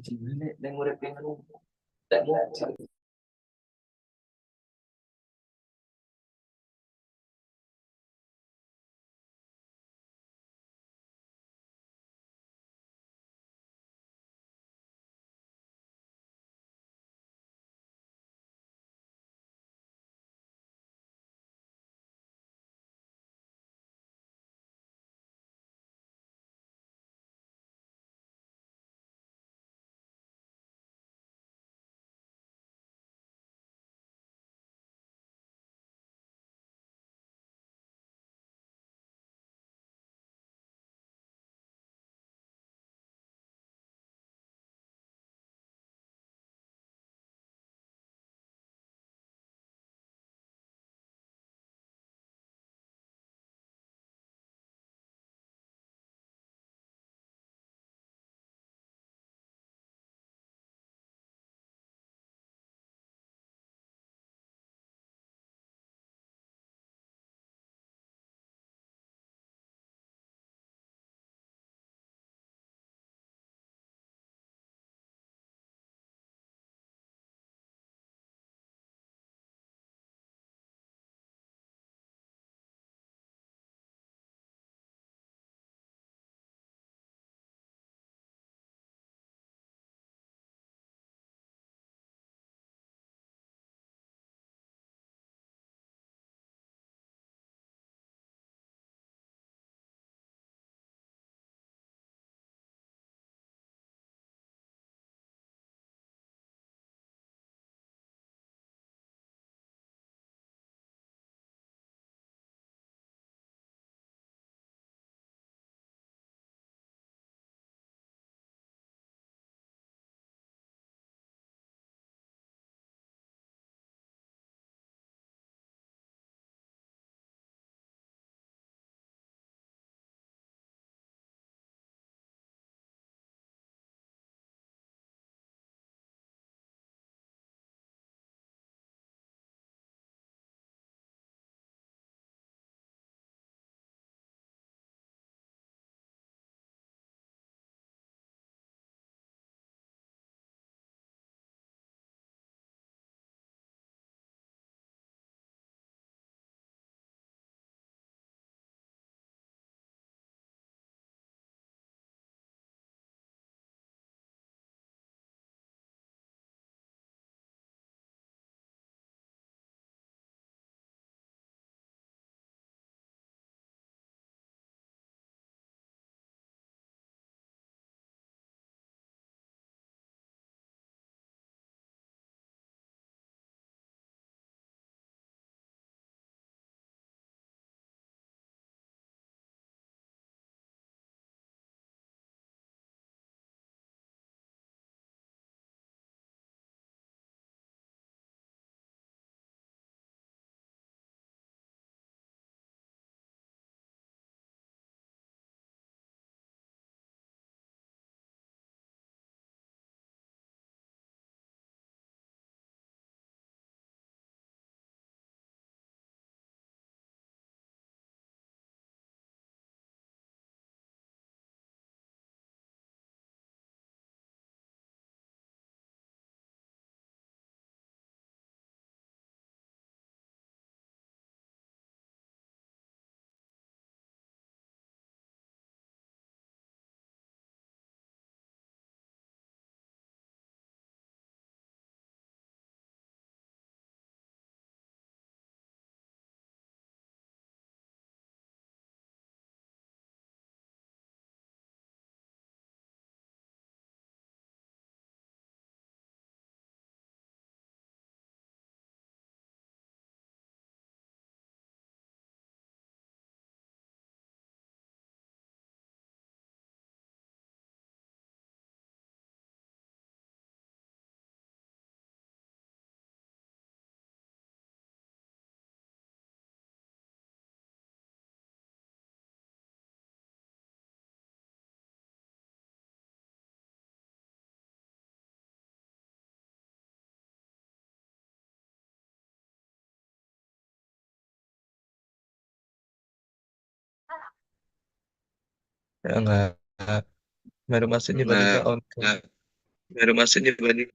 Siji nek ning urip anu tekmu Ya, nggak ada maksud tiba-tiba nggak on cam. Baru masuk dibanding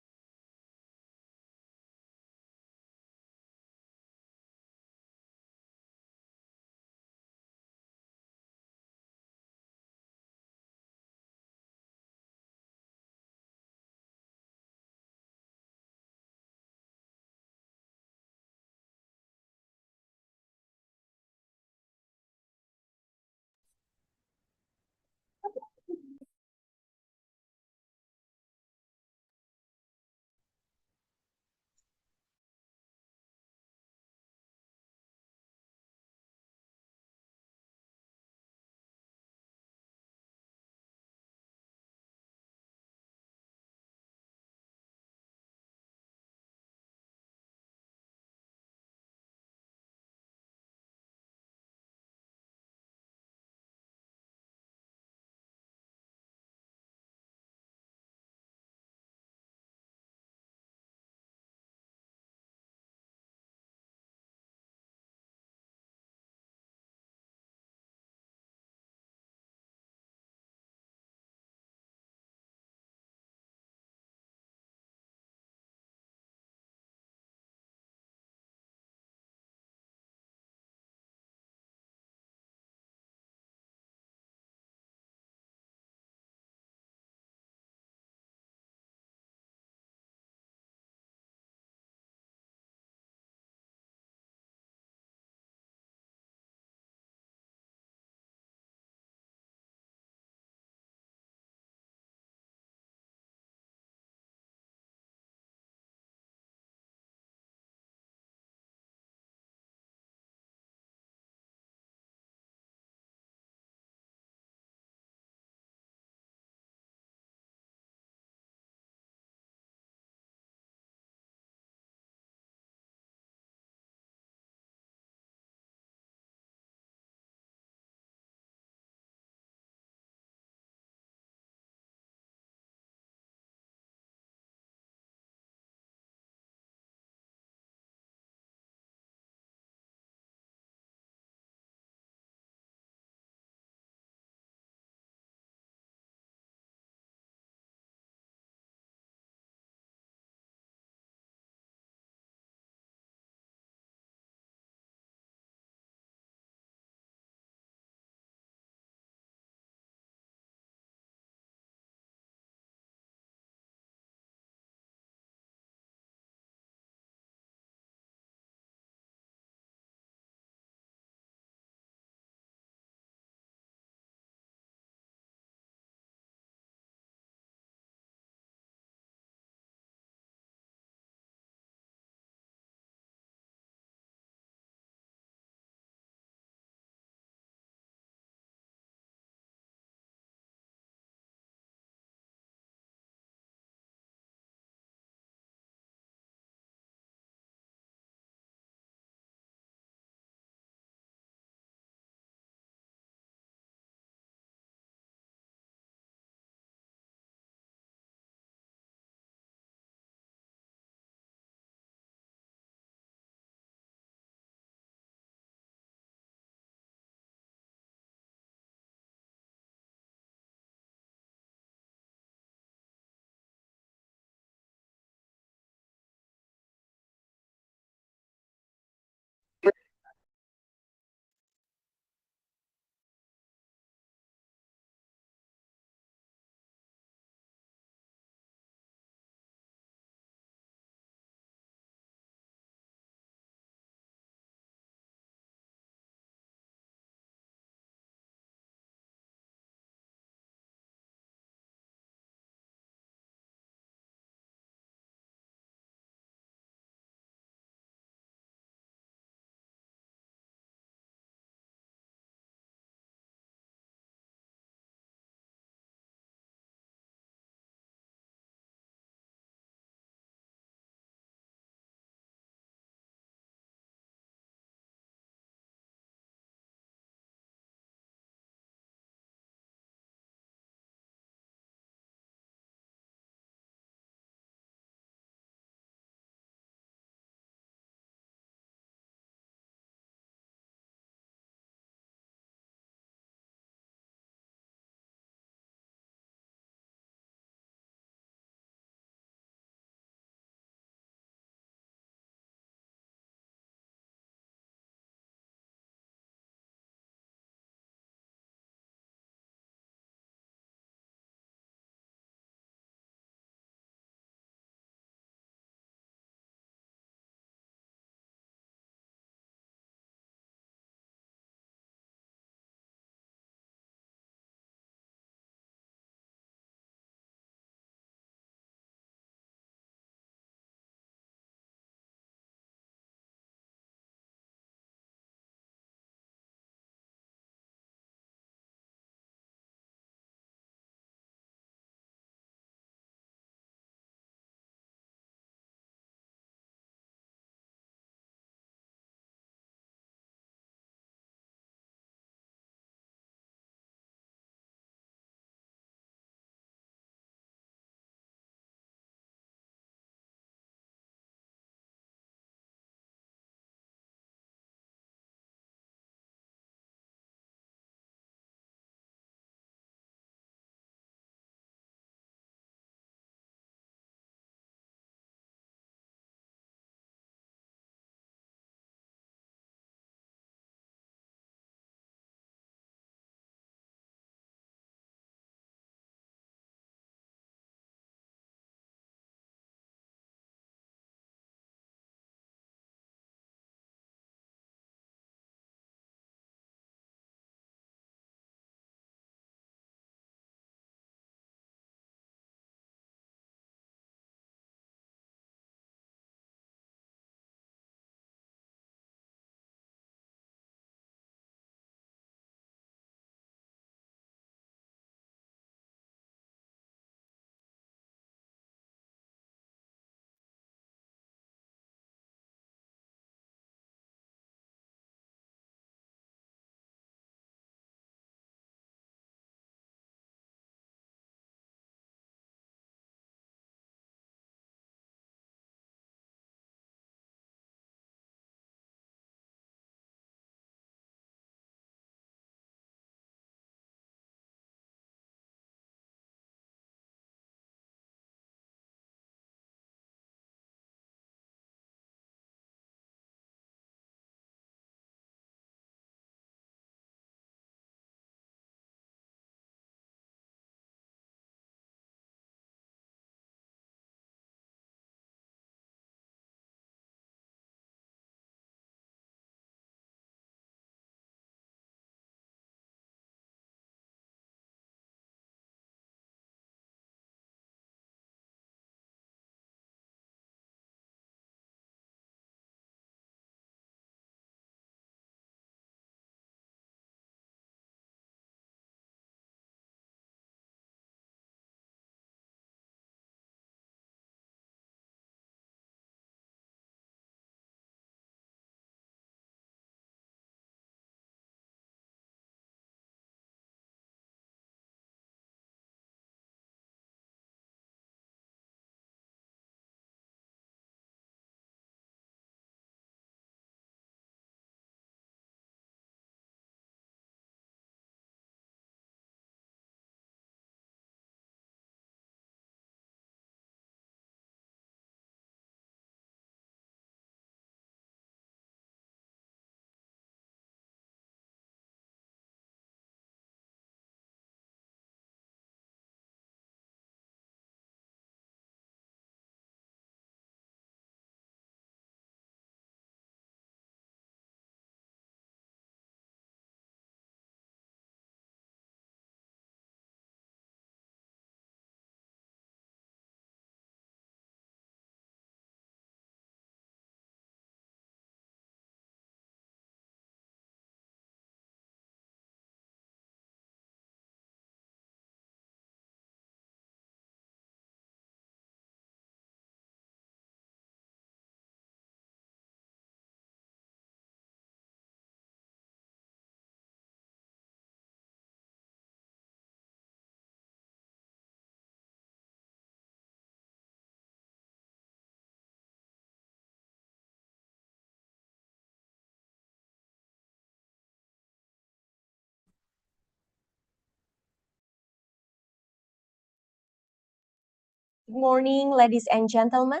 Good morning, ladies and gentlemen.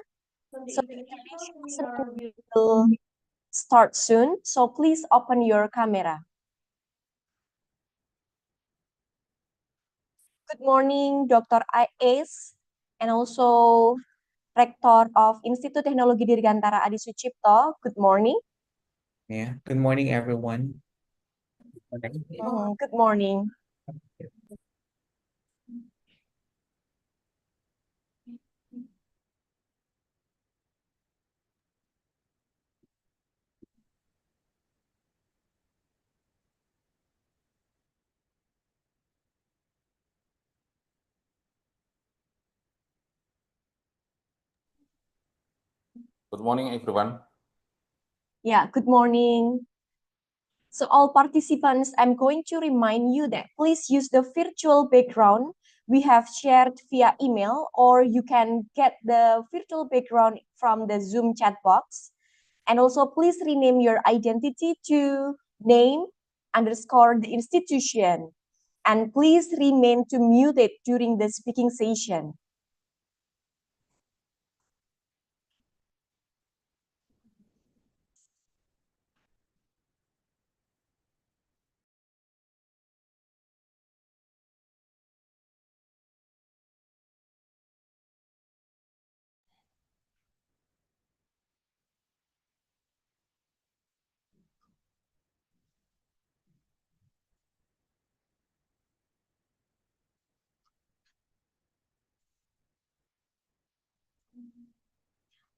So today's session will start soon, so please open your camera. Good morning, Dr. Ais, and also Rector of Institut Teknologi Dirgantara Adi Sucipto. Good morning. Yeah, good morning, everyone. Good morning. Good morning, everyone. Yeah, good morning. So all participants, I'm going to remind you that please use the virtual background we have shared via email, or you can get the virtual background from the Zoom chat box. And also please rename your identity to name underscore the institution. And please remain to muted during the speaking session.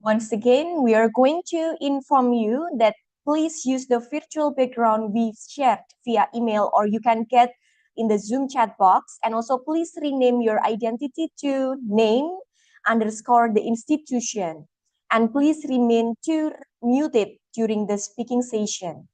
Once again, we are going to inform you that please use the virtual background we shared via email, or you can get in the Zoom chat box. And also please rename your identity to name underscore the institution. And please remain to muted during the speaking session.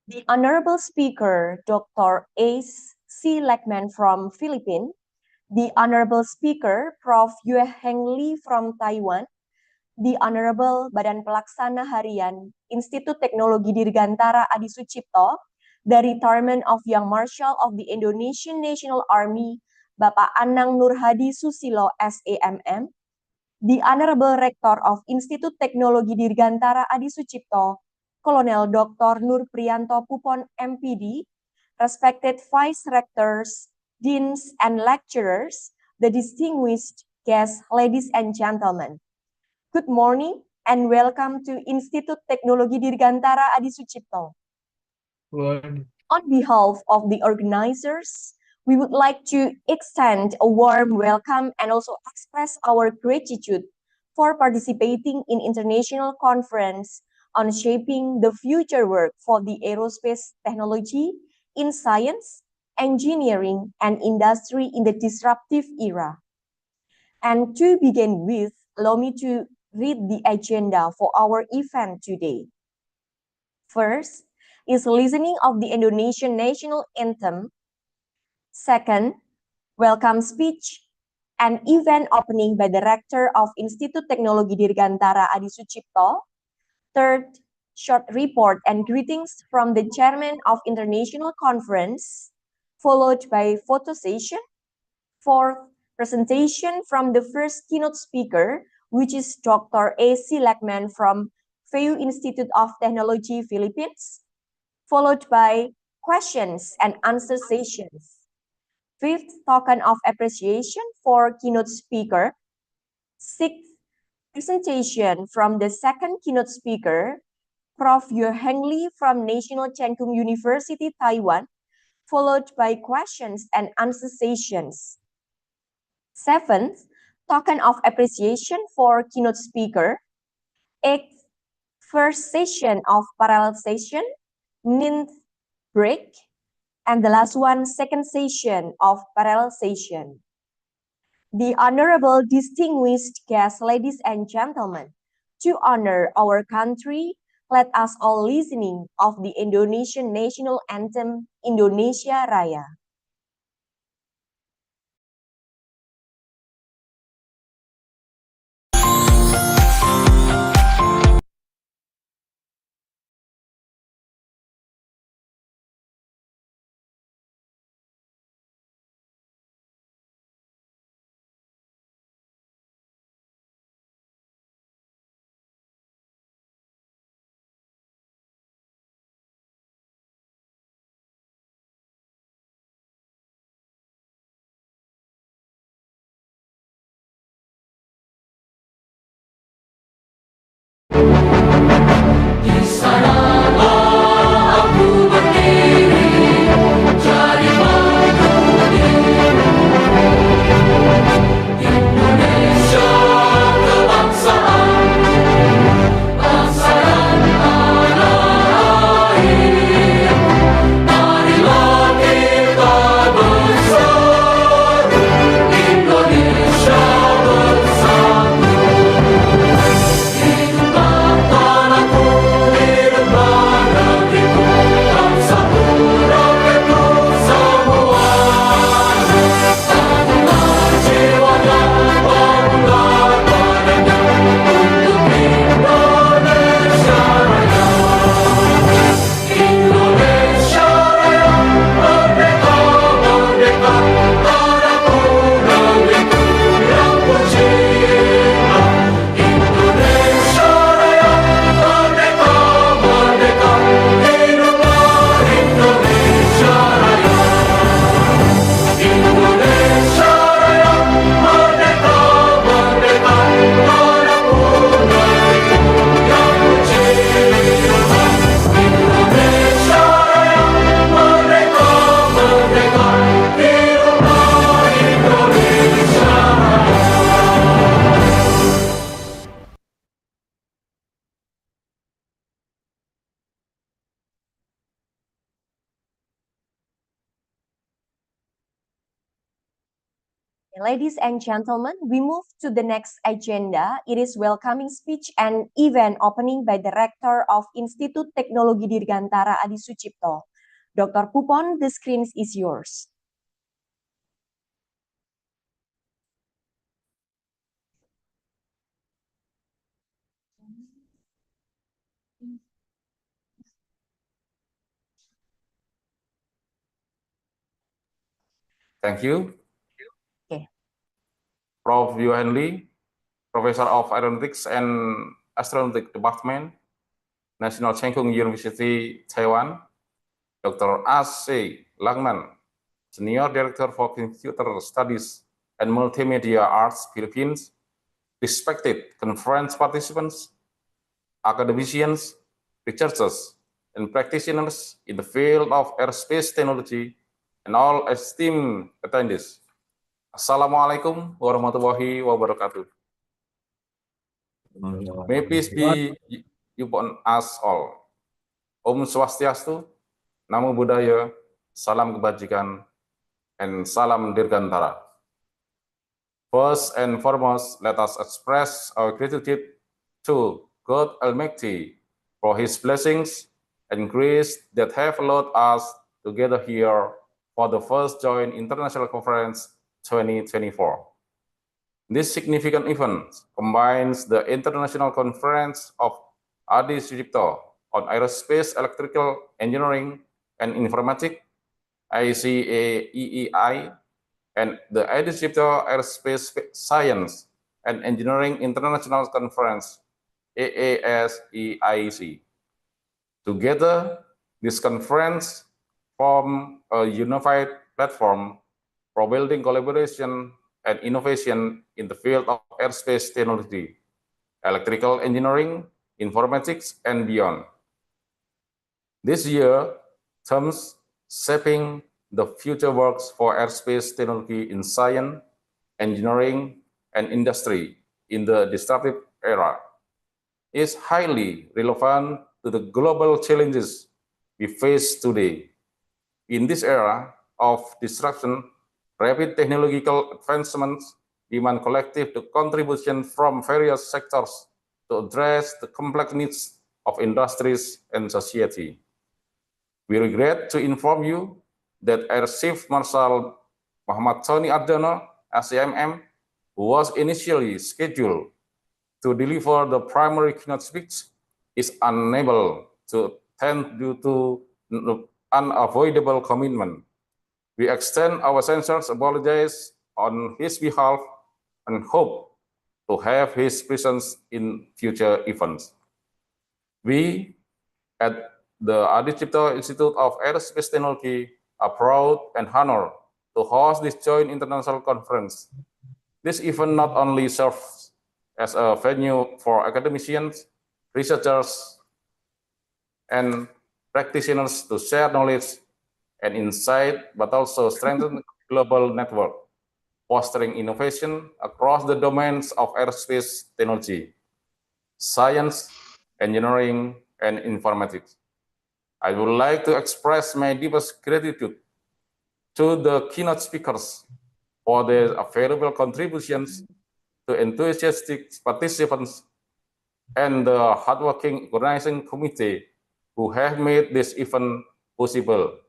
The Honorable Speaker, Dr. A.C. Lekman from Philippines, the Honorable Speaker, Prof. Yue Heng Lee from Taiwan, the Honorable Badan Pelaksana Harian Institut Teknologi Dirgantara Adi Sucipto, the Retirement of Young Marshal of the Indonesian National Army, Bapak Anang Nurhadi Susilo, SAMM, the Honorable Rector of Institut Teknologi Dirgantara Adi Sucipto, Kolonel Dr. Nur Priyanto Pupon, MPD, respected Vice Rectors, Deans, and Lecturers, the distinguished guests, ladies and gentlemen. Good morning and welcome to Institut Teknologi Dirgantara Adi Sucipto. Good. On behalf of the organizers, we would like to extend a warm welcome and also express our gratitude for participating in international conference on shaping the future work for the aerospace technology in science, engineering, and industry in the disruptive era. And to begin with, allow me to read the agenda for our event today. First is listening of the Indonesian national anthem. Second, welcome speech and event opening by the Rector of Institut Teknologi Dirgantara Adi Sucipto. Third, short report and greetings from the Chairman of International Conference, followed by photo session. Fourth, presentation from the first keynote speaker, which is Dr. A.C. Lekman from VU Institute of Technology, Philippines, followed by questions and answer sessions. Fifth, token of appreciation for keynote speaker. Sixth, presentation from the second keynote speaker. Prof. Heng Li from National Cheng Kung University, Taiwan, followed by questions and answer sessions. Seventh, token of appreciation for keynote speaker. Eighth, first session of parallel session. Ninth, break. And the last one, second session of parallel session. The honorable distinguished guests, ladies and gentlemen, to honor our country, let us all listening of the Indonesian national anthem, Indonesia Raya. Ladies and gentlemen, we move to the next agenda. It is welcoming speech and event opening by the Rector of Institut Teknologi Dirgantara Adi Sucipto. Dr. Pupon, the screen is yours. Thank you. Okay. Prof. Heng Li, Professor of Aeronautics and Astronautics Department, National Cheng Kung University, Taiwan. Dr. A.C. Langman, Senior Director for Computer Studies and Multimedia Arts, Philippines. Respected conference participants, academicians, researchers, and practitioners in the field of aerospace technology, and all esteemed attendees. Assalamualaikum warahmatullahi wabarakatuh. May peace be upon us all. Om Swastiastu, Namo Buddhaya, Salam Kebajikan, and Salam Dirgantara. First and foremost, let us express our gratitude to God Almighty for His blessings and grace that have allowed us to gather here for the first Joint International Conference 2024. This significant event combines the International Conference of Adi Sucipto on Aerospace, Electrical Engineering, and Informatics, ICAAEEI, and the Adi Sucipto Aerospace Science and Engineering International Conference, AASEIC. Together, this conference form a unified platform for building collaboration and innovation in the field of aerospace technology, electrical engineering, informatics, and beyond. This year, terms shaping the future works for aerospace technology in science, engineering, and industry in the disruptive era is highly relevant to the global challenges we face today. In this era of disruption, rapid technological advancements demand collective contribution from various sectors to address the complex needs of industries and society. We regret to inform you that Air Chief Marshal Muhammad Tony Ardono, ACMM, who was initially scheduled to deliver the primary keynote speech, is unable to attend due to unavoidable commitment. We extend our sincere apologies on his behalf and hope to have his presence in future events. We at the Adi Cipto Institute of Aerospace Technology are proud and honored to host this joint international conference. This event not only serves as a venue for academicians, researchers, and practitioners to share knowledge and insight, but also strengthen global network, fostering innovation across the domains of aerospace technology, science, engineering, and informatics. I would like to express my deepest gratitude to the keynote speakers for their valuable contributions, to enthusiastic participants, and the hardworking organizing committee who have made this event possible.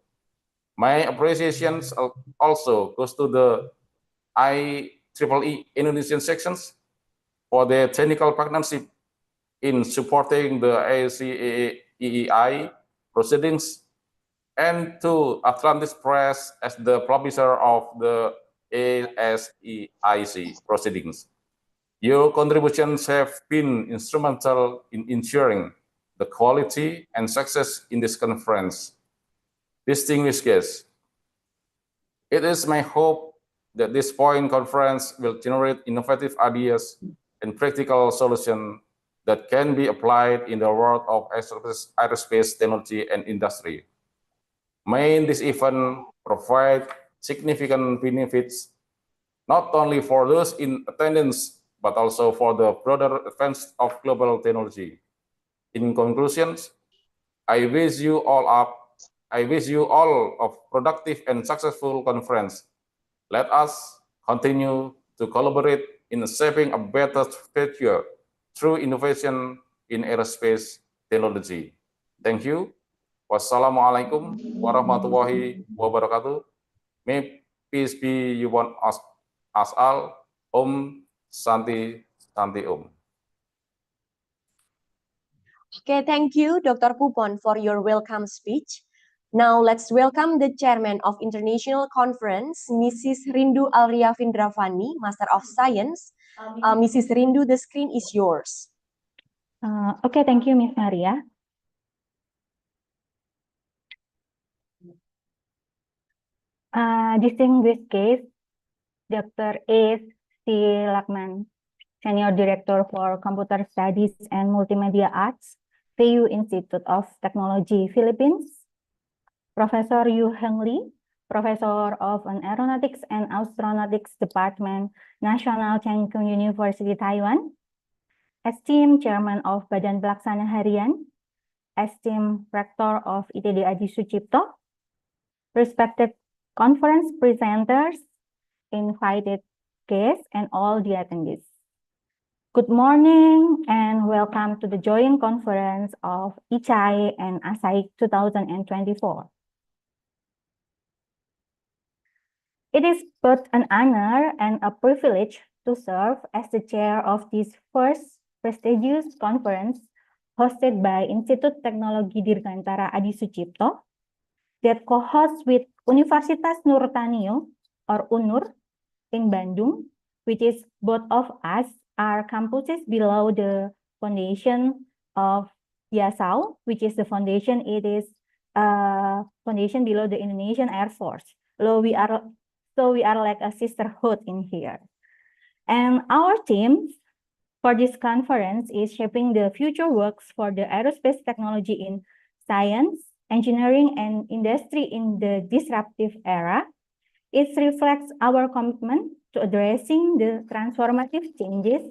My appreciations also goes to the ICAAEEI Indonesian sections for their technical partnership in supporting the AASEIC proceedings, and to Atlantis Press as the publisher of the AASEIC proceedings. Your contributions have been instrumental in ensuring the quality and success in this conference. Distinguished guests, it is my hope that this point conference will generate innovative ideas and practical solutions that can be applied in the world of aerospace technology and industry. May this event provide significant benefits not only for those in attendance, but also for the broader advance of global technology. In conclusion, I wish you all a productive and successful conference. Let us continue to collaborate in shaping a better future through innovation in aerospace technology. Thank you. Wassalamualaikum warahmatullahi wabarakatuh. May peace be upon us all. Om Santi Santi Om. Okay, thank you, Dr. Pupon, for your welcome speech. Now, let's welcome the Chairman of International Conference, Mrs. Rindu Alria Vindravani, Master of Science. Mrs. Rindu, the screen is yours. Okay, thank you, Ms. Maria. Distinguished guest, Dr. A.C. Lakman, Senior Director for Computer Studies and Multimedia Arts, VU Institute of Technology, Philippines. Professor Yu Heng Lee, Professor of Aeronautics and Astronautics Department, National Cheng Kung University, Taiwan. Esteemed Chairman of Badan Pelaksana Harian, esteemed Rector of ITD Adi Sucipto, respected conference presenters, invited guests, and all the attendees. Good morning and welcome to the joint conference of ICAAEEI and AASEIC 2024. It is both an honor and a privilege to serve as the chair of this first prestigious conference hosted by Institut Teknologi Dirgantara Adi Sucipto that co-hosts with Universitas Nurtanio or UNUR in Bandung, which is both of us are campuses below the foundation of YASAU, which is the foundation. It is a foundation below the Indonesian Air Force. So we are like a sisterhood in here. And our theme for this conference is shaping the future works for the aerospace technology in science, engineering and industry in the disruptive era. It reflects our commitment to addressing the transformative changes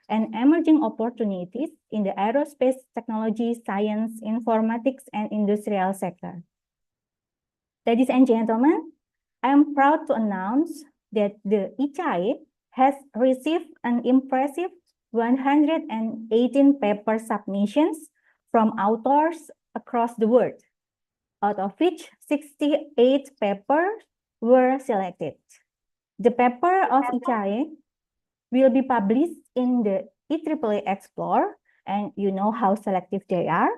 and emerging opportunities in the aerospace, technology, science, informatics, and industrial sector. Ladies and gentlemen, I am proud to announce that the ICAAEEI has received an impressive 118 paper submissions from authors across the world, out of which 68 papers were selected. The paper of ICAAEEI will be published in the IEEE Explore, and you know how selective they are.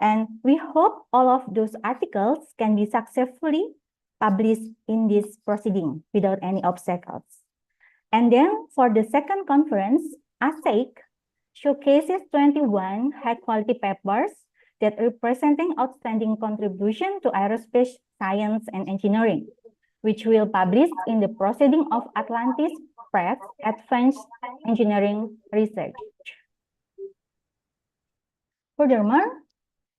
And we hope all of those articles can be successfully published in this proceeding without any obstacles. And then for the second conference, AASEIC showcases 21 high-quality papers that representing outstanding contribution to aerospace science and engineering, which will publish in the Proceeding of Atlantis Press Advanced Engineering Research. Furthermore,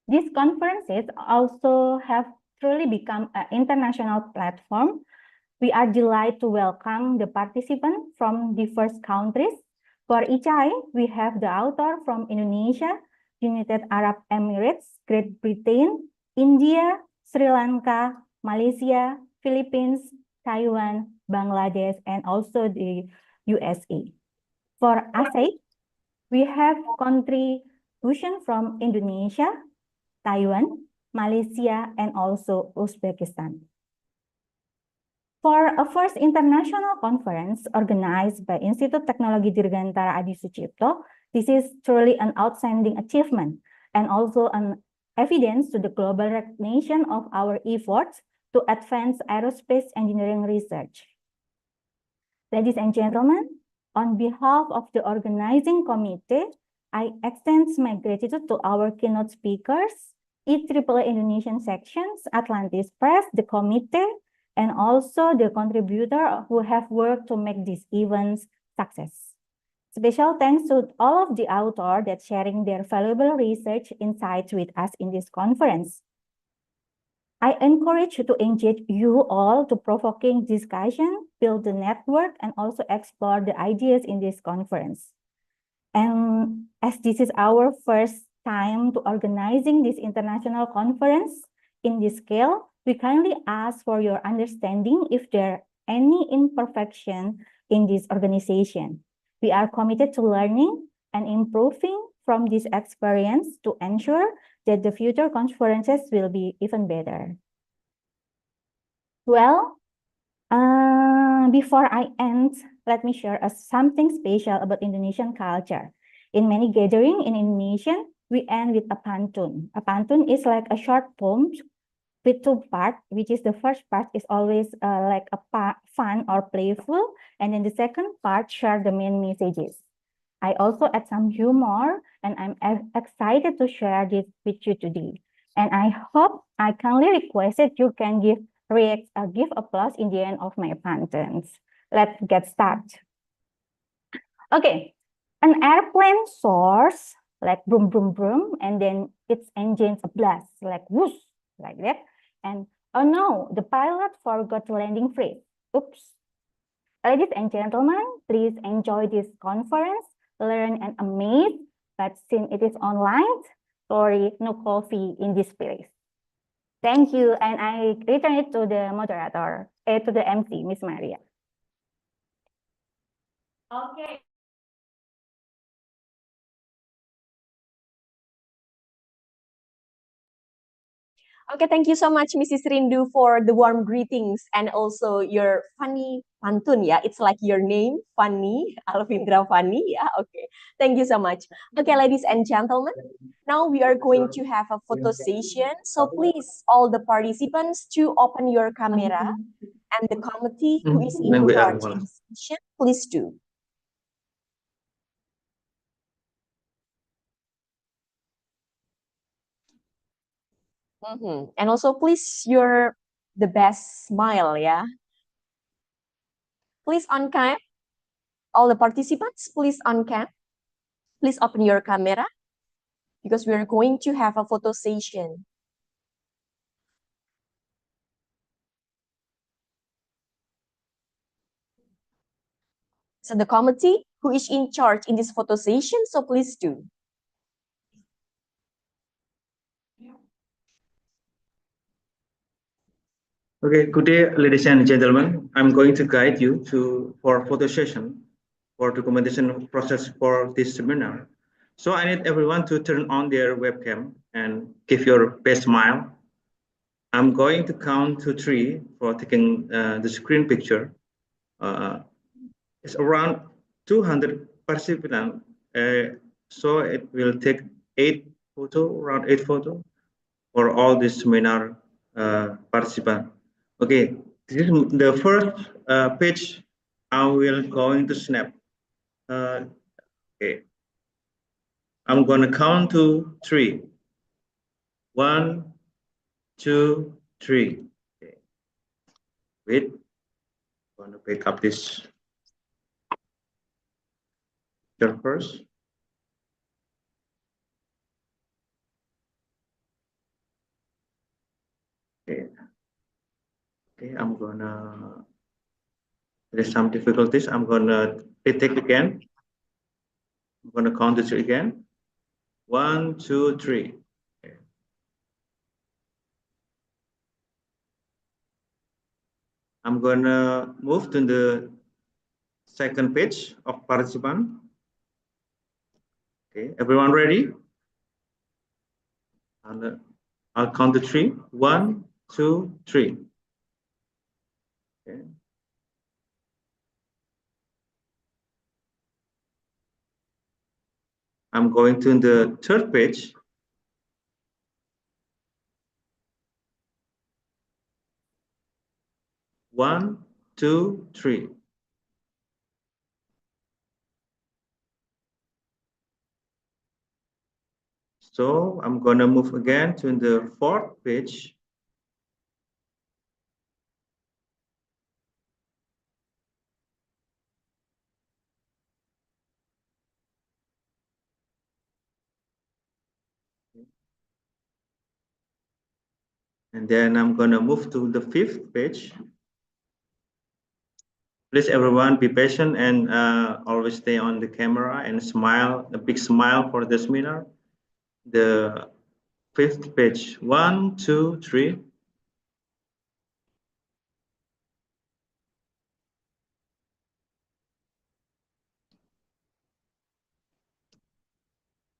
these conferences also have truly become an international platform. We are delighted to welcome the participants from diverse countries. For ICAAEEI, we have the author from Indonesia, United Arab Emirates, Great Britain, India, Sri Lanka, Malaysia, Philippines, Taiwan, Bangladesh, and also the USA. For ASEIC, we have contribution from Indonesia, Taiwan, Malaysia, and also Uzbekistan. For a first international conference organized by Institut Teknologi Dirgantara Adi Sucipto, this is truly an outstanding achievement and also an evidence to the global recognition of our efforts to advance aerospace engineering research. Ladies and gentlemen, on behalf of the organizing committee, I extend my gratitude to our keynote speakers, IEEE Indonesian sections, Atlantis Press, the committee, and also the contributor who have worked to make these events success. Special thanks to all of the authors that sharing their valuable research insights with us in this conference. I encourage you to engage you all to provoking discussion, build the network, and also explore the ideas in this conference. And as this is our first time to organizing this international conference in this scale, we kindly ask for your understanding if there are any imperfection in this organization. We are committed to learning and improving from this experience to ensure that the future conferences will be even better. Well, before I end, let me share something special about Indonesian culture. In many gatherings in Indonesian, we end with a pantun. A pantun is like a short poem with two parts, which is the first part is always like a fun or playful, and then the second part share the main messages. I also add some humor, and I'm excited to share this with you today. And I hope I kindly request that you can give applause in the end of my pantuns. Let's get started. Okay, an airplane soars like boom, boom, boom, and then its engines blast like whoosh, like that. And oh no, the pilot forgot the landing phrase. Oops. Ladies and gentlemen, please enjoy this conference, learn and amaze. But since it is online, sorry, no coffee in this place. Thank you, and I return it to the moderator, to the MC, Miss Maria. Okay. Okay, thank you so much, Mrs. Rindu, for the warm greetings and also your funny pantun. Yeah, it's like your name, Funny, Alvindra Funny. Yeah, okay. Thank you so much. Okay, ladies and gentlemen, now we are going to have a photo session. So please, all the participants, to open your camera, and the committee who is in charge in this session, please do. And also, please, the best smile, yeah. Please on cam. All the participants, please on cam. Please open your camera because we are going to have a photo session. So the committee who is in charge in this photo session, so please do. Okay, good day, ladies and gentlemen. I'm going to guide you for photo session for documentation process for this seminar. So I need everyone to turn on their webcam and give your best smile. I'm going to count to 3 for taking the screen picture. It's around 200 participants, so it will take around 8 photo for all this seminar participants. Okay, this is the first page I will going to snap. Okay, I'm gonna count to 3. 1, 2, 3. Okay. Wait, I'm gonna pick up this picture first. Okay. Okay, there's some difficulties. I'm gonna retake again. I'm gonna count to 3 again. 1, 2, 3. Okay. I'm gonna move to the second page of participant. Okay, everyone ready? And I'll count to 3. 1, 2, 3. Okay. I'm going to the third page. One, two, three. So I'm gonna move again to the fourth page. And then I'm gonna move to the fifth page. Please everyone be patient and always stay on the camera and smile, a big smile for the seminar. The fifth page, 1, 2, 3.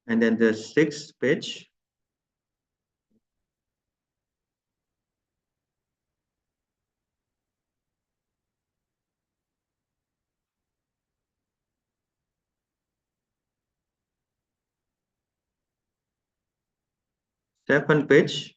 And then the sixth page. Seventh page.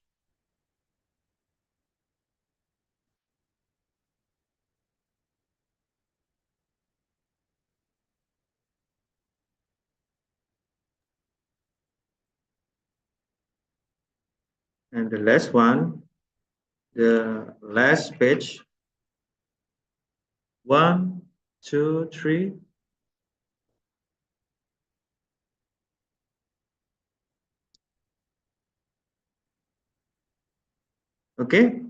And the last one, the last page. 1, 2, 3. Okay,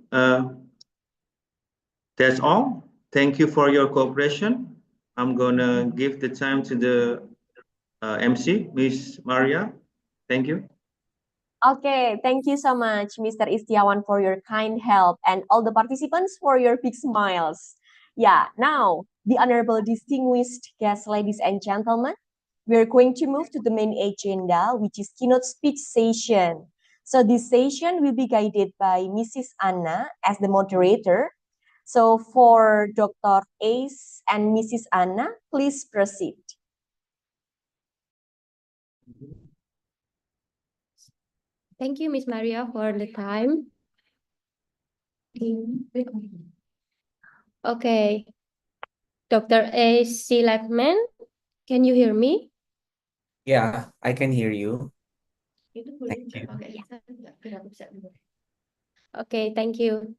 that's all. Thank you for your cooperation. I'm gonna give the time to the MC, Miss Maria. Thank you. Okay, thank you so much, Mr. Istiawan, for your kind help and all the participants for your big smiles. Yeah, now, the honorable distinguished guests, ladies and gentlemen, we're going to move to the main agenda, which is keynote speech session. So this session will be guided by Mrs. Anna as the moderator. So for Dr. Ace and Mrs. Anna, please proceed. Thank you, Miss Maria, for the time. Okay. Dr. A.C. Lackman, can you hear me? Yeah, I can hear you. Thank you. Okay, thank you.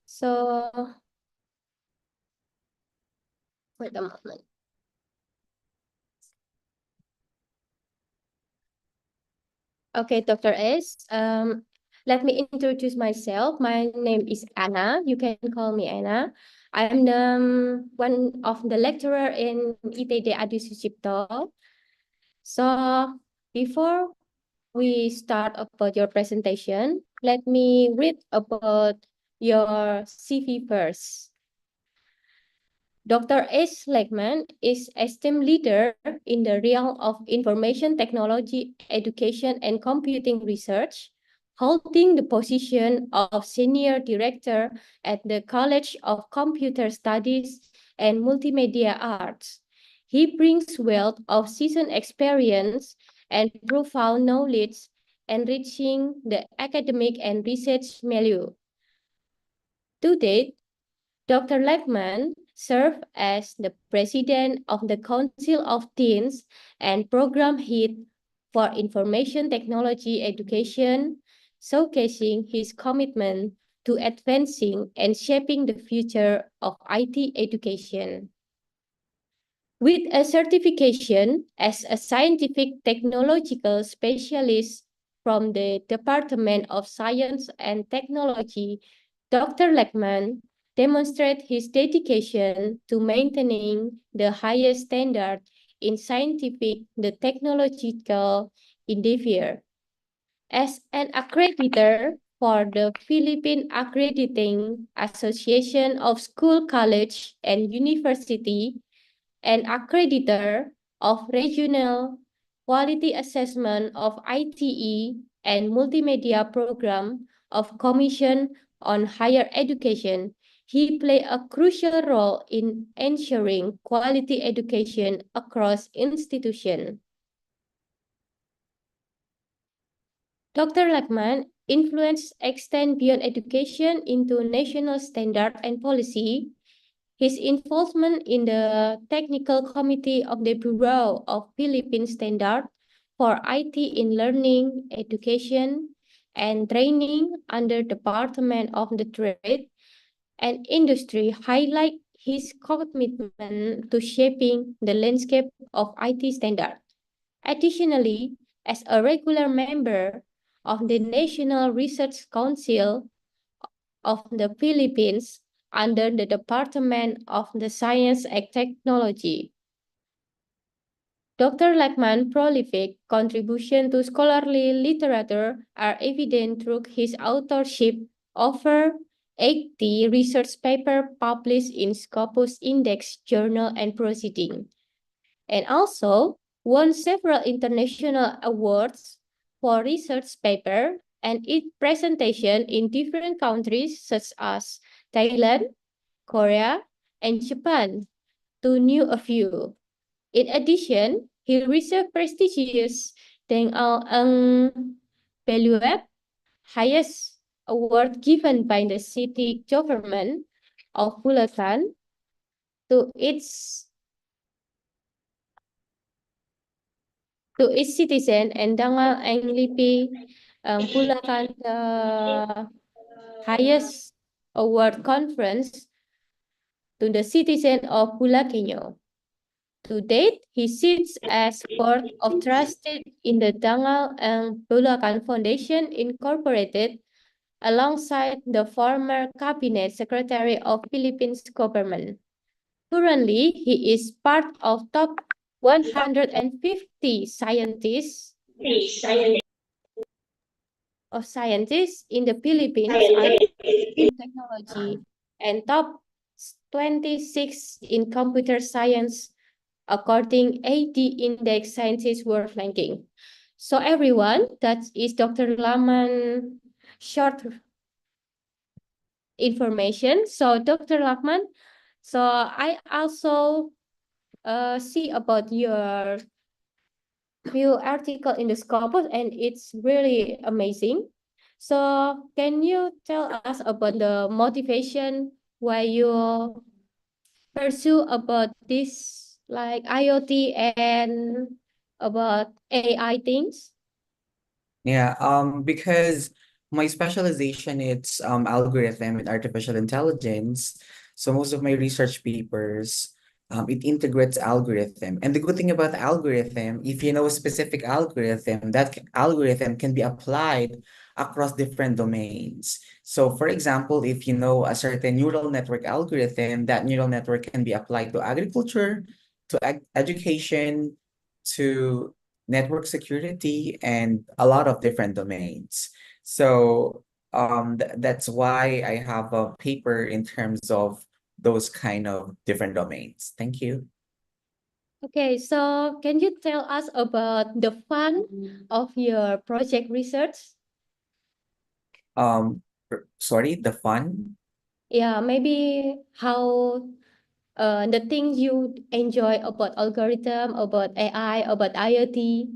So, wait a moment. Okay, Dr. S. Let me introduce myself. My name is Anna. You can call me Anna. I'm one of the lecturer in ITD Adi Sucipto. So before we start about your presentation, let me read about your CV first. Dr. S. Legman is esteemed leader in the realm of information technology, education, and computing research, holding the position of Senior Director at the College of Computer Studies and Multimedia Arts. He brings wealth of seasoned experience and profound knowledge, enriching the academic and research milieu. To date, Dr. Legman served as the president of the Council of Deans and program head for information technology education, showcasing his commitment to advancing and shaping the future of IT education. With a certification as a scientific technological specialist from the Department of Science and Technology, Dr. Legman demonstrates his dedication to maintaining the highest standard in scientific and technological endeavor. As an accreditor for the Philippine Accrediting Association of School, College, and University, an accreditor of regional quality assessment of ITE and multimedia program of Commission on Higher Education, he played a crucial role in ensuring quality education across institutions. Dr. Legman influence extend beyond education into national standard and policy. His involvement in the technical committee of the Bureau of Philippine Standard for IT in learning, education, and training under Department of the Trade and Industry highlight his commitment to shaping the landscape of IT standard. Additionally, as a regular member of the National Research Council of the Philippines under the Department of the Science and Technology, Dr. Legman's prolific contribution to scholarly literature are evident through his authorship over 80 research papers published in Scopus Index Journal and Proceeding, and also won several international awards for research paper and its presentation in different countries such as Thailand, Korea, and Japan, to name a few. In addition, he received prestigious Deng Ang Beluep, highest award given by the city government of Bulacan to its citizen, and Dangal Ang Lipi Bulacan, the highest award conference to the citizen of Bulaqueño. To date, he sits as board of trustee in the Dangal and Bulacan Foundation Incorporated, alongside the former cabinet secretary of Philippines government. Currently, he is part of top 150 scientists in the Philippines in technology and top 26 in computer science according AD Index Sciences World Ranking. So everyone, that is Dr. Laman short information. So Dr. Lakman, so I also see about your few article in the Scopus, and it's really amazing. So can you tell us about the motivation why you pursue about this, like IoT and about AI things? Yeah, because my specialization it's algorithm and artificial intelligence. So most of my research papers, it integrates algorithm. And the good thing about algorithm, if you know a specific algorithm, that algorithm can be applied across different domains. So for example, if you know a certain neural network algorithm, that neural network can be applied to agriculture, to education, to network security, and a lot of different domains. So that's why I have a paper in terms of those kind of different domains. Thank you. Okay, so can you tell us about the fun of your project research? Sorry, the fun? Yeah, maybe how the things you enjoy about algorithm, about AI, about IoT.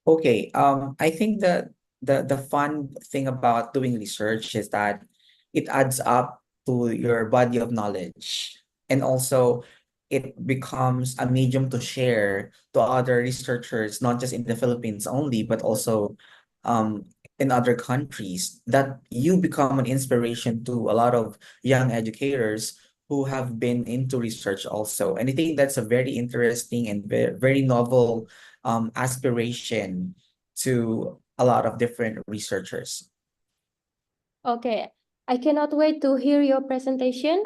Okay, I think the fun thing about doing research is that it adds up to your body of knowledge, and also it becomes a medium to share to other researchers, not just in the Philippines only, but also in other countries, that you become an inspiration to a lot of young educators who have been into research also. And I think that's a very interesting and very novel aspiration to a lot of different researchers. Okay, I cannot wait to hear your presentation.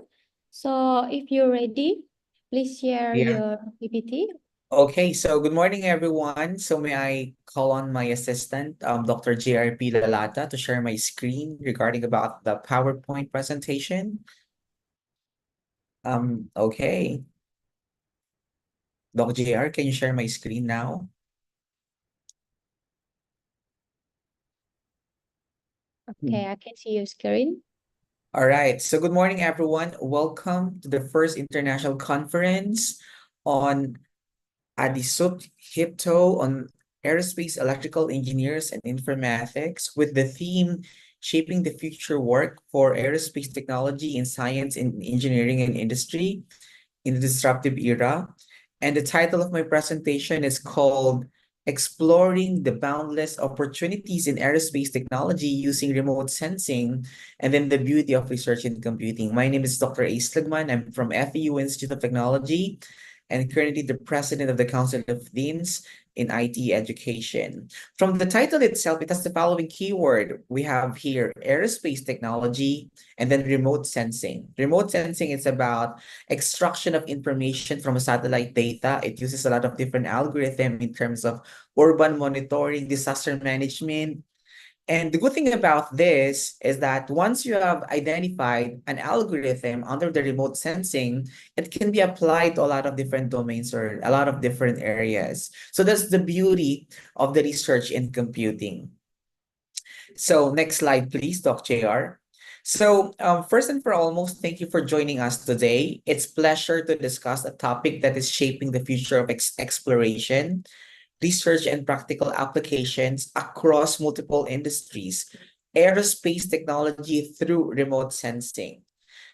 So if you're ready, please share Yeah. your PPT. Okay, so good morning, everyone. So may I call on my assistant, Dr. JRP Lalata, to share my screen regarding about the PowerPoint presentation? Okay. Doc JR, can you share my screen now? Okay, I can see your screen. All right. So good morning, everyone. Welcome to the first international conference on Adisut Hipto on aerospace electrical engineers and informatics, with the theme Shaping the Future Work for Aerospace Technology in Science and Engineering and Industry in the Disruptive Era. And the title of my presentation is called Exploring the Boundless Opportunities in Aerospace Technology Using Remote Sensing, and then the Beauty of Research in Computing. My name is Dr. A. Sligman. I'm from FEU Institute of Technology and currently the president of the Council of Deans in IT education. From the title itself, it has the following keyword. We have here aerospace technology and then remote sensing. Remote sensing is about extraction of information from a satellite data. It uses a lot of different algorithms in terms of urban monitoring, disaster management. And the good thing about this is that once you have identified an algorithm under the remote sensing, it can be applied to a lot of different domains or a lot of different areas. So that's the beauty of the research in computing. So next slide, please, Doc JR. So first and foremost, thank you for joining us today. It's a pleasure to discuss a topic that is shaping the future of exploration, research, and practical applications across multiple industries, aerospace technology through remote sensing.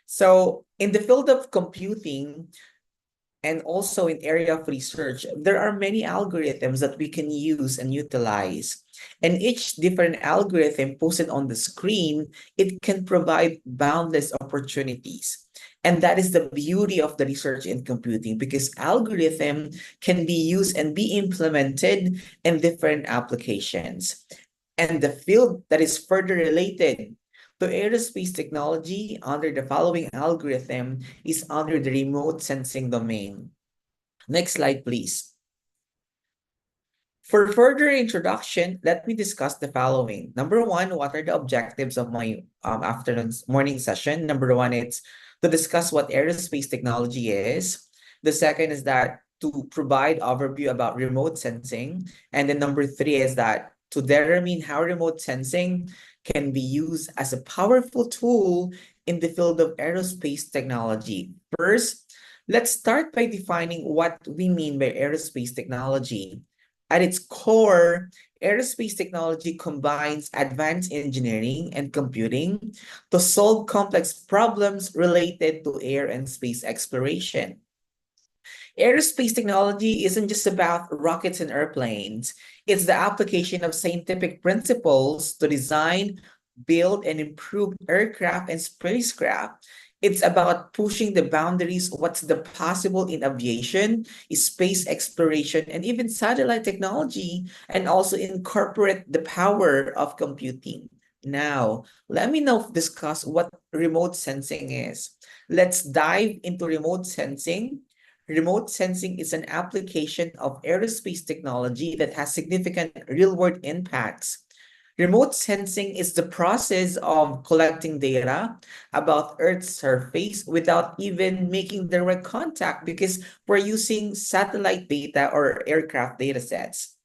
So in the field of computing, and also in area of research, there are many algorithms that we can use and utilize. And each different algorithm posted on the screen, it can provide boundless opportunities. And that is the beauty of the research in computing, because algorithm can be used and be implemented in different applications. And the field that is further related to aerospace technology under the following algorithm is under the remote sensing domain. Next slide, please. For further introduction, let me discuss the following. Number one, what are the objectives of my morning session? Number one, it's to discuss what aerospace technology is. The second is that to provide overview about remote sensing. And then number three is that to determine how remote sensing can be used as a powerful tool in the field of aerospace technology. First, let's start by defining what we mean by aerospace technology. At its core, aerospace technology combines advanced engineering and computing to solve complex problems related to air and space exploration. Aerospace technology isn't just about rockets and airplanes. It's the application of scientific principles to design, build, and improve aircraft and spacecraft. It's about pushing the boundaries, what's the possible in aviation, space exploration, and even satellite technology, and also incorporate the power of computing. Now, let me now discuss what remote sensing is. Let's dive into remote sensing. Remote sensing is an application of aerospace technology that has significant real-world impacts. Remote sensing is the process of collecting data about Earth's surface without even making direct contact, because we're using satellite data or aircraft data sets.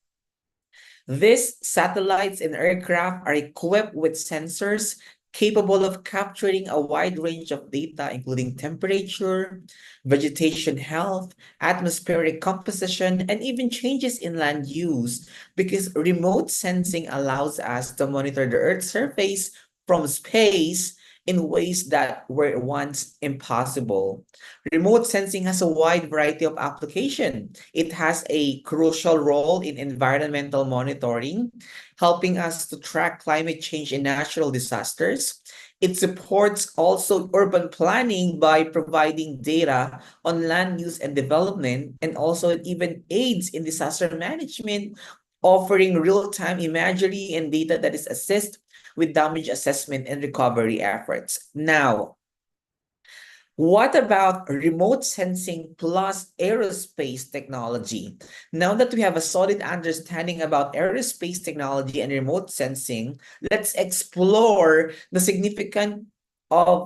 These satellites and aircraft are equipped with sensors capable of capturing a wide range of data, including temperature, vegetation health, atmospheric composition, and even changes in land use, because remote sensing allows us to monitor the Earth's surface from space in ways that were once impossible. Remote sensing has a wide variety of application. It has a crucial role in environmental monitoring, helping us to track climate change and natural disasters. It supports also urban planning by providing data on land use and development, and also it even aids in disaster management, offering real-time imagery and data that is assist with damage assessment and recovery efforts. Now, what about remote sensing plus aerospace technology? Now that we have a solid understanding about aerospace technology and remote sensing, let's explore the significance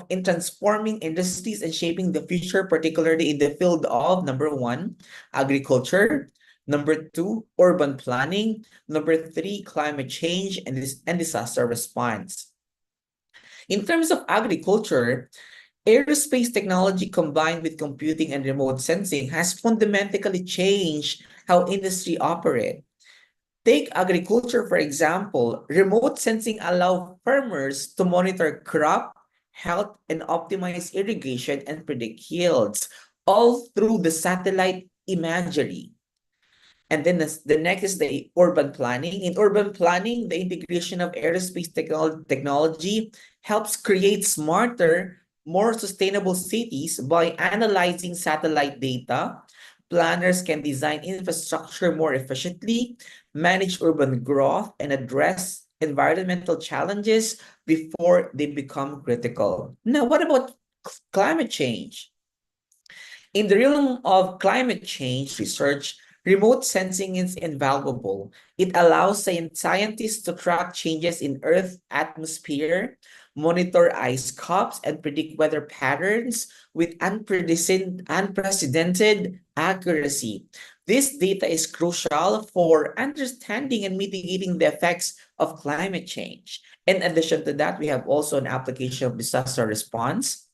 in transforming industries and shaping the future, particularly in the field of, number 1, agriculture, number 2, urban planning, number 3, climate change and disaster response. In terms of agriculture, aerospace technology combined with computing and remote sensing has fundamentally changed how industry operates. Take agriculture, for example. Remote sensing allows farmers to monitor crop health and optimize irrigation and predict yields, all through the satellite imagery. And then the next is the urban planning. In urban planning, the integration of aerospace technology helps create smarter, more sustainable cities by analyzing satellite data. Planners can design infrastructure more efficiently, manage urban growth, and address environmental challenges before they become critical. Now, what about climate change? In the realm of climate change research, remote sensing is invaluable. It allows scientists to track changes in Earth's atmosphere, monitor ice caps, and predict weather patterns with unprecedented accuracy. This data is crucial for understanding and mitigating the effects of climate change. In addition to that, we have also an application of disaster response.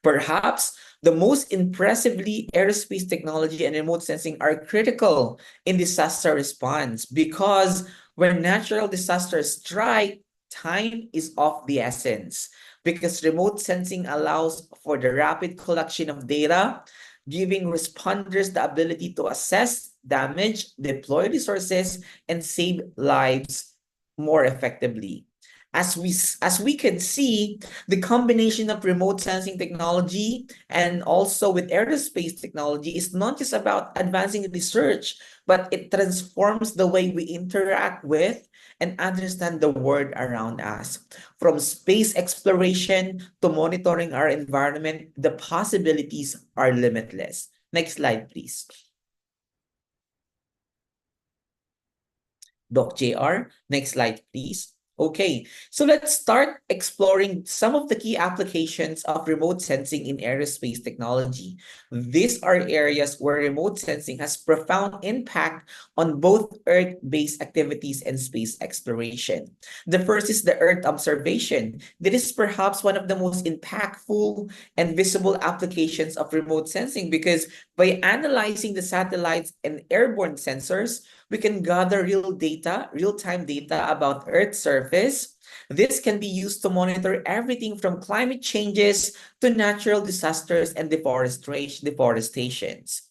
Perhaps the most impressively, aerospace technology and remote sensing are critical in disaster response, because when natural disasters strike, time is of the essence, because remote sensing allows for the rapid collection of data, giving responders the ability to assess damage, deploy resources, and save lives more effectively. As we can see, the combination of remote sensing technology and also with aerospace technology is not just about advancing research, but it transforms the way we interact with and understand the world around us. From space exploration to monitoring our environment, the possibilities are limitless. Next slide, please. Doc JR, next slide, please. Okay, so let's start exploring some of the key applications of remote sensing in aerospace technology. These are areas where remote sensing has profound impact on both Earth-based activities and space exploration. The first is the Earth observation. This is perhaps one of the most impactful and visible applications of remote sensing, because by analyzing the satellites and airborne sensors, we can gather real-time data about Earth's surface. This can be used to monitor everything from climate changes to natural disasters and deforestations.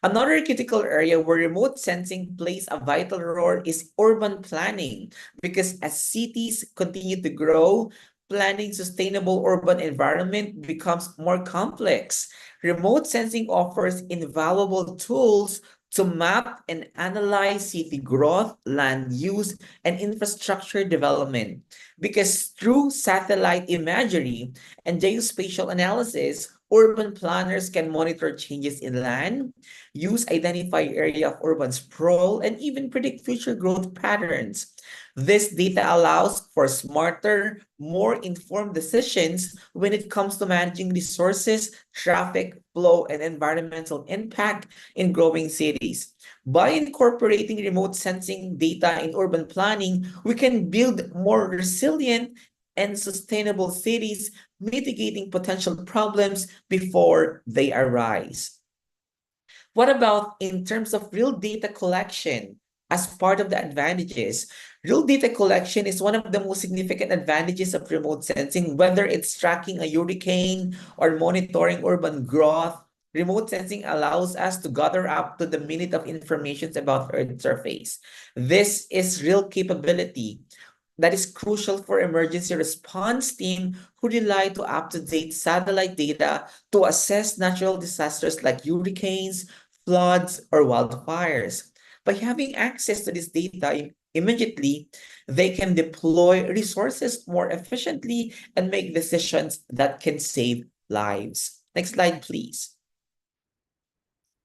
Another critical area where remote sensing plays a vital role is urban planning, because as cities continue to grow, planning sustainable urban environment becomes more complex. Remote sensing offers invaluable tools to map and analyze city growth, land use, and infrastructure development. Because through satellite imagery and geospatial analysis, urban planners can monitor changes in land, use identify area of urban sprawl, and even predict future growth patterns. This data allows for smarter, more informed decisions when it comes to managing resources, traffic flow, and environmental impact in growing cities. By incorporating remote sensing data in urban planning, we can build more resilient and sustainable cities, mitigating potential problems before they arise. What about in terms of real data collection? As part of the advantages, real data collection is one of the most significant advantages of remote sensing, whether it's tracking a hurricane or monitoring urban growth. Remote sensing allows us to gather up to the minute of information about Earth's surface. This is real capability that is crucial for emergency response team who rely to up-to-date satellite data to assess natural disasters like hurricanes, floods, or wildfires. By having access to this data immediately, they can deploy resources more efficiently and make decisions that can save lives. Next slide, please.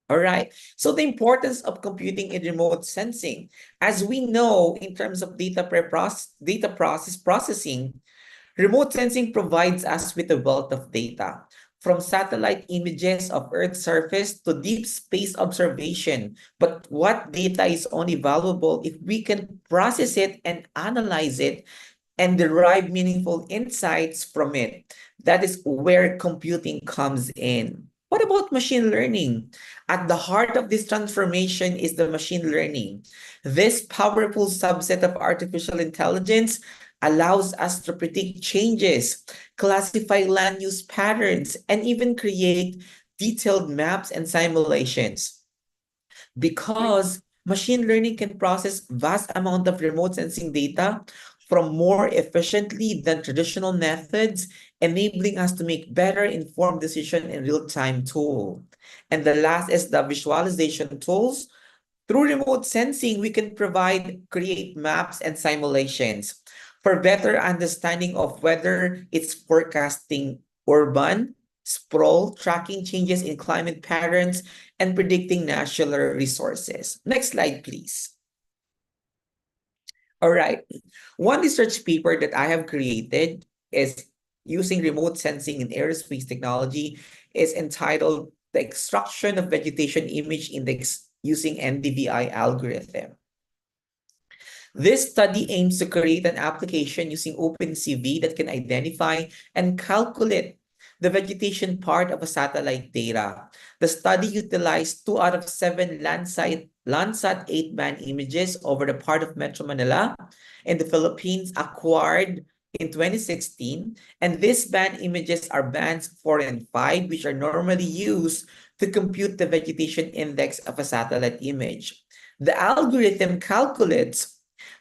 All right, so the importance of computing in remote sensing. As we know, in terms of data processing, remote sensing provides us with a wealth of data. From satellite images of Earth's surface to deep space observation. But what data is only valuable if we can process it and analyze it and derive meaningful insights from it. That is where computing comes in. What about machine learning? At the heart of this transformation is the machine learning. This powerful subset of artificial intelligence allows us to predict changes, classify land use patterns, and even create detailed maps and simulations. Because machine learning can process vast amount of remote sensing data from more efficiently than traditional methods, enabling us to make better informed decisions in real-time tool. And the last is the visualization tools. Through remote sensing, we can create maps and simulations for better understanding of whether it's forecasting urban sprawl, tracking changes in climate patterns, and predicting natural resources. Next slide, please. All right. One research paper that I have created is using remote sensing in aerospace technology is entitled The Extraction of Vegetation Image Index using NDVI algorithm. This study aims to create an application using OpenCV that can identify and calculate the vegetation part of a satellite data. The study utilized 2 out of 7 Landsat 8-band images over the part of Metro Manila in the Philippines acquired in 2016. And these band images are bands 4 and 5, which are normally used to compute the vegetation index of a satellite image. The algorithm calculates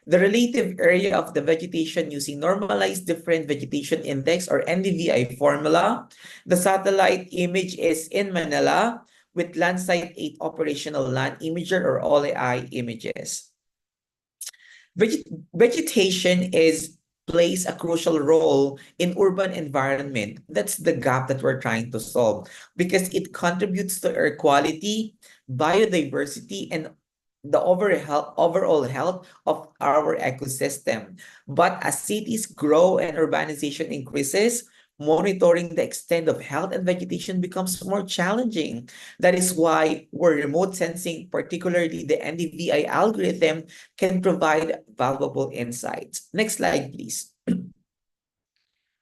the relative area of the vegetation using normalized different vegetation index or NDVI formula. The satellite image is in Manila with Landsat 8 operational land imager or OLEI images. Vegetation plays a crucial role in urban environment. That's the gap that we're trying to solve because it contributes to air quality, biodiversity, and the overall health of our ecosystem. But as cities grow and urbanization increases, monitoring the extent of health and vegetation becomes more challenging. That is why remote sensing, particularly the NDVI algorithm, can provide valuable insights. Next slide, please.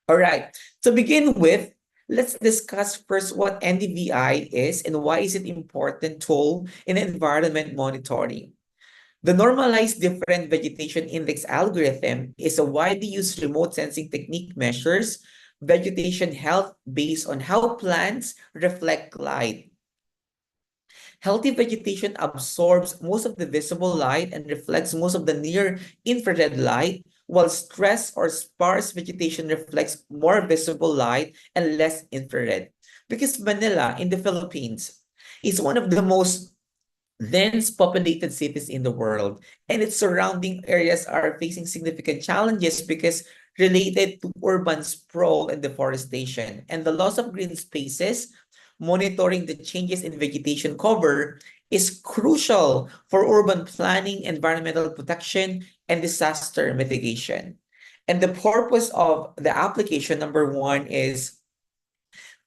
All right, to begin with, let's discuss first what NDVI is and why is it an important tool in environment monitoring. The Normalized Different Vegetation Index algorithm is a widely used remote sensing technique measures vegetation health based on how plants reflect light. Healthy vegetation absorbs most of the visible light and reflects most of the near-infrared light, while stress or sparse vegetation reflects more visible light and less infrared. Because Manila in the Philippines is one of the most dense populated cities in the world, and its surrounding areas are facing significant challenges because related to urban sprawl and deforestation and the loss of green spaces. Monitoring the changes in vegetation cover is crucial for urban planning, environmental protection, and disaster mitigation. And the purpose of the application, number one, is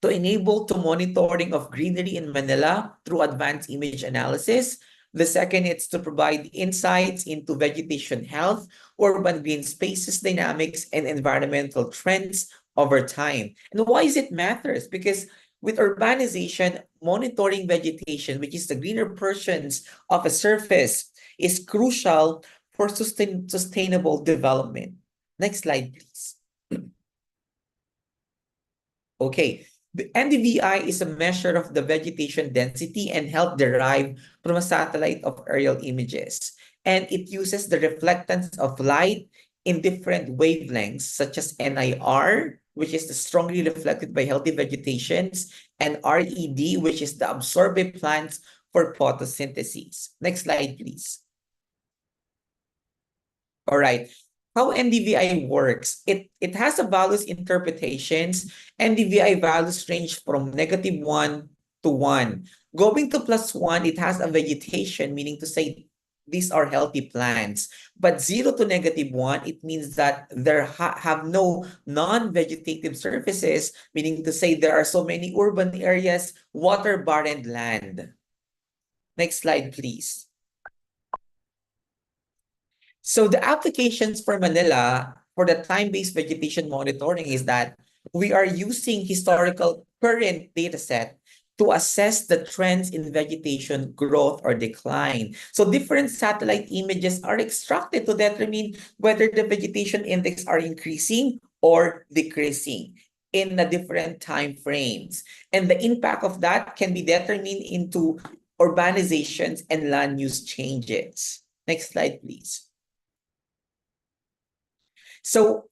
to enable the monitoring of greenery in Manila through advanced image analysis. The second is to provide insights into vegetation health, urban green spaces dynamics, and environmental trends over time. And why is it matters? Because with urbanization, monitoring vegetation, which is the greener portions of a surface, is crucial for sustainable development. Next slide, please. Okay. The NDVI is a measure of the vegetation density and health derived from a satellite of aerial images. And it uses the reflectance of light in different wavelengths, such as NIR, which is the strongly reflected by healthy vegetations, and RED, which is the absorbed plants for photosynthesis. Next slide, please. All right. How NDVI works, it has a values interpretations. NDVI values range from -1 to 1. Going to +1, it has a vegetation, meaning to say these are healthy plants. But 0 to -1, it means that there have no non-vegetative surfaces, meaning to say there are so many urban areas, water-barren land. Next slide, please. So the applications for Manila for the time-based vegetation monitoring is that we are using historical current data set to assess the trends in vegetation growth or decline. So different satellite images are extracted to determine whether the vegetation index are increasing or decreasing in the different time frames. And the impact of that can be determined into urbanizations and land use changes. Next slide, please. So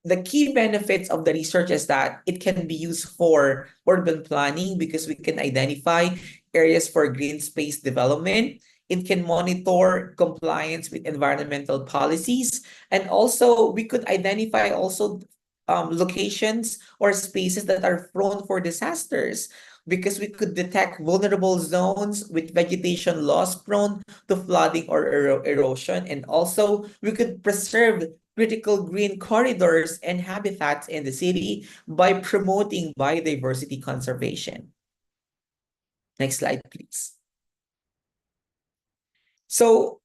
the key benefits of the research is that it can be used for urban planning because we can identify areas for green space development. It can monitor compliance with environmental policies. And also we could identify also locations or spaces that are prone for disasters, because we could detect vulnerable zones with vegetation loss prone to flooding or erosion. And also we could preserve critical green corridors and habitats in the city by promoting biodiversity conservation. Next slide, please. So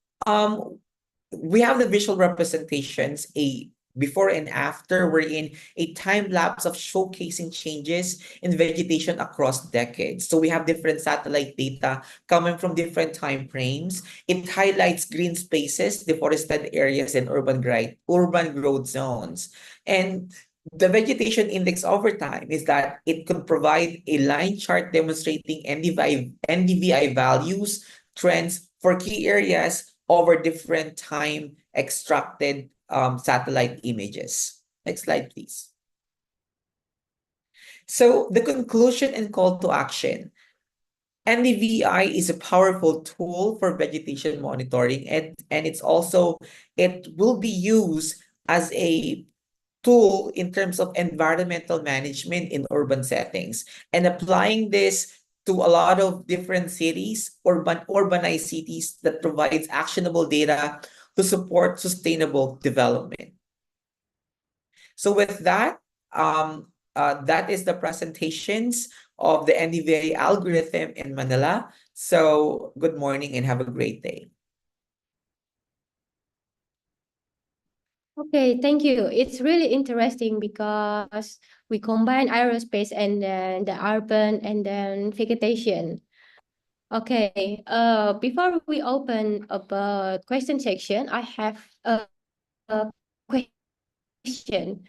we have the visual representations, a before and after, wherein a time lapse of showcasing changes in vegetation across decades. So we have different satellite data coming from different time frames. It highlights green spaces, deforested areas, and urban growth zones. And the vegetation index over time is that it could provide a line chart demonstrating NDVI values, trends for key areas over different time extracted satellite images. Next slide, please. So the conclusion and call to action. NDVI is a powerful tool for vegetation monitoring, and it will be used as a tool in terms of environmental management in urban settings, and applying this to a lot of different cities, urbanized cities, that provides actionable data to support sustainable development. So with that, that is the presentations of the NDVI algorithm in Manila. So good morning and have a great day. Okay, thank you. It's really interesting because we combine aerospace and then the urban and then vegetation. Okay, before we open about question section, I have a question.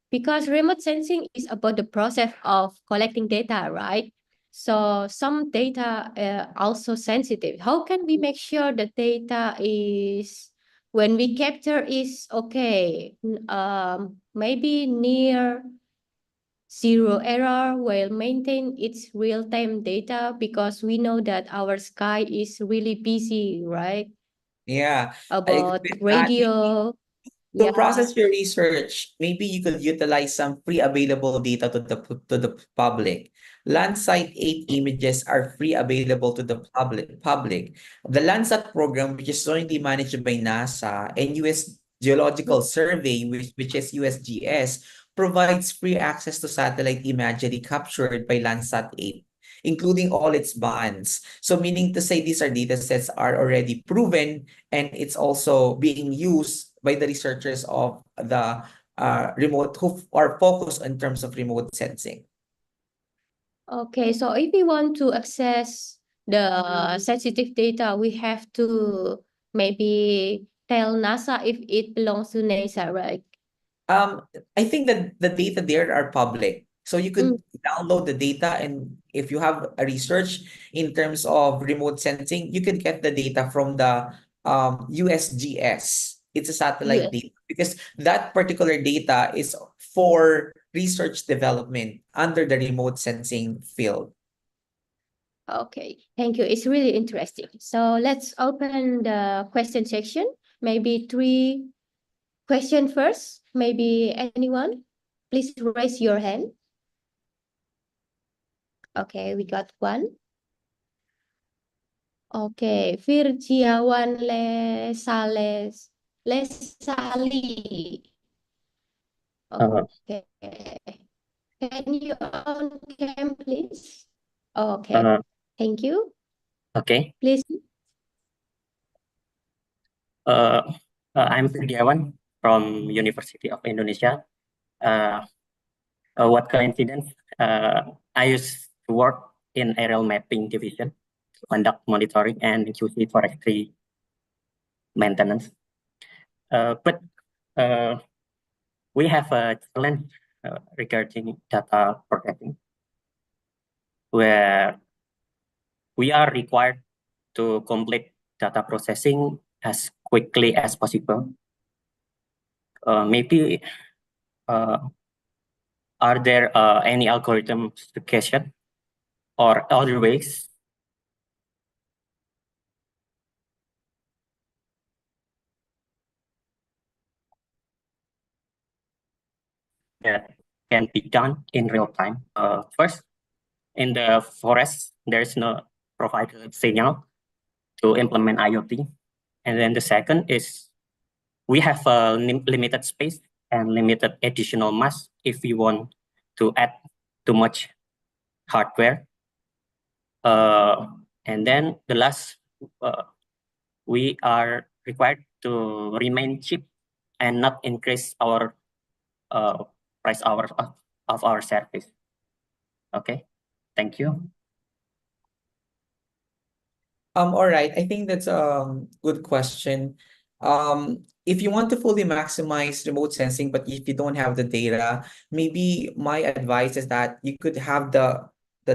Because remote sensing is about the process of collecting data, right? So some data also sensitive. How can we make sure the data is when we capture is okay, maybe near zero error while maintain its real-time data, because we know that our sky is really busy, right? Yeah, I agree About with that. radio. To Yeah. process your research, maybe you could utilize some free available data to the public. Landsat 8 images are free available to the public. The Landsat program, which is jointly managed by NASA and US Geological Survey, which is USGS, provides free access to satellite imagery captured by Landsat 8, including all its bands. So meaning to say these are data sets are already proven, and it's also being used by the researchers of the remote who are focused in terms of remote sensing. Okay, so if we want to access the sensitive data, we have to maybe tell NASA if it belongs to NASA, right? I think that the data there are public. So you could download the data, and if you have a research in terms of remote sensing, you can get the data from the USGS. It's a satellite US. data because that particular data is for research development under the remote sensing field. Okay, thank you. It's really interesting. So let's open the question section. Maybe 3 questions first. Maybe anyone? Please raise your hand. Okay, we got one. Okay, Virjiawan Lesali. Okay. Can you on cam, please? Okay. Thank you. Okay. Please. I'm Firdiawan from University of Indonesia. What coincidence? I used to work in aerial mapping division to conduct monitoring and QC forestry maintenance. But we have a challenge regarding data processing, where we are required to complete data processing as quickly as possible. Maybe are there any algorithm suggestion or other ways that can be done in real time? First, in the forest, there's no provided signal to implement IoT. And then the second is we have a limited space and limited additional mass if we want to add too much hardware. And then the last, we are required to remain cheap and not increase our price of our service. Okay, thank you. All right. I think that's a good question. If you want to fully maximize remote sensing, but if you don't have the data, maybe my advice is that you could have the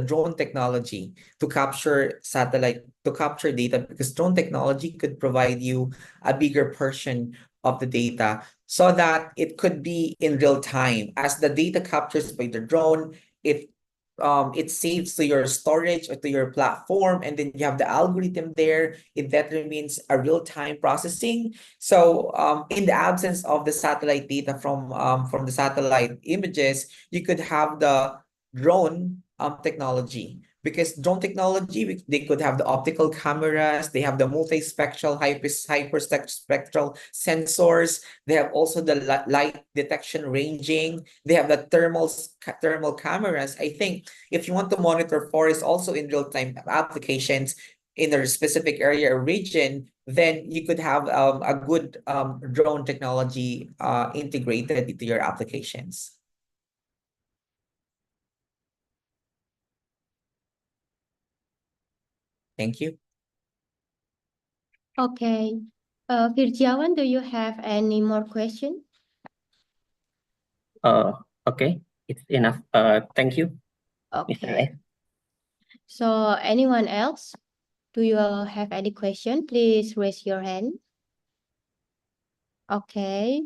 drone technology to capture data, because drone technology could provide you a bigger portion of the data so that it could be in real time. As the data captures by the drone, it saves to your storage or to your platform, and then you have the algorithm there. That remains a real-time processing. So in the absence of the satellite data from the satellite images, you could have the drone technology. Because drone technology, they could have the optical cameras, they have the multispectral, hyperspectral sensors, they have also the light detection ranging, they have the thermal cameras. I think if you want to monitor forests also in real-time applications in a specific area or region, then you could have a good drone technology integrated into your applications. Thank you. Okay. Virjiawan, do you have any more questions? Okay, it's enough. Thank you, Mr. Okay. A. So anyone else? Do you have any question? Please raise your hand. Okay.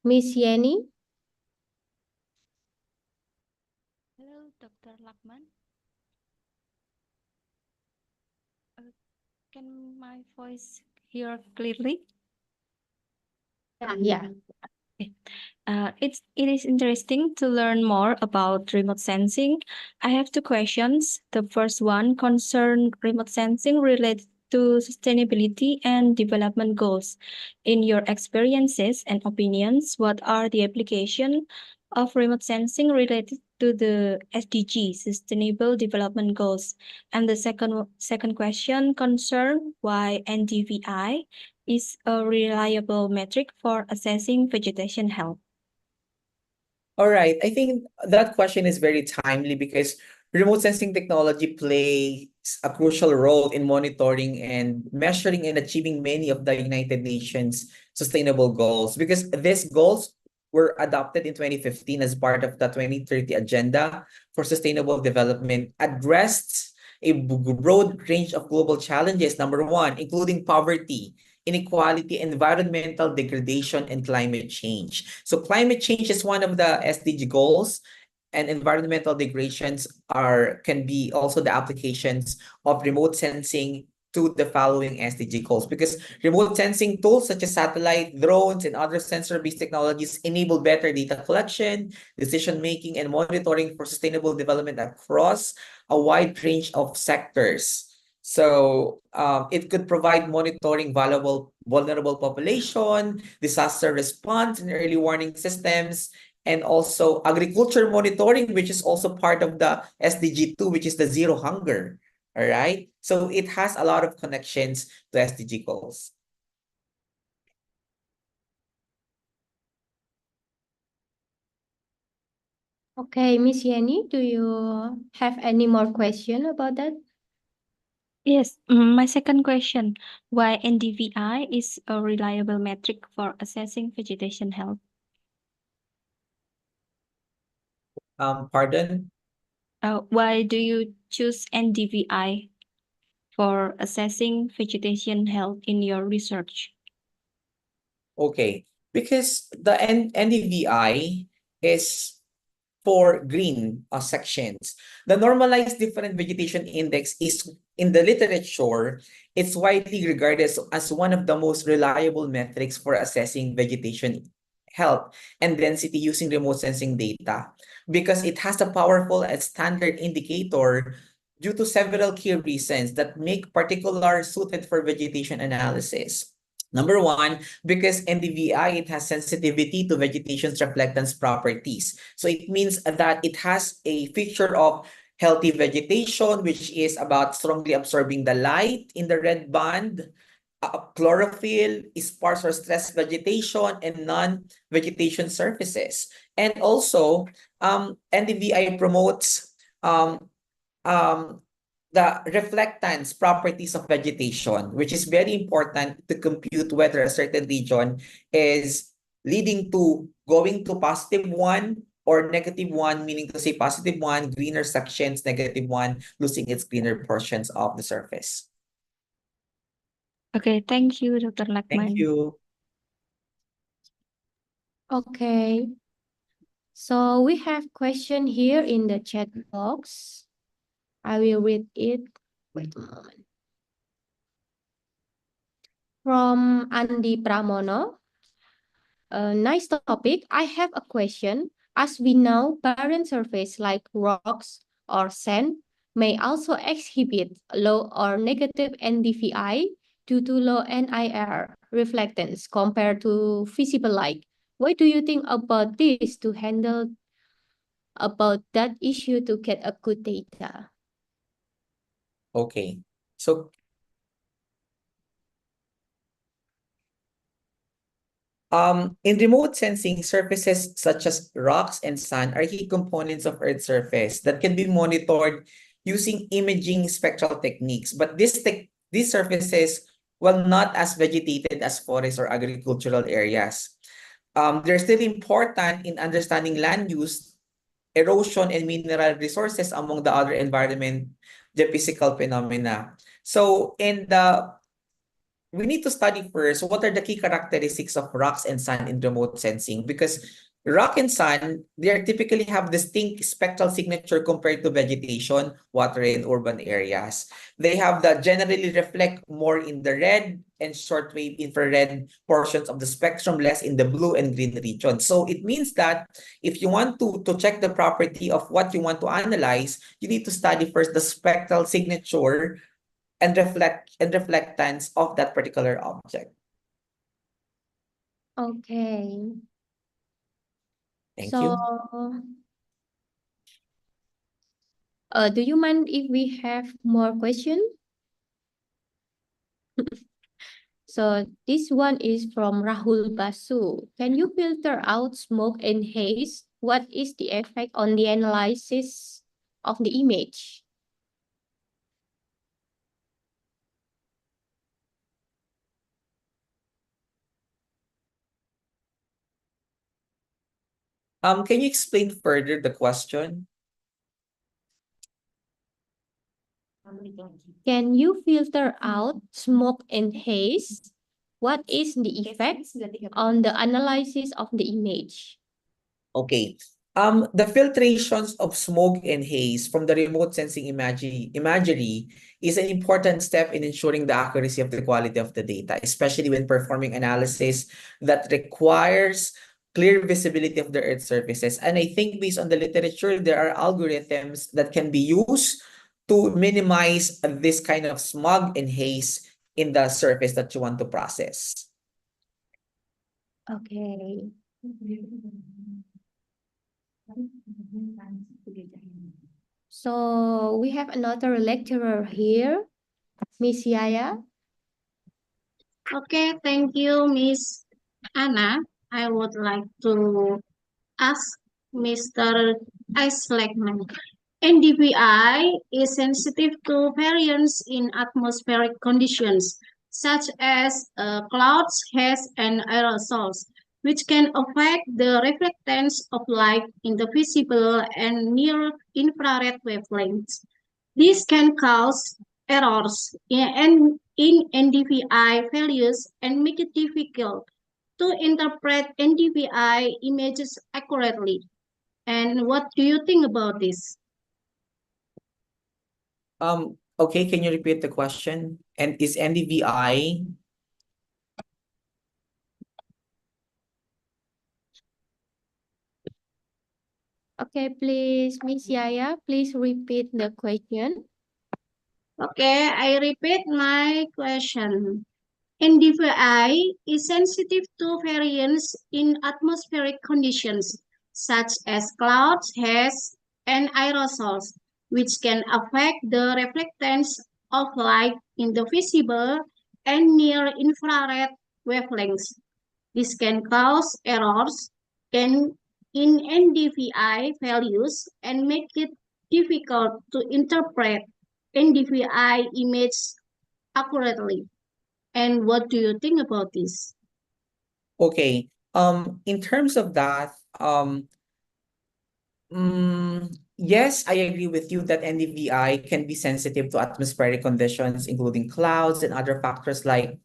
Miss Yenny? Hello, Dr. Lakman. Can my voice hear clearly? Yeah. It is interesting to learn more about remote sensing. I have two questions. The first one concerns remote sensing related to sustainability and development goals. In your experiences and opinions, what are the applications of remote sensing related to the SDG, Sustainable Development Goals? And the second question concerns why NDVI is a reliable metric for assessing vegetation health. All right, I think that question is very timely because remote sensing technology plays a crucial role in monitoring and measuring and achieving many of the United Nations sustainable goals, because these goals were adopted in 2015 as part of the 2030 Agenda for Sustainable Development, addressed a broad range of global challenges, number one, including poverty, inequality, environmental degradation, and climate change. So climate change is one of the SDG goals, and environmental degradations can be also the applications of remote sensing to the following SDG goals, because remote sensing tools such as satellite, drones, and other sensor-based technologies enable better data collection, decision-making, and monitoring for sustainable development across a wide range of sectors. So it could provide monitoring vulnerable population, disaster response and early warning systems, and also agriculture monitoring, which is also part of the SDG 2, which is the zero hunger. All right. So it has a lot of connections to SDG goals. Okay, Miss Yenny, do you have any more question about that? Yes, my second question, why NDVI is a reliable metric for assessing vegetation health? Pardon? Why do you choose NDVI for assessing vegetation health in your research? Okay, because the NDVI is for green sections. The normalized different vegetation index is, in the literature, it's widely regarded as one of the most reliable metrics for assessing vegetation health and density using remote sensing data, because it has a powerful and standard indicator due to several key reasons that make particular suited for vegetation analysis. Number one, because NDVI, it has sensitivity to vegetation's reflectance properties. So it means that it has a feature of healthy vegetation, which is about strongly absorbing the light in the red band, chlorophyll, sparse or stressed vegetation, and non-vegetation surfaces. And also, NDVI promotes the reflectance properties of vegetation, which is very important to compute whether a certain region is leading to going to +1 or -1, meaning to say +1, greener sections, -1, losing its greener portions of the surface. Okay, thank you, Dr. Lakman. Thank you. Okay. So we have question here in the chat box. I will read it. Wait a moment. From Andi Pramono. Nice topic. I have a question. As we know, barren surface like rocks or sand may also exhibit low or negative NDVI due to low NIR reflectance compared to visible light. What do you think about this to handle about that issue to get a good data? Okay. So in remote sensing, surfaces such as rocks and sand are key components of Earth's surface that can be monitored using imaging spectral techniques. But these surfaces, well, not as vegetated as forests or agricultural areas. They're still important in understanding land use, erosion, and mineral resources, among the other environment, the physical phenomena. So in the we need to study first what are the key characteristics of rocks and sun in remote sensing, because rock and sun, they typically have distinct spectral signature compared to vegetation, water, in urban areas. They have that generally reflect more in the red and shortwave infrared portions of the spectrum, less in the blue and green regions. So it means that if you want to check the property of what you want to analyze, you need to study first the spectral signature and reflectance of that particular object. Okay. Thank So, you. do you mind if we have more questions? So this one is from Rahul Basu. Can you filter out smoke and haze? What is the effect on the analysis of the image? Can you explain further the question? Can you filter out smoke and haze? What is the effect on the analysis of the image? Okay. The filtrations of smoke and haze from the remote sensing imagery is an important step in ensuring the accuracy of the quality of the data, especially when performing analysis that requires clear visibility of the Earth's surfaces. And I think based on the literature, there are algorithms that can be used to minimize this kind of smog and haze in the surface that you want to process. Okay. So we have another lecturer here, Miss Yaya. Okay, thank you, Miss Anna. I would like to ask Mr. Eislackman. NDVI is sensitive to variance in atmospheric conditions, such as clouds, haze, and aerosols, which can affect the reflectance of light in the visible and near-infrared wavelengths. This can cause errors in NDVI values and make it difficult to interpret NDVI images accurately. And what do you think about this? Okay, can you repeat the question? And is NDVI? Okay, please, Miss Yaya, please repeat the question. Okay, I repeat my question. NDVI is sensitive to variance in atmospheric conditions, such as clouds, haze, and aerosols, which can affect the reflectance of light in the visible and near-infrared wavelengths. This can cause errors in NDVI values and make it difficult to interpret NDVI image accurately. And what do you think about this? Okay. In terms of that, yes, I agree with you that NDVI can be sensitive to atmospheric conditions, including clouds and other factors like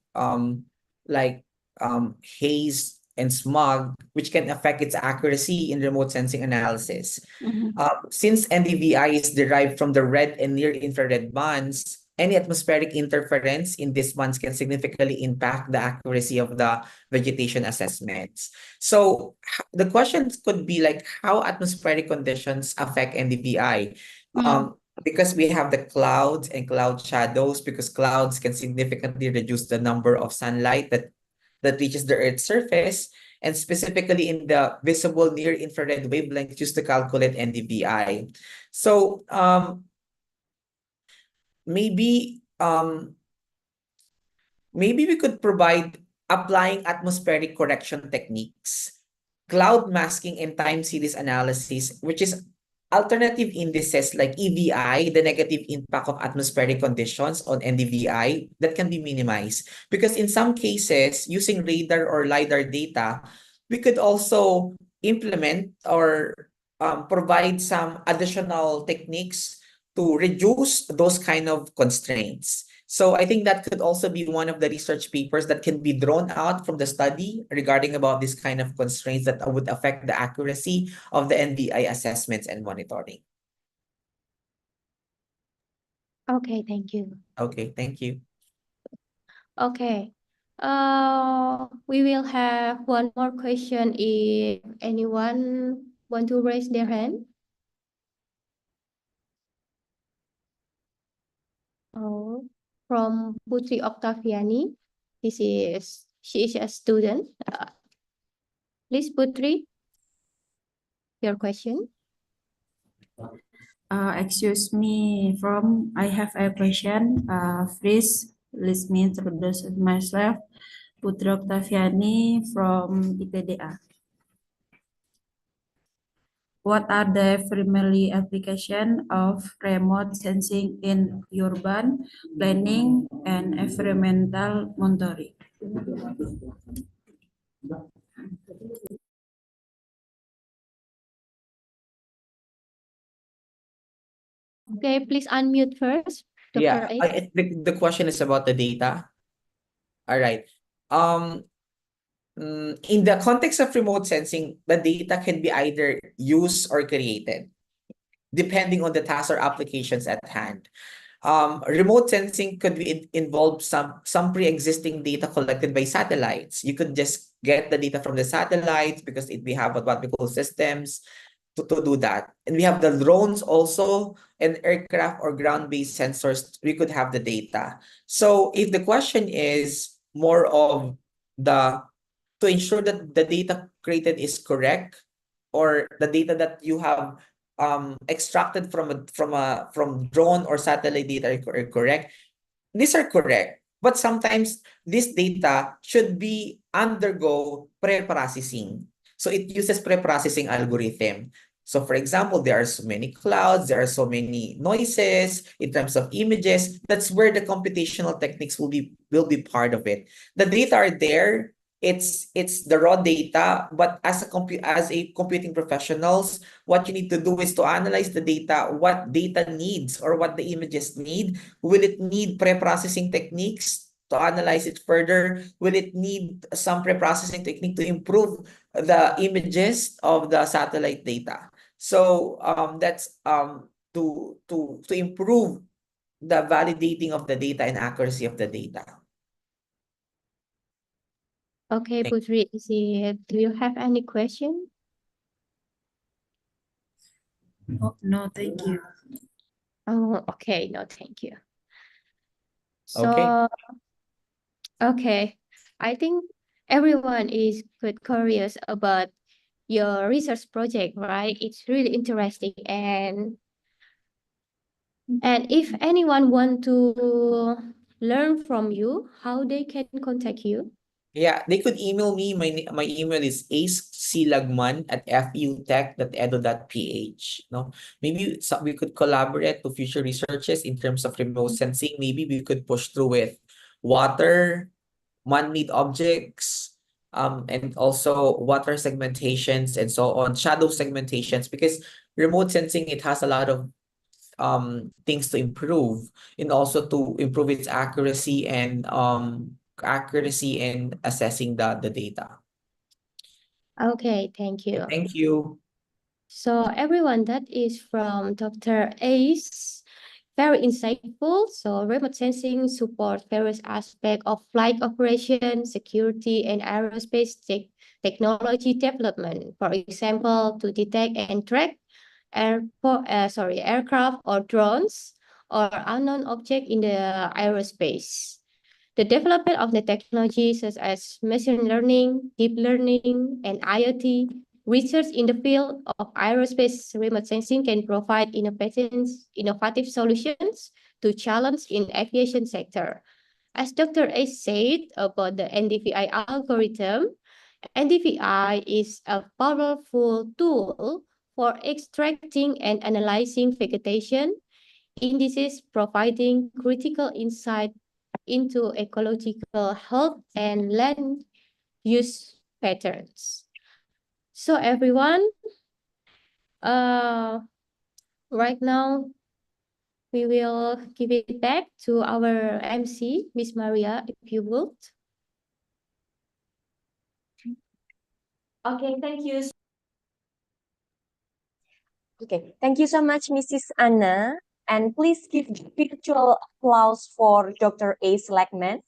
haze and smog, which can affect its accuracy in remote sensing analysis. Since NDVI is derived from the red and near-infrared bands, any atmospheric interference in these bands can significantly impact the accuracy of the vegetation assessments. So the questions could be like how atmospheric conditions affect NDVI. Because we have the clouds and cloud shadows, because clouds can significantly reduce the number of sunlight that reaches the Earth's surface, and specifically in the visible near-infrared wavelength used to calculate NDVI. So maybe we could provide applying atmospheric correction techniques, cloud masking, and time series analysis, which is alternative indices like EVI, the negative impact of atmospheric conditions on NDVI, that can be minimized. Because in some cases, using radar or LiDAR data, we could also implement or provide some additional techniques to reduce those kind of constraints. So I think that could also be one of the research papers that can be drawn out from the study regarding about this kind of constraints that would affect the accuracy of the NBI assessments and monitoring. Okay, thank you. Okay, thank you. Okay. We will have one more question if anyone want to raise their hand. Oh, from Putri Octaviani. She is a student. Please, Putri, your question. Excuse me, I have a question. Please let me introduce myself. Putri Octaviani from ICAAEEI. What are the primary applications of remote sensing in urban planning and environmental monitoring? Okay, please unmute first. Yeah, Dr. A. the question is about the data. All right. In the context of remote sensing, the data can be either used or created, depending on the tasks or applications at hand. Remote sensing could be involve some pre-existing data collected by satellites. You could just get the data from the satellites because we have what we call systems to do that. And we have the drones also, and aircraft or ground-based sensors, we could have the data. So if the question is more of to ensure that the data created is correct, or the data that you have extracted from drone or satellite data are correct, these are correct. But sometimes this data should be undergo pre-processing. So it uses pre-processing algorithm. So for example, there are so many clouds, there are so many noises in terms of images. That's where the computational techniques will be part of it. The data are there. It's the raw data, but as a computing professionals, what you need to do is to analyze the data, what data needs or what the images need. Will it need pre-processing techniques to analyze it further? Will it need some pre-processing technique to improve the images of the satellite data? So that's to improve the validating of the data and accuracy of the data. Okay, Putri, do you have any question? Oh, no, thank you. Oh, okay, no, thank you. So, Okay. okay, I think everyone is quite curious about your research project, right? It's really interesting, and if anyone want to learn from you, how they can contact you? Yeah, they could email me. My email is aceclagman@futech.edu.ph. No, maybe we could collaborate to future researches in terms of remote sensing. Maybe we could push through with water, man-made objects, and also water segmentations and so on, shadow segmentations, because remote sensing, it has a lot of things to improve, and also to improve its accuracy and assessing the data. Okay, thank you. Thank you. So everyone, that is from Dr. Ace. Very insightful. So remote sensing supports various aspects of flight operation, security, and aerospace technology development. For example, to detect and track aircraft or drones or unknown objects in the aerospace. The development of the technology such as machine learning, deep learning, and IoT research in the field of aerospace remote sensing can provide innovative solutions to challenge in aviation sector. As Dr. A said about the NDVI algorithm, NDVI is a powerful tool for extracting and analyzing vegetation indices, providing critical insight into ecological health and land use patterns. So everyone, right now, we will give it back to our MC, Miss Maria, if you would. Okay, thank you. Okay, thank you so much, Mrs. Anna. And please give virtual applause for Dr. A. Slackman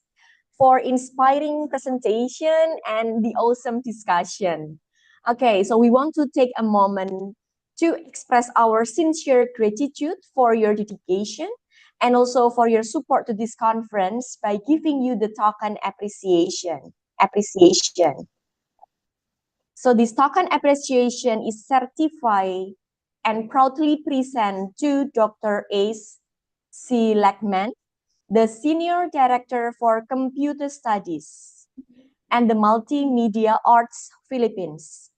for inspiring presentation and the awesome discussion. Okay, so we want to take a moment to express our sincere gratitude for your dedication and also for your support to this conference by giving you the token appreciation. So this token appreciation is certified and proudly present to Dr. A.C. Lackman, the Senior Director for Computer Studies and the Multimedia Arts Philippines,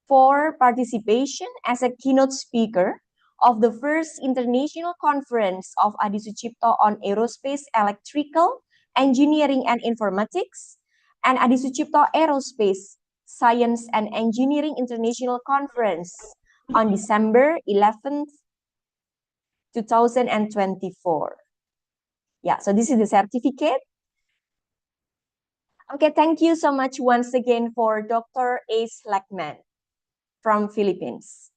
for participation as a keynote speaker of the first International Conference of Adi Sucipto on Aerospace, Electrical, Engineering and Informatics, and Adi Sucipto Aerospace, Science and Engineering International Conference on December 11th, 2024. Yeah, so this is the certificate. Okay, thank you so much once again for Dr. A. Slackman from Philippines.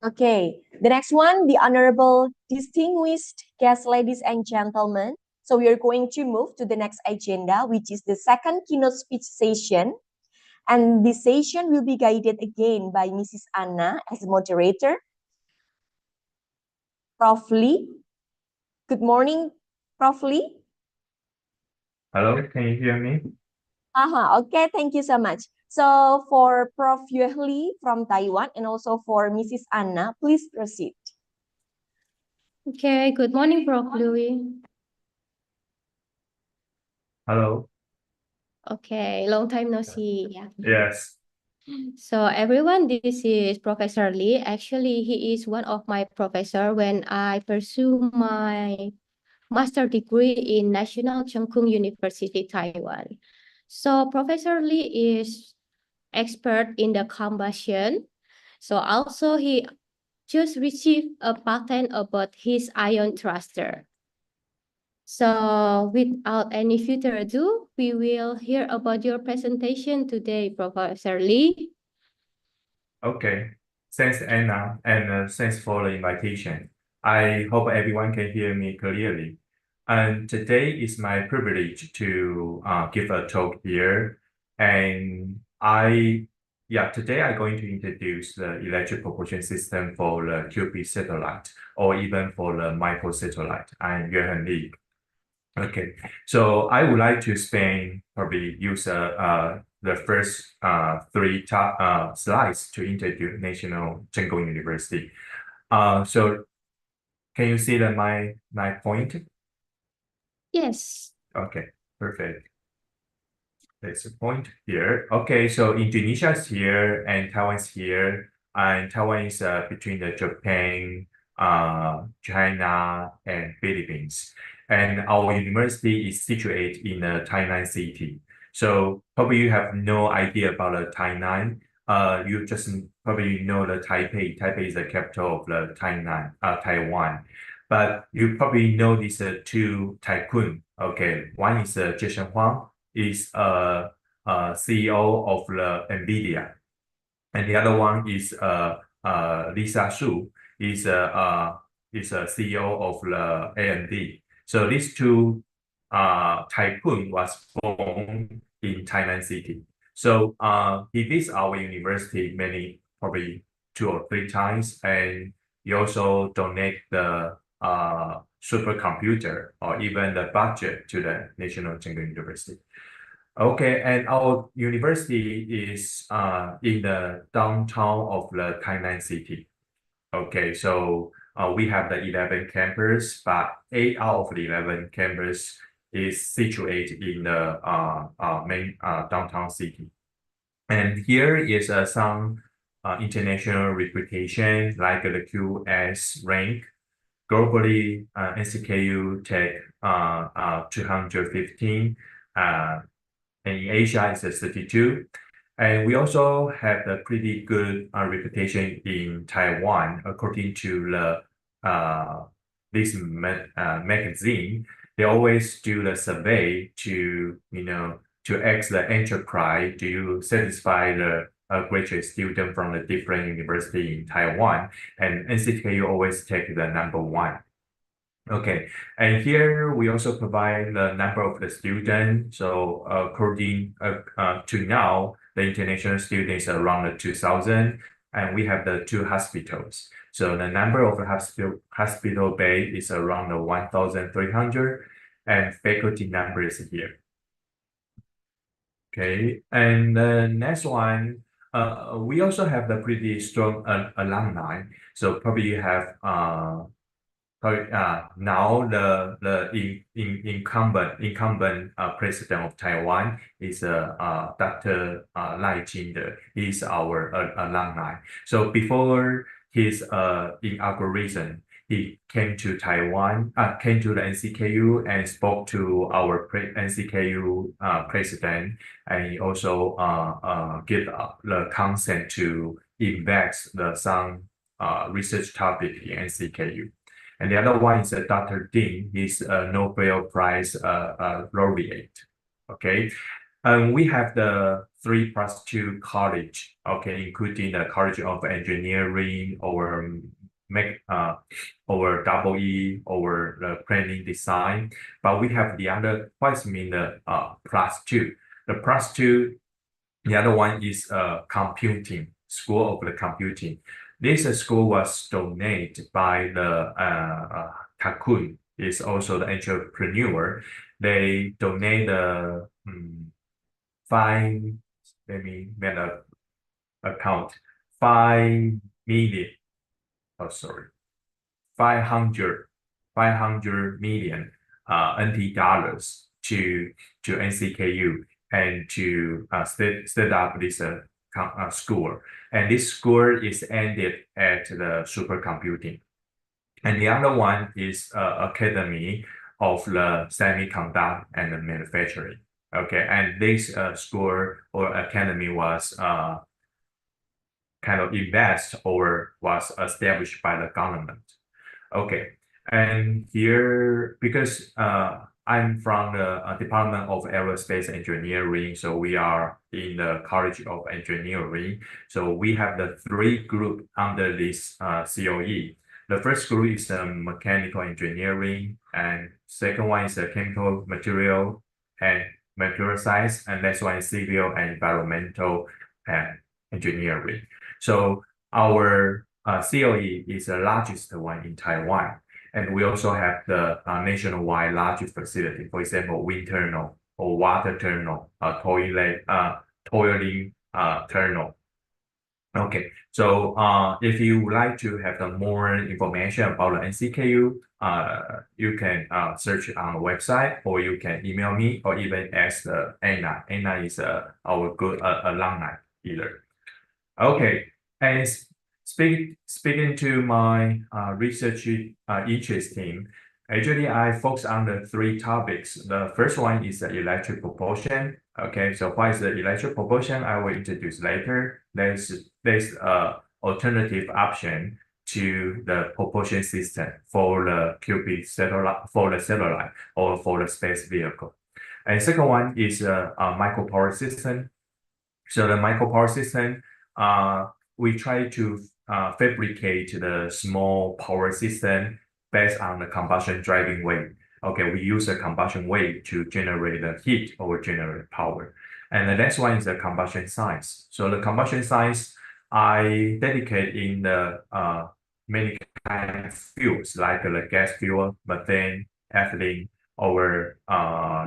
Okay, the next one, the honorable distinguished guests, ladies and gentlemen. So we are going to move to the next agenda, which is the second keynote speech session. And this session will be guided again by Mrs. Anna as moderator. Prof. Lee. Good morning, Prof. Lee. Hello, can you hear me? Okay, thank you so much. So for Prof. Yue Lee from Taiwan and also for Mrs. Anna, please proceed. Okay, good morning, Prof. Louis. Hello. Okay, long time no see. Yeah. Yes. So everyone, this is Professor Lee. Actually, he is one of my professor when I pursue my master degree in National Cheng Kung University, Taiwan. So Professor Lee is expert in the combustion. So also he just received a patent about his ion thruster. So without any further ado, we will hear about your presentation today, Professor Lee. Okay. Thanks, Anna, and thanks for the invitation. I hope everyone can hear me clearly. And today is my privilege to give a talk here. And today I'm going to introduce the electric propulsion system for the QP satellite, or even for the microsatellite. I'm Yuan Li. Okay, so I would like to use the first three top slides to introduce National Cheng Kung University. So can you see my point? Yes. Okay, perfect. There's a point here. Okay, so Indonesia is here and Taiwan's here, and Taiwan is between the Japan, China, and Philippines. And our university is situated in the Tainan city. So probably you have no idea about the Tainan. You just probably know the Taipei. Taipei is the capital of the Taiwan. But you probably know these two tycoon. Okay, one is Jason Huang, is CEO of the NVIDIA, and the other one is Lisa Su, is a CEO of the AMD. So these two tycoon was born in Tainan city. So he visits our university probably 2 or 3 times, and he also donate the supercomputer or even the budget to the National Cheng Kung University. Okay, and our university is in the downtown of the Tainan city. Okay, so we have the 11 campus, but 8 out of the 11 campus is situated in the main downtown city. And here is some international reputation like the QS rank. Globally, NCKU take 215, and in Asia it's 32. And we also have a pretty good reputation in Taiwan, according to the this magazine. They always do the survey to to ask the enterprise, do you satisfy the graduate student from the different university in Taiwan? And NCTKU always take the #1. Okay, and here we also provide the number of the students. So according to now, the international students are around 2,000, and we have the 2 hospitals. So the number of hospital bed is around 1,300, and faculty number is here. Okay, and the next one, we also have the pretty strong alumni. So probably you have now the incumbent president of Taiwan is Dr. Lai Jing-de. He's our alumni. So before his inauguration, he came to Taiwan, came to the NCKU and spoke to our NCKU president, and he also give the consent to invest some research topic in NCKU. And the other one is Dr. Ding. He's a Nobel Prize laureate. Okay, and we have the 3+2 college. Okay, including the College of Engineering or EE or the planning design. But we have the other. What's mean the +2? The +2. The other one is computing, School of the Computing. This school was donated by the Takun, is also the entrepreneur. They donate the 5 million. Oh, sorry, 500 million NT dollars to NCKU and to set up this school. And this school is aimed at the supercomputing. And the other one is Academy of the Semiconductor and the Manufacturing. Okay, and this school or academy was kind of invest or was established by the government. Okay, and here, because I'm from the Department of Aerospace Engineering, so we are in the College of Engineering. So we have the 3 groups under this COE. The first group is Mechanical Engineering, and second one is Chemical Material and Material Science, and next one is Civil and Environmental Engineering. So our COE is the largest one in Taiwan. And we also have the nationwide largest facility, for example, wind tunnel or water tunnel, toiling tunnel. Okay, so if you would like to have more information about the NCKU, you can search on the website, or you can email me, or even ask Anna. Anna is our good alumni either. Okay, and speaking to my research interest team, actually I focus on the 3 topics. The first one is the electric propulsion. Okay, so what is the electric propulsion? I will introduce later. There's alternative option to the propulsion system for the QB satellite, for the satellite or for the space vehicle. And second one is a micro power system. So the micro power system, we try to fabricate the small power system based on the combustion driving wave. Okay, we use a combustion wave to generate the heat or generate power. And the next one is the combustion science. So the combustion science, I dedicate in the many kind of fuels like the gas fuel, methane, ethylene, or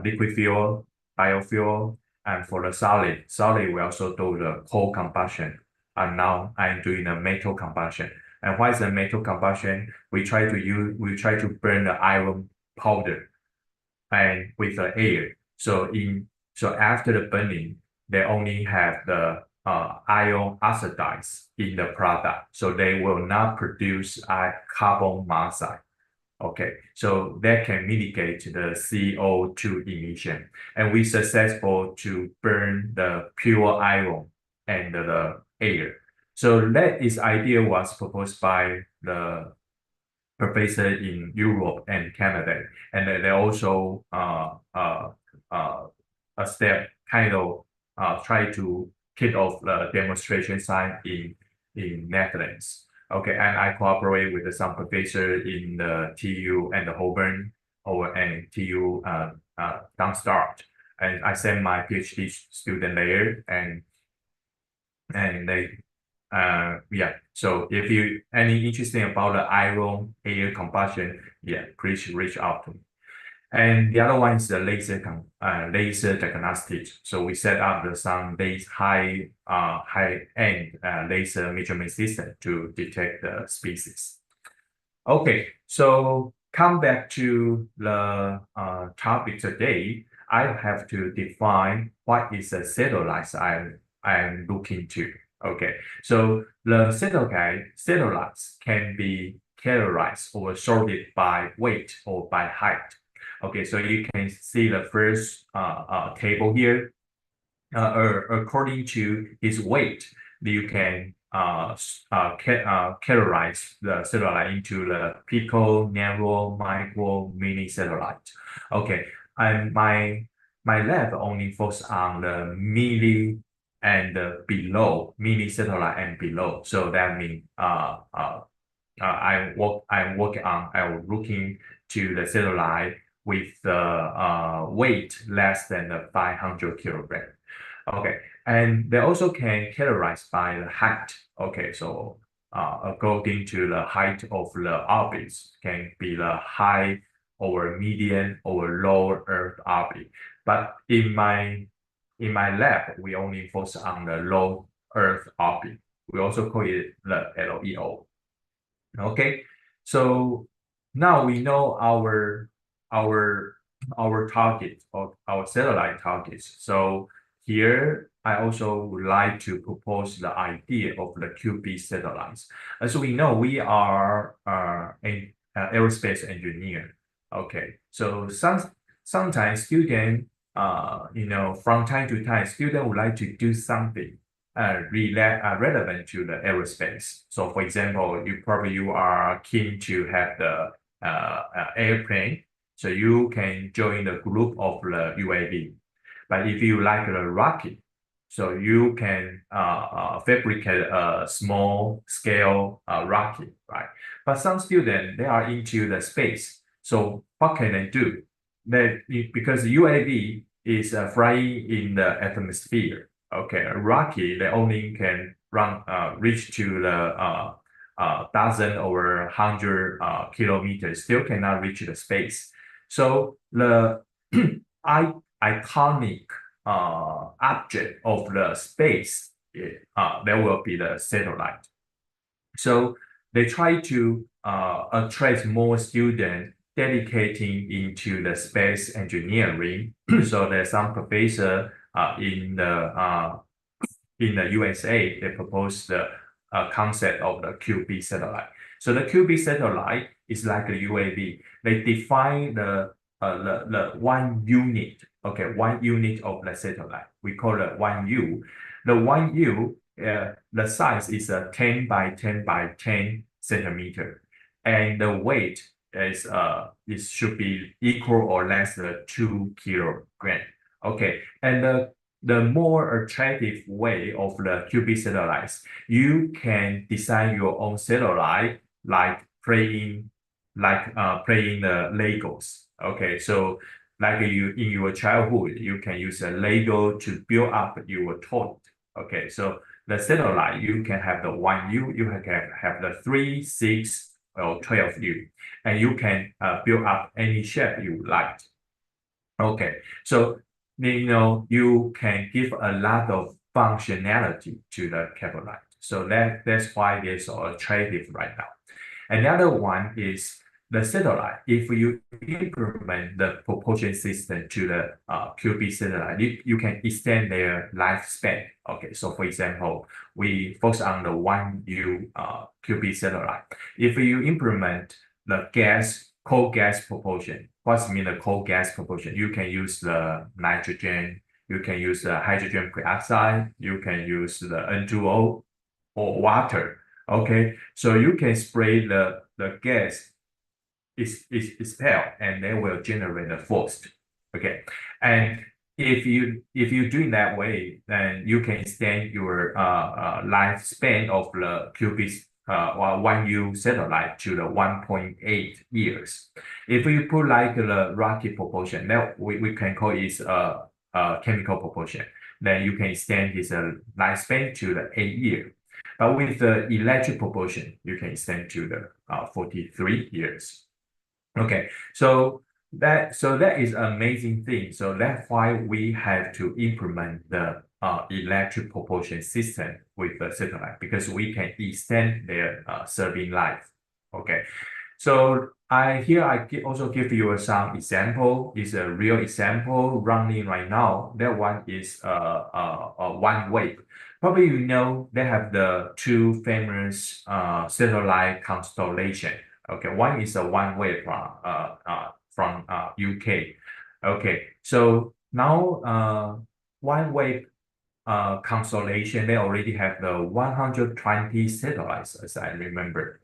liquid fuel, biofuel, and for the solid we also do the coal combustion. And now I'm doing the metal combustion. And what is the metal combustion? We try to burn the iron powder and with the air. So after the burning, they only have the iron oxidize in the product. So they will not produce carbon monoxide. Okay, so that can mitigate the CO2 emission. And we successful to burn the pure iron and the air. So that is idea was proposed by the professor in Europe and Canada, and they also a step kind of try to kick off the demonstration site in Netherlands. Okay, and I cooperate with some professor in the TU and the Holborn and TU Darmstadt, and I sent my PhD student there, and they yeah. So if you any interesting about the iron air combustion, yeah, please reach out to me. And the other one is the laser diagnostics. So we set up some high-end laser measurement system to detect the species. Okay, so come back to the topic today. I have to define what is a satellite I'm looking to. Okay, so the satellites can be categorized or sorted by weight or by height. Okay, so you can see the first table here. According to its weight, you can categorize the satellite into the pico, nano, micro, mini satellite. Okay, and my lab only focus on the milli and below, mini satellite and below. So that means I'm looking to the satellite with the weight less than 500 kilogram. Okay, and they also can categorize by the height. Okay, so according to the height of the orbits, can be the high or medium or low Earth orbit. But in my lab, we only focus on the low Earth orbit. We also call it the LEO. Okay, so now we know our target or our satellite targets. So here I also would like to propose the idea of the QB satellites. As we know, we are an aerospace engineer. Okay, so sometimes students, from time to time, students would like to do something relevant to the aerospace. So for example, you are keen to have the airplane, so you can join the group of the UAV. But if you like the rocket, so you can fabricate a small scale rocket, right? But some students, they are into the space. So what can they do? Because UAV is flying in the atmosphere. Okay, a rocket, they only can reach to the dozen or 100 kilometers, still cannot reach the space. So the iconic object of the space, there will be the satellite. So they try to attract more students dedicating into the space engineering. So there's some professor in the USA, they proposed the concept of the QB satellite. So the QB satellite is like a UAV. They define the one unit, okay, one unit of the satellite. We call it 1U. The 1U, the size is 10 by 10 by 10 centimeter, and the weight is it should be equal or less than 2 kilogram. Okay, and the more attractive way of the QB satellites, you can design your own satellite like playing the Legos. Okay, so like in your childhood, you can use a Lego to build up your toy. Okay, so the satellite, you can have the 1U, you can have the 3, 6, or 12U, and you can build up any shape you like. Okay, so you can give a lot of functionality to the satellite. So that's why they're so attractive right now. Another one is the satellite. If you implement the propulsion system to the QB satellite, you can extend their lifespan. Okay, so for example, we focus on the 1U QB satellite. If you implement the cold gas propulsion, what's mean the cold gas propulsion? You can use the nitrogen, you can use the hydrogen peroxide, you can use the N2O or water. Okay, so you can spray the gas is expelled and they will generate a force. Okay, and if you do it that way, then you can extend your lifespan of the cubic 1U satellite to the 1.8 years. If you put like the rocket propulsion, that we can call it chemical propulsion, then you can extend this lifespan to the 8 years. But with the electric propulsion, you can extend to the 43 years. Okay, so that is an amazing thing. So that's why we have to implement the electric propulsion system with the satellite, because we can extend their serving life. Okay, so I also give you some example. It's a real example running right now. That one is OneWeb. Probably you know they have the two famous satellite constellation. Okay, one is a OneWeb from UK. Okay, so now OneWeb constellation, they already have the 120 satellites, as I remember.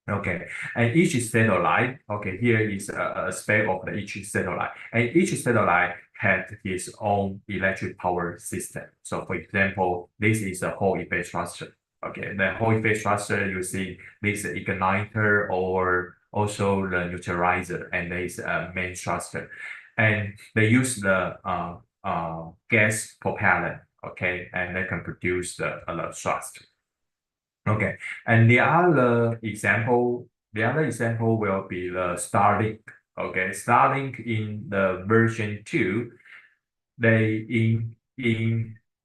Okay, and each satellite, okay, here is a spec of each satellite, and each satellite had its own electric power system. So, for example, this is a Hall effect thruster. Okay, the Hall effect thruster, you see this igniter or also the neutralizer, and there is a main thruster, and they use the gas propellant. Okay, and they can produce the thrust. Okay, and the other example will be the Starlink. Okay, Starlink in the version 2, they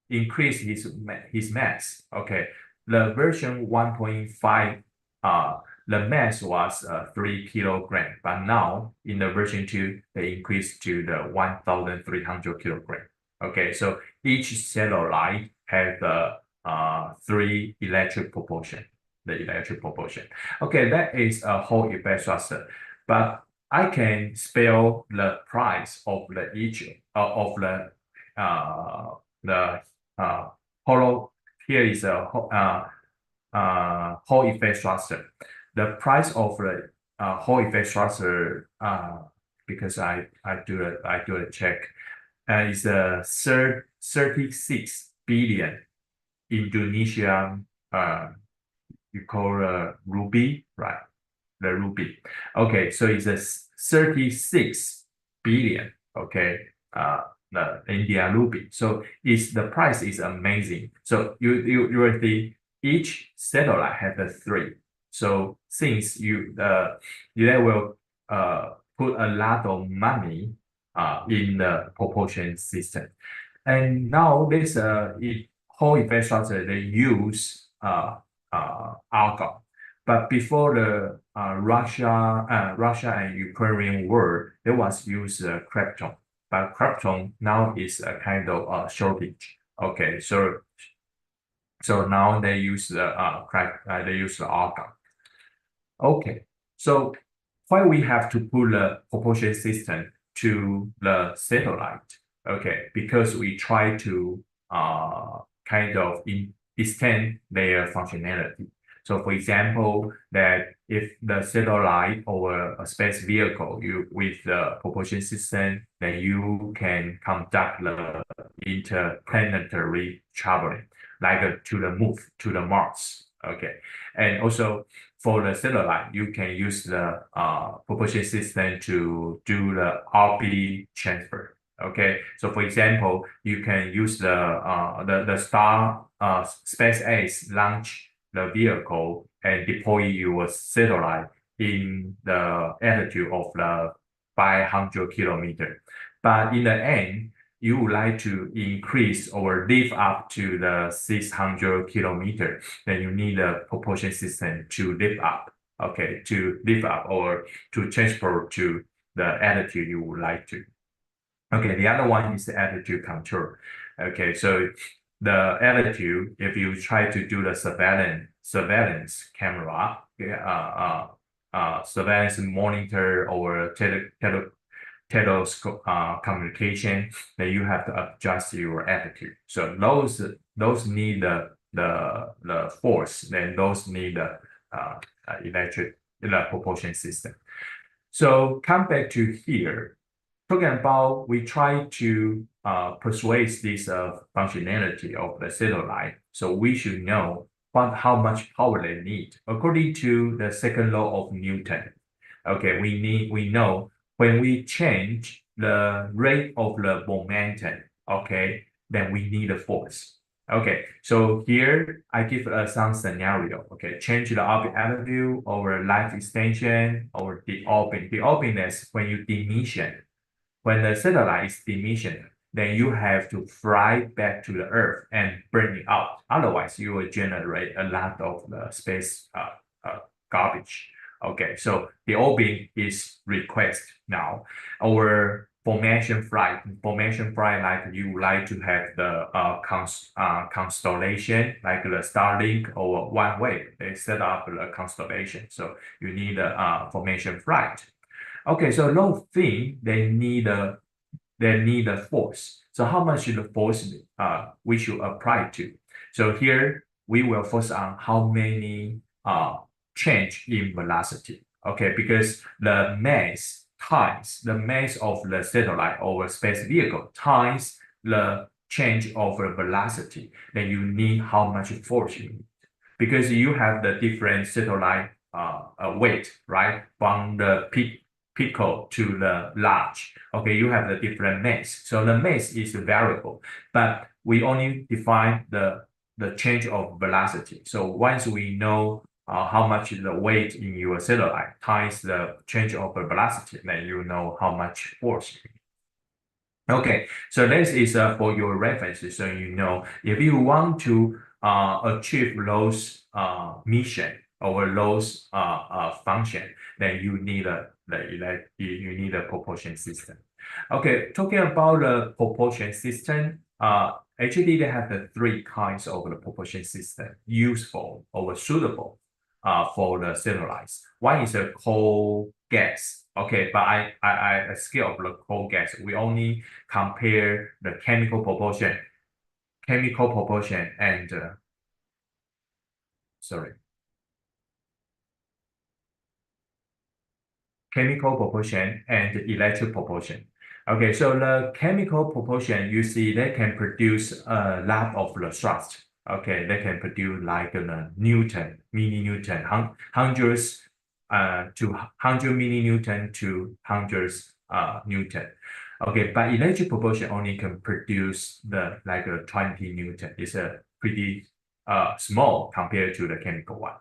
increase his mass. Okay, the version 1.5, the mass was 3 kilograms, but now in the version 2, they increased to the 1,300 kilograms. Okay, so each satellite has the 3 electric propulsion, the electric propulsion. Okay, that is a Hall effect thruster, but I can spell the price of the each of the hollow. Here is a Hall effect thruster. The price of the Hall effect thruster, because I do a check, is 36 billion Indonesian, you call ruby, right? The ruby. Okay, so it's a 36 billion. Okay, the Indian rupee. So the price is amazing. So you will see each satellite has a 3. So since they will put a lot of money in the propulsion system, and now this Hall effect thruster, they use argon. But before the Russia and Ukrainian war, there was used krypton. But krypton now is a kind of shortage. Okay, so now they use the argon. Okay, so why we have to put the propulsion system to the satellite? Okay, because we try to kind of extend their functionality. So, for example, that if the satellite or a space vehicle with the propulsion system, then you can conduct the interplanetary traveling, like to the moon, to the Mars. Okay, and also for the satellite, you can use the propulsion system to do the orbit transfer. Okay, so for example, you can use the SpaceX launch the vehicle and deploy your satellite in the altitude of the 500 kilometers. But in the end, you would like to increase or lift up to the 600 kilometers, then you need a propulsion system to lift up. Okay, to lift up or to transport to the altitude you would like to. Okay, the other one is the altitude control. Okay, so the altitude, if you try to do the surveillance camera, surveillance monitor or communication, then you have to adjust your attitude. So those need the force, then those need the propulsion system. So come back to here, talking about we try to persuade this functionality of the satellite. So we should know how much power they need according to the second law of Newton. Okay, we know when we change the rate of the momentum, okay, then we need a force. Okay, so here I give some scenario. Okay, change the orbit altitude or life extension or deorbit. Deorbit is when you demission. When the satellite is demission, then you have to fly back to the Earth and bring it out. Otherwise, you will generate a lot of the space garbage. Okay, so the orbit is request now. Our formation flight, like you like to have the constellation, like the Starlink or OneWeb. They set up the constellation, so you need a formation flight. Okay, so those things they need a force. So how much is the force we should apply to? So here we will focus on how many change in velocity. Okay, because the mass times the mass of the satellite or space vehicle times the change of the velocity, then you need how much force you need. Because you have the different satellite weight, right? From the pico to the large. Okay, you have the different mass. So the mass is a variable, but we only define the change of velocity. So once we know how much is the weight in your satellite times the change of velocity, then you know how much force you need. Okay, so this is for your reference, so you know if you want to achieve those mission or those function, then you need a propulsion system. Okay, talking about the propulsion system, actually they have the three kinds of the propulsion system useful or suitable for the satellites. One is a coal gas. Okay, but I skip the coal gas. We only compare the chemical propulsion and chemical propulsion and electric propulsion. Okay, so the chemical propulsion, you see, they can produce a lot of the thrust. Okay, they can produce like Newton, milli-Newton, hundreds to 100 milli-Newton to hundreds Newton. Okay, but electric propulsion only can produce the like 20 Newton. It's a pretty small compared to the chemical one.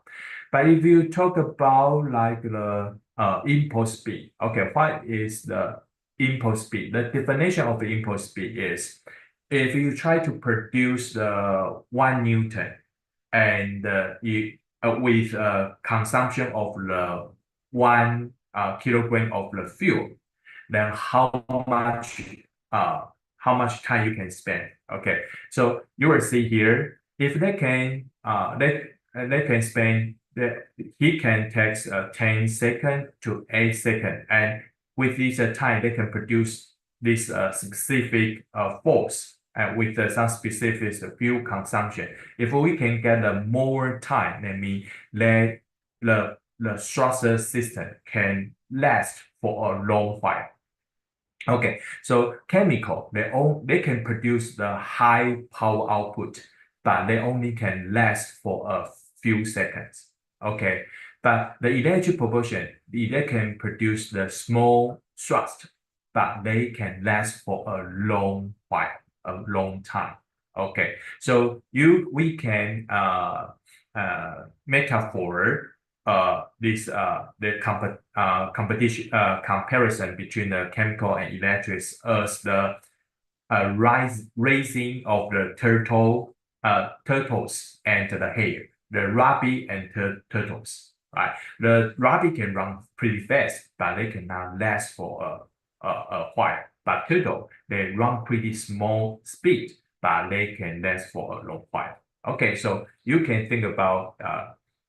But if you talk about like the impulse speed, okay, what is the impulse speed? The definition of the impulse speed is if you try to produce 1 Newton and with consumption of the 1 kilogram of the fuel, then how much time you can spend? Okay, so you will see here if they can spend he can take 10 seconds to 8 seconds, and with this time they can produce this specific force and with some specific fuel consumption. If we can get more time, that means that the thrust system can last for a long while. Okay, so chemical, they can produce the high power output, but they only can last for a few seconds. Okay, but the electric propulsion, they can produce the small thrust, but they can last for a long while, a long time. Okay, so we can metaphor comparison between the chemical and electric as the raising of the turtles and the hare. The rabbit and turtles, right? The rabbit can run pretty fast, but they cannot last for a while. But turtle, they run pretty small speed, but they can last for a long while. Okay, so you can think about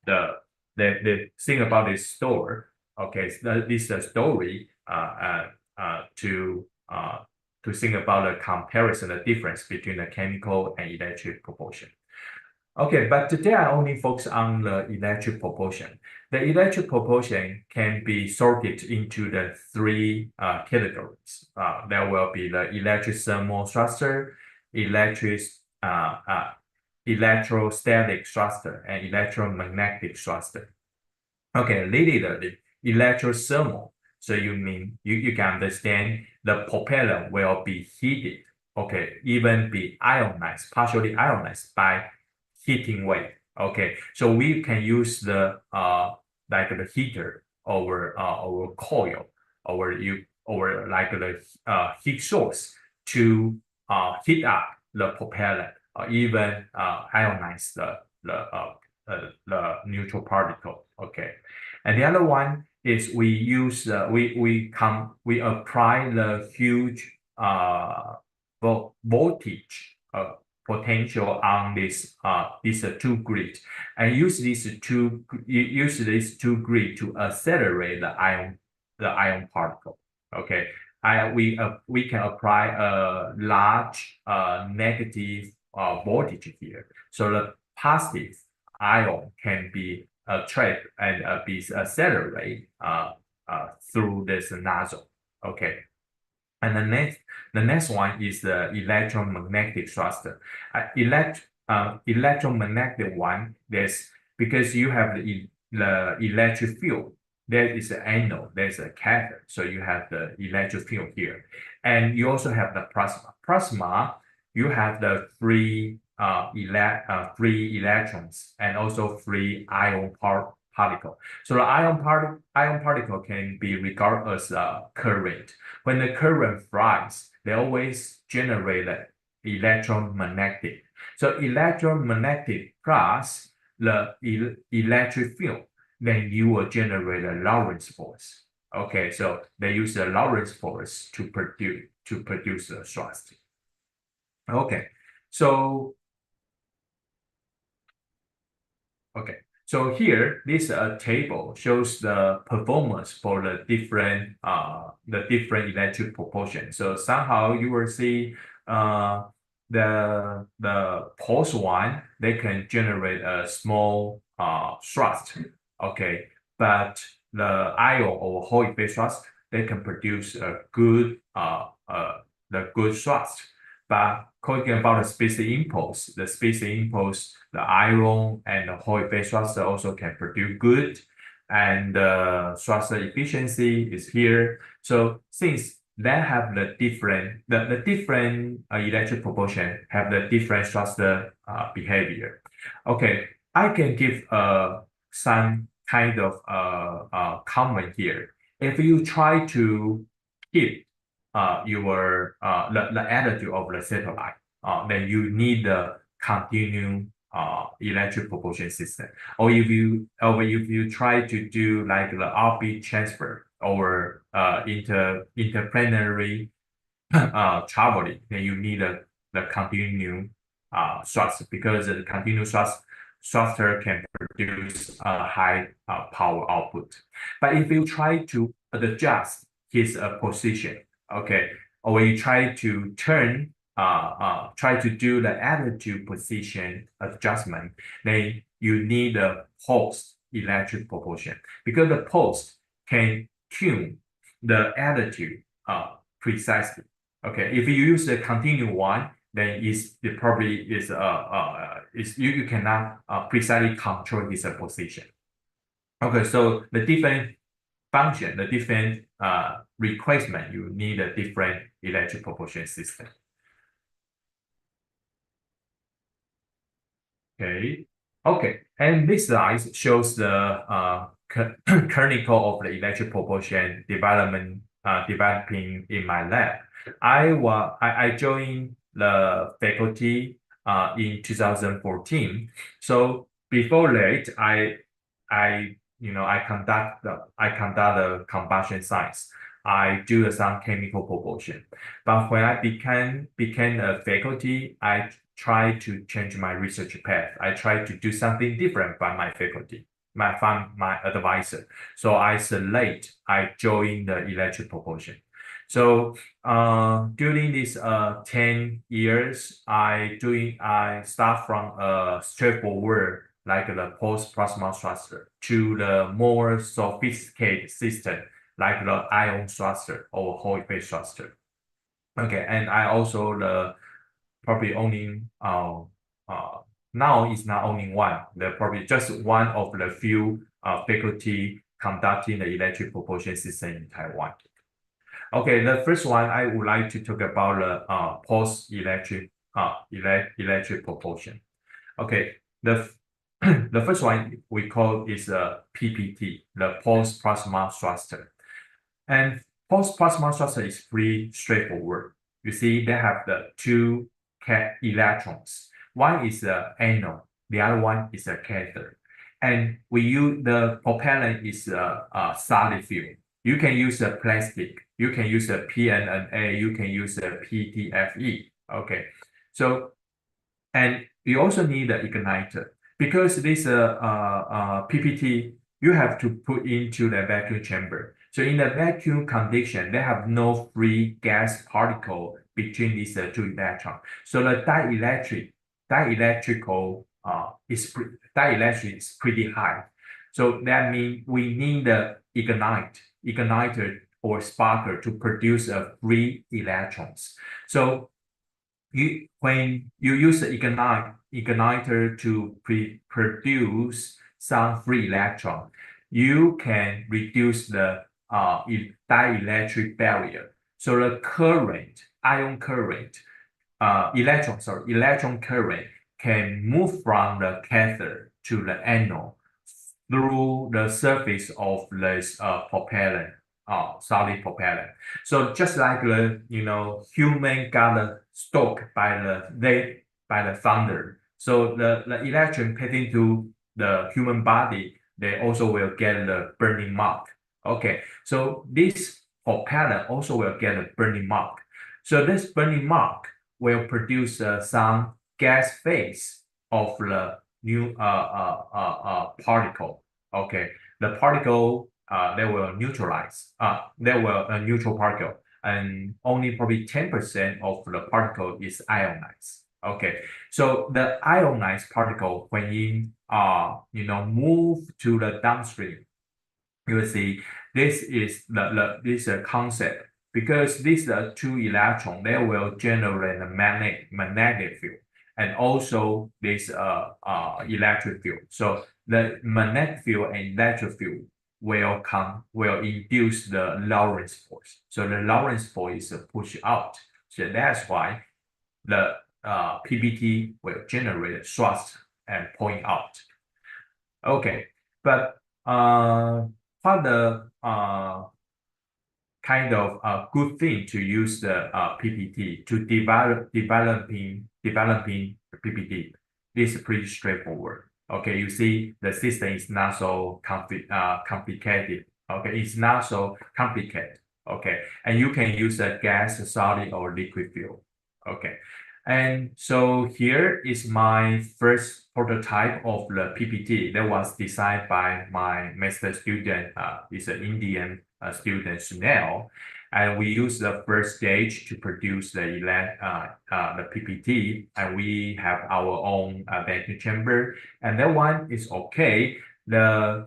the thing about this story. Okay, this story to think about the comparison, the difference between the chemical and electric propulsion. Okay, but today I only focus on the electric propulsion. The electric propulsion can be sorted into the three categories. There will be the electric thermal thruster, electrostatic thruster, and electromagnetic thruster. Okay, literally electrothermal. So you can understand the propeller will be heated. Okay, even be ionized, partially ionized by heating wave. Okay, so we can use the like the heater over coil or like the heat source to heat up the propeller or even ionize the neutral particle. Okay, and the other one is we use we apply the huge voltage potential on these two grids and use these two grids to accelerate the ion particle. Okay, we can apply a large negative voltage here, so the positive ion can be trapped and be accelerated through this nozzle. Okay. And the next one is the electromagnetic thruster. Electromagnetic one, there's because you have the electric field. There is an anode, there's a cathode, so you have the electric field here, and you also have the plasma. Plasma, you have the three electrons and also three ion particle. So the ion particle can be regarded as a current. When the current flies, they always generate electromagnetic. So electromagnetic plus the electric field, then you will generate a Lorentz force. Okay, so they use the Lorentz force to produce the thrust. Okay, so here, this table shows the performance for the different electric propulsion. So somehow you will see the pulse one, they can generate a small thrust. Okay, but the ion or Hall effect thrust, they can produce a good thrust. But talking about the specific impulse, the ion and the Hall effect thruster also can produce good, and the thruster efficiency is here. So since they have the different electric propulsion have the different thruster behavior. Okay, I can give some kind of comment here. If you try to keep the attitude of the satellite, then you need the continuum electric propulsion system. Or if you try to do like the orbit transfer or interplanetary traveling, then you need the continuum thrust, because the continuum thruster can produce a high power output. But if you try to adjust his position, okay, or you try to turn, try to do the attitude position adjustment, then you need a pulse electric propulsion, because the pulse can tune the attitude precisely. Okay, if you use the continuum one, then it probably is you cannot precisely control this position. Okay, so the different function, the different requirement, you need a different electric propulsion system. Okay, and this slide shows the kernel of the electric propulsion developing in my lab. I joined the faculty in 2014. So before that, I conduct the combustion science. I do some chemical propulsion. But when I became a faculty, I tried to change my research path. I tried to do something different from my faculty, my advisor. So I joined the electric propulsion. So during these 10 years, I start from a straightforward like the post-plasma thruster to the more sophisticated system like the ion thruster or whole phase thruster. Okay, and I also probably only now is not only one, probably just one of the few faculty conducting the electric propulsion system in Taiwan. Okay, the first one I would like to talk about the post-electric electric propulsion. Okay, the the first one we call is PPT, the post-plasma thruster. And post-plasma thruster is pretty straightforward. You see, they have the two electrons. One is the anode, the other one is a cathode. And we use the propellant is a solid fuel. You can use a plastic, you can use a PNNA, you can use a PTFE. Okay, so and you also need an igniter because this PPT you have to put into the vacuum chamber. So in the vacuum condition, they have no free gas particle between these two electrons. So the dielectric is pretty high. So that means we need the igniter or sparker to produce a free electrons. So when you use the igniter to produce some free electron, you can reduce the dielectric barrier. So the current, ion current, electron current can move from the cathode to the anode through the surface of this propellant, solid propellant. So just like the human got struck by the thunder, so the electron getting to the human body, they also will get the burning mark. Okay, so this propellant also will get a burning mark. So this burning mark will produce some gas phase of the new particle. Okay, the particle they will neutralize. They will a neutral particle, and only probably 10% of the particle is ionized. Okay, so the ionized particle, when you move to the downstream, you will see this is this concept, because these two electrons, they will generate a magnetic field and also this electric field. So the magnetic field and electric field will induce the Lorentz force. So the Lorentz force is push out. So that's why the PBT will generate thrust and point out. Okay, but what the kind of good thing to use the PPT to developing PPT? This is pretty straightforward. Okay, you see the system is not so complicated. Okay, it's not so complicated. Okay, and you can use a gas, solid, or liquid fuel. Okay, and so here is my first prototype of the PPT that was designed by my master student. Is an Indian student, Sunil. And we use the first stage to produce the PPT, and we have our own vacuum chamber, and that one is okay. The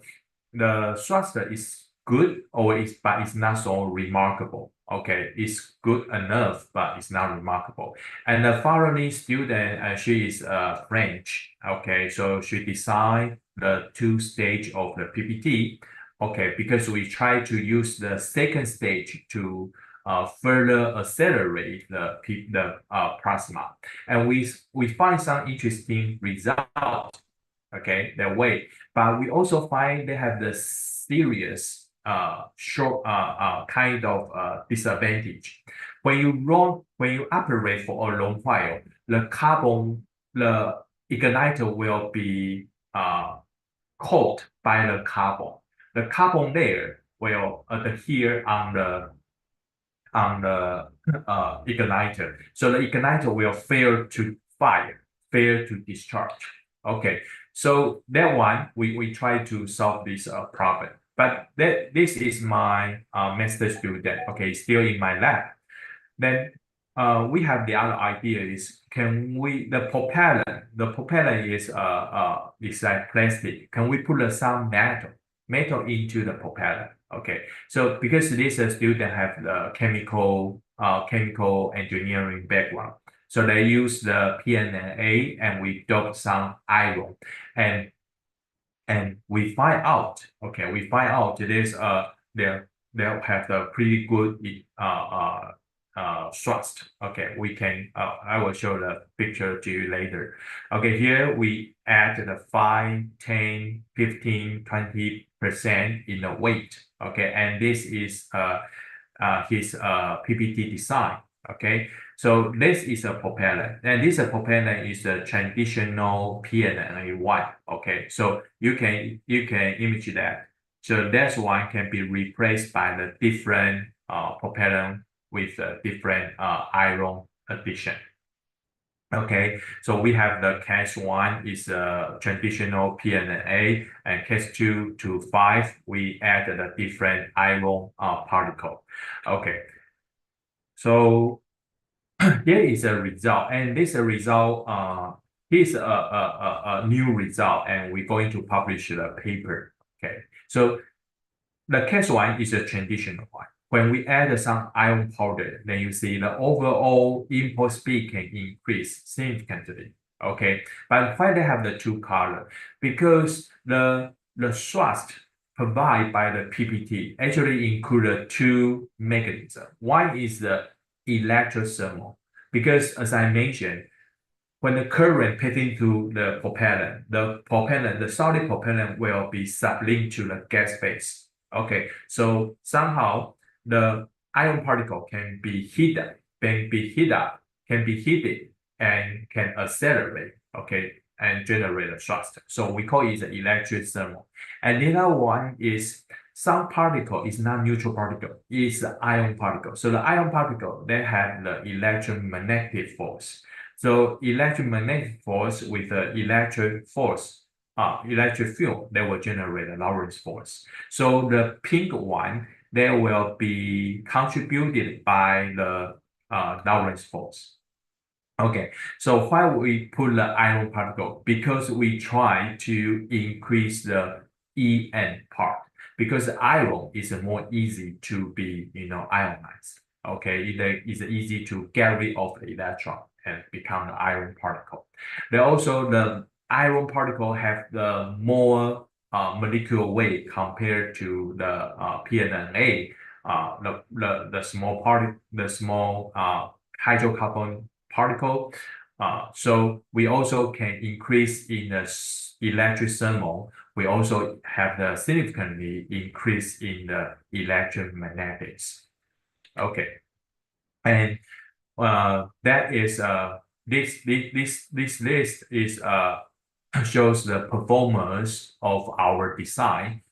thruster is good, but it's not so remarkable. Okay, it's good enough, but it's not remarkable. And the following student, she is French. Okay, so she designed the two stage of the PPT. Okay, because we try to use the second stage to further accelerate the plasma, and we find some interesting result. Okay, that way, but we also find they have the serious short kind of disadvantage. When you operate for a long while, the igniter will be caught by the carbon. The carbon layer will adhere on the igniter. So the igniter will fail to fire, fail to discharge. Okay, so that one, we try to solve this problem. But this is my master student, okay, still in my lab. Then we have the other idea is, can we, the propellant is like plastic. Can we put some metal into the propellant? Okay, so because this student have the chemical engineering background, so they use the PNA and we dope some iron, and we find out, okay, there's they'll have the pretty good thrust. Okay, we can I will show the picture to you later. Okay, here we add the 5, 10, 15, 20% in the weight. Okay, and this is his PPT design. Okay, so this is a propellant, and this propellant is a traditional PNA white. Okay, so you can image that. So that's one can be replaced by the different propellant with a different iron addition. Okay, so we have the case 1 is a traditional PNA, and case 2 to 5 we added a different iron particle. Okay, so here is a result, and this result is a new result, and we're going to publish the paper. Okay, so the case 1 is a traditional one. When we add some iron powder, then you see the overall input speed can increase significantly. Okay, but why they have the 2 color? Because the thrust provided by the PPT actually include 2 mechanisms. One is the electrothermal, because as I mentioned, when the current passing through the solid propellant will be sublinked to the gas phase. Okay, so somehow the ion particle can be heated, and can accelerate, okay, and generate a thrust. So we call it the electrothermal. And the other one is some particle is not neutral particle, it's the ion particle. So the ion particle, they have the electromagnetic force. So electromagnetic force with the electric field, they will generate a Lorentz force. So the pink one, they will be contributed by the Lorentz force. Okay, so why we put the ion particle? Because we try to increase the En part, because iron is more easy to be ionized. Okay, it's easy to get rid of the electron and become the iron particle. Then also the iron particle have the more molecular weight compared to the PNA, the small hydrocarbon particle. So we also can increase in the electrothermal. We also have the significantly increase in the electromagnetics. Okay, and that is this list is shows the performance of our design.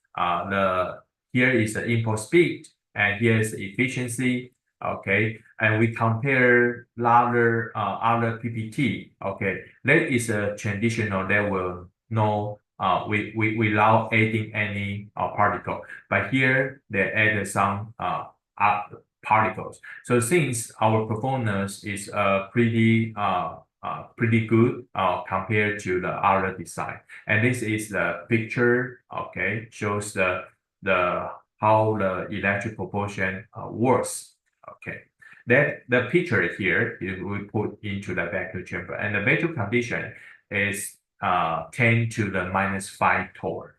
Here is the input speed, and here is the efficiency. Okay, and we compare other PPT. Okay, that is a traditional that will know without adding any particle, but here they added some particles. So since our performance is pretty good compared to the other design, and this is the picture. Okay, shows the how the electric propulsion works. Okay, that the picture here is we put into the vacuum chamber, and the vacuum condition is 10 to the -5 torr.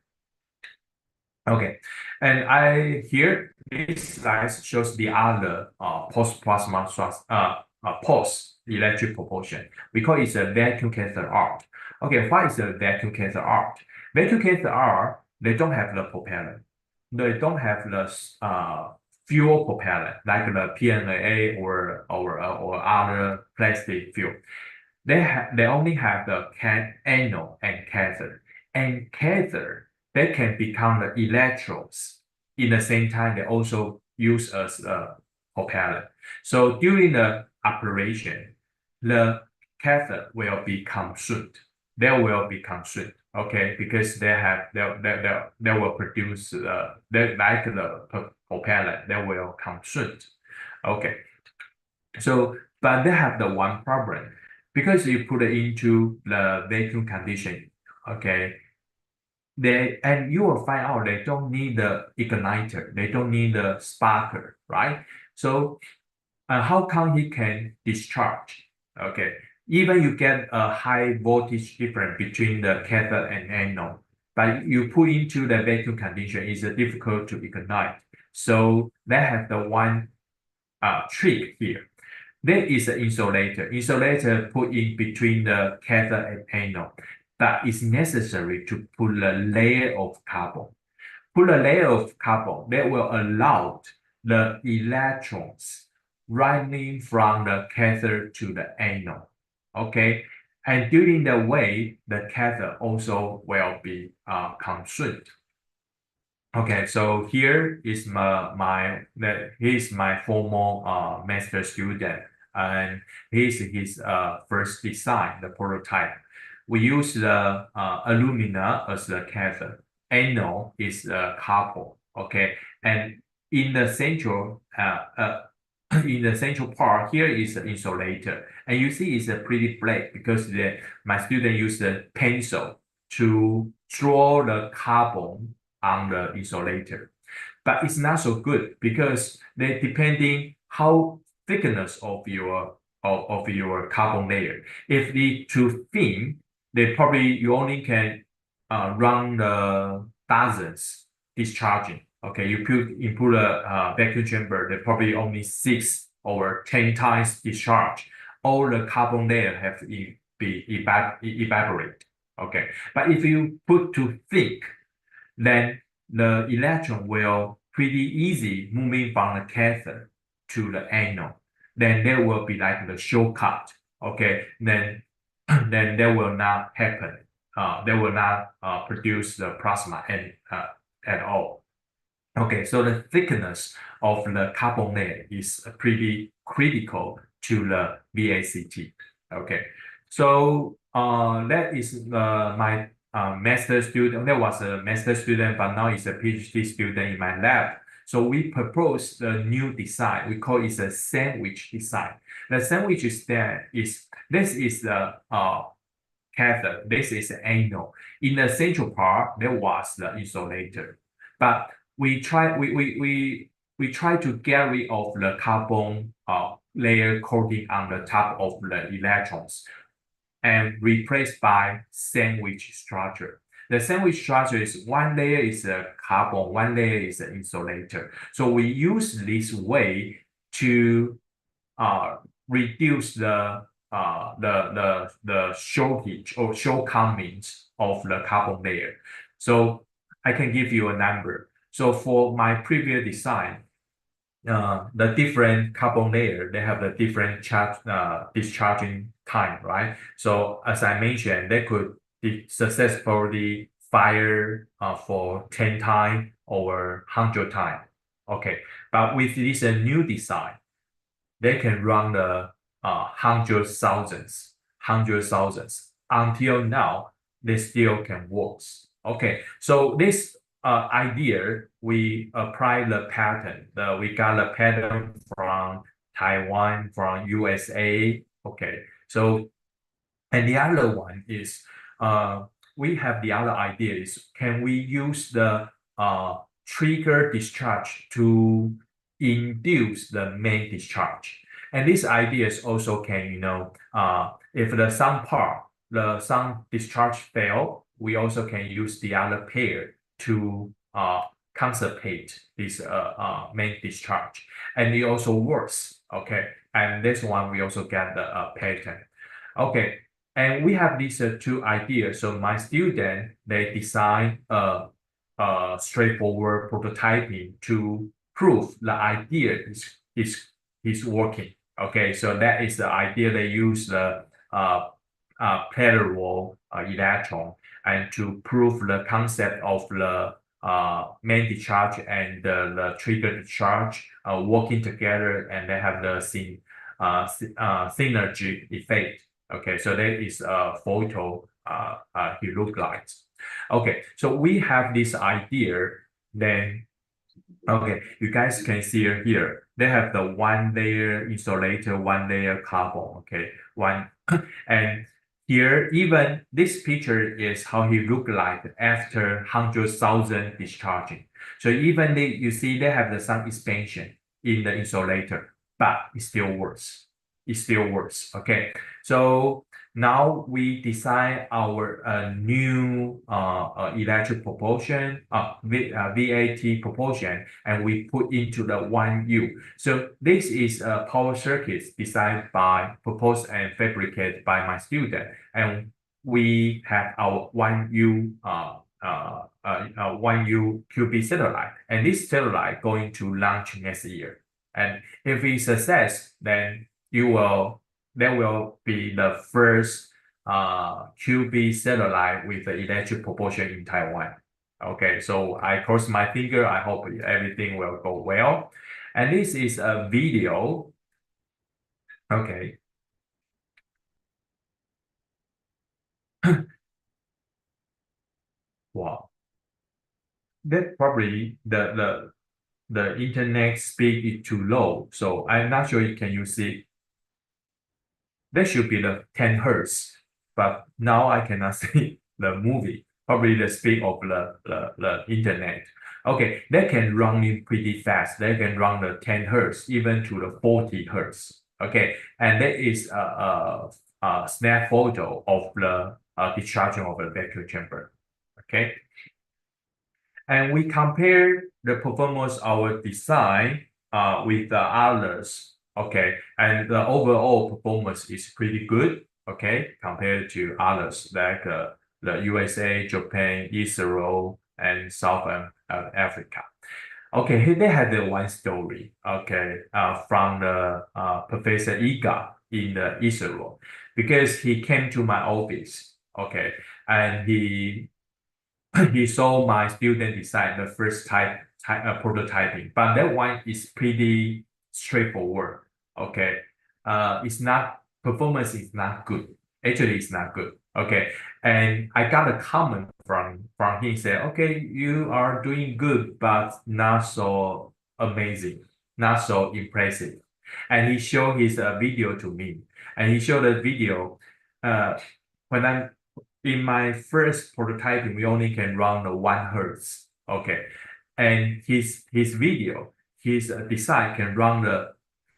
Okay, and here this slide shows the other post-plasma thrust, post electric propulsion. We call it a vacuum cathode arc. Okay, what is a vacuum cathode arc? Vacuum cathode arc, they don't have the propellant. They don't have the fuel propellant like the PNA or other plastic fuel. They only have the anode and cathode. And cathode, they can become the electrodes. In the same time, they also use as a propellant. So during the operation, the cathode will be consumed. They will be consumed. Okay, because they will produce they like the propellant, they will consume. Okay, so but they have the one problem, because you put it into the vacuum condition. Okay, and you will find out they don't need the igniter, they don't need the sparker, right? So how come he can discharge? Okay, even you get a high voltage difference between the cathode and anode, but you put into the vacuum condition, it's difficult to ignite. So they have the one trick here. There is an insulator. Insulator put in between the cathode and anode, but it's necessary to put a layer of carbon. Put a layer of carbon that will allow the electrons running from the cathode to the anode. Okay, and during the way, the cathode also will be consumed. Okay, so here is he's my former master student, and here's his first design, the prototype. We use the alumina as the cathode. Anode is the copper. Okay, and in the central part here is the insulator, and you see it's a pretty black because my student used the pencil to draw the carbon on the insulator, but it's not so good because they depending how thickness of your carbon layer. If it's too thin, you only can run the dozens discharging. Okay, you put a vacuum chamber, they probably only 6 or 10 times discharge. All the carbon layer have to evaporate. Okay, but if you put too thick, then the electron will pretty easy moving from the cathode to the anode. Then there will be like the shortcut. Okay, then that will not happen. They will not produce the plasma at all. Okay, so the thickness of the carbon layer is pretty critical to the VACT. Okay, so that is my master student. That was a master student, but now it's a PhD student in my lab. So we proposed a new design. We call it a sandwich design. The sandwich is this is the cathode, this is the anode. In the central part, there was the insulator, but we try to get rid of the carbon layer coating on the top of the electrons and replaced by sandwich structure. The sandwich structure is one layer is a carbon, one layer is an insulator. So we use this way to reduce the shortage or shortcomings of the carbon layer. So I can give you a number. So for my previous design, the different carbon layer, they have the different discharging time, right? So as I mentioned, they could successfully fire for 10 times or 100 times. Okay, but with this new design, they can run the hundreds thousands. Until now, they still can work. Okay, so this idea, we apply the pattern. We got a pattern from Taiwan, from USA. Okay, so and the other one is we have the other idea is, can we use the trigger discharge to induce the main discharge? And these ideas also can, if some discharge fail, we also can use the other pair to compensate this main discharge, and it also works. Okay, and this one we also get the pattern. Okay, and we have these two ideas. So my student, they design a straightforward prototyping to prove the idea is working. Okay, so that is the idea. They use the parallel electron and to prove the concept of the main discharge and the trigger discharge working together, and they have the synergy effect. Okay, so that is a photo he look like. Okay, so we have this idea, then okay, you guys can see here. They have the one layer insulator, one layer carbon. Okay, one and here even this picture is how he looked like after 100,000 discharging. So even you see they have some expansion in the insulator, but it's still worse. It's still worse. Okay, so now we design our new electric propulsion, VAT propulsion, and we put into the 1U. So this is a power circuit designed by, proposed and fabricated by my student, and we have our 1U 1U QB satellite, and this satellite going to launch next year. And if we success, then there will be the first QB satellite with the electric propulsion in Taiwan. Okay, so I cross my finger. I hope everything will go well. And this is a video. Okay. Wow. That probably the internet speed is too low. So I'm not sure can you see. That should be the 10 hertz, but now I cannot see the movie, probably the speed of the internet. Okay, they can run it pretty fast. They can run the 10 hertz, even to the 40 hertz. Okay, and that is a snap photo of the discharging of the vacuum chamber. Okay, and we compare the performance of our design with the others. Okay, and the overall performance is pretty good, okay, compared to others like the USA, Japan, Israel, and South Africa. Okay, here they had the one story, okay, from the Professor Iga in Israel, because he came to my office, okay, and he saw my student design the first prototyping, but that one is pretty straightforward. Okay, it's not, performance is not good. Actually, it's not good. Okay, and I got a comment from him, said, okay, you are doing good, but not so amazing, not so impressive. And he showed his video to me, and he showed the video. When I'm in my first prototyping, we only can run the 1 hertz. Okay, and his video, his design can run the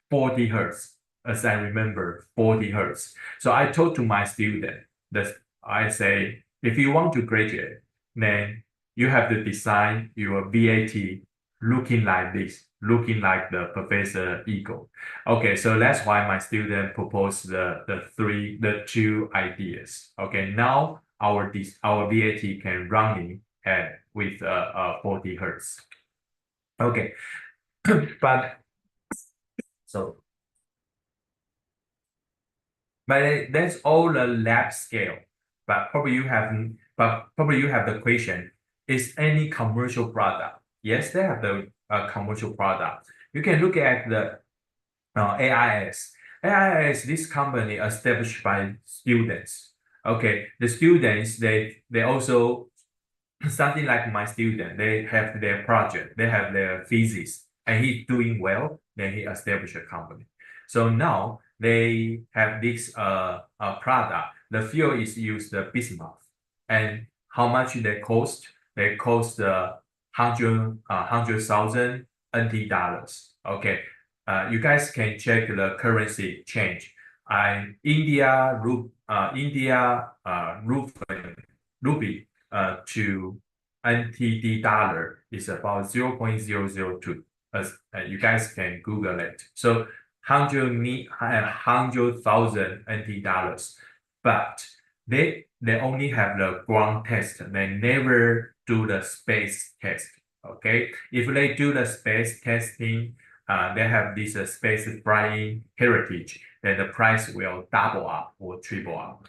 40 hertz, as I remember, 40 hertz. So I told to my student that I say, if you want to graduate, then you have to design your VAT looking like this, looking like the Professor Eagle. Okay, so that's why my student proposed the two ideas. Okay, now our VAT can run it with 40 hertz. Okay, but that's all the lab scale. But probably you have the question: is any commercial product? Yes, they have the commercial product. You can look at the AIS. AIS, this company established by students. Okay, the students they also something like my student. They have their project. They have their thesis, and he's doing well. Then he established a company. So now they have this product. The fuel is used the bismuth, and how much they cost? They cost 100,000 NT dollars. Okay, you guys can check the currency change. India rupee to NTD dollar is about 0.002. As you guys can Google it. So 100,000 NT dollars, but they only have the ground test. They never do the space test. Okay, if they do the space testing, they have this space flying heritage, then the price will double up or triple up.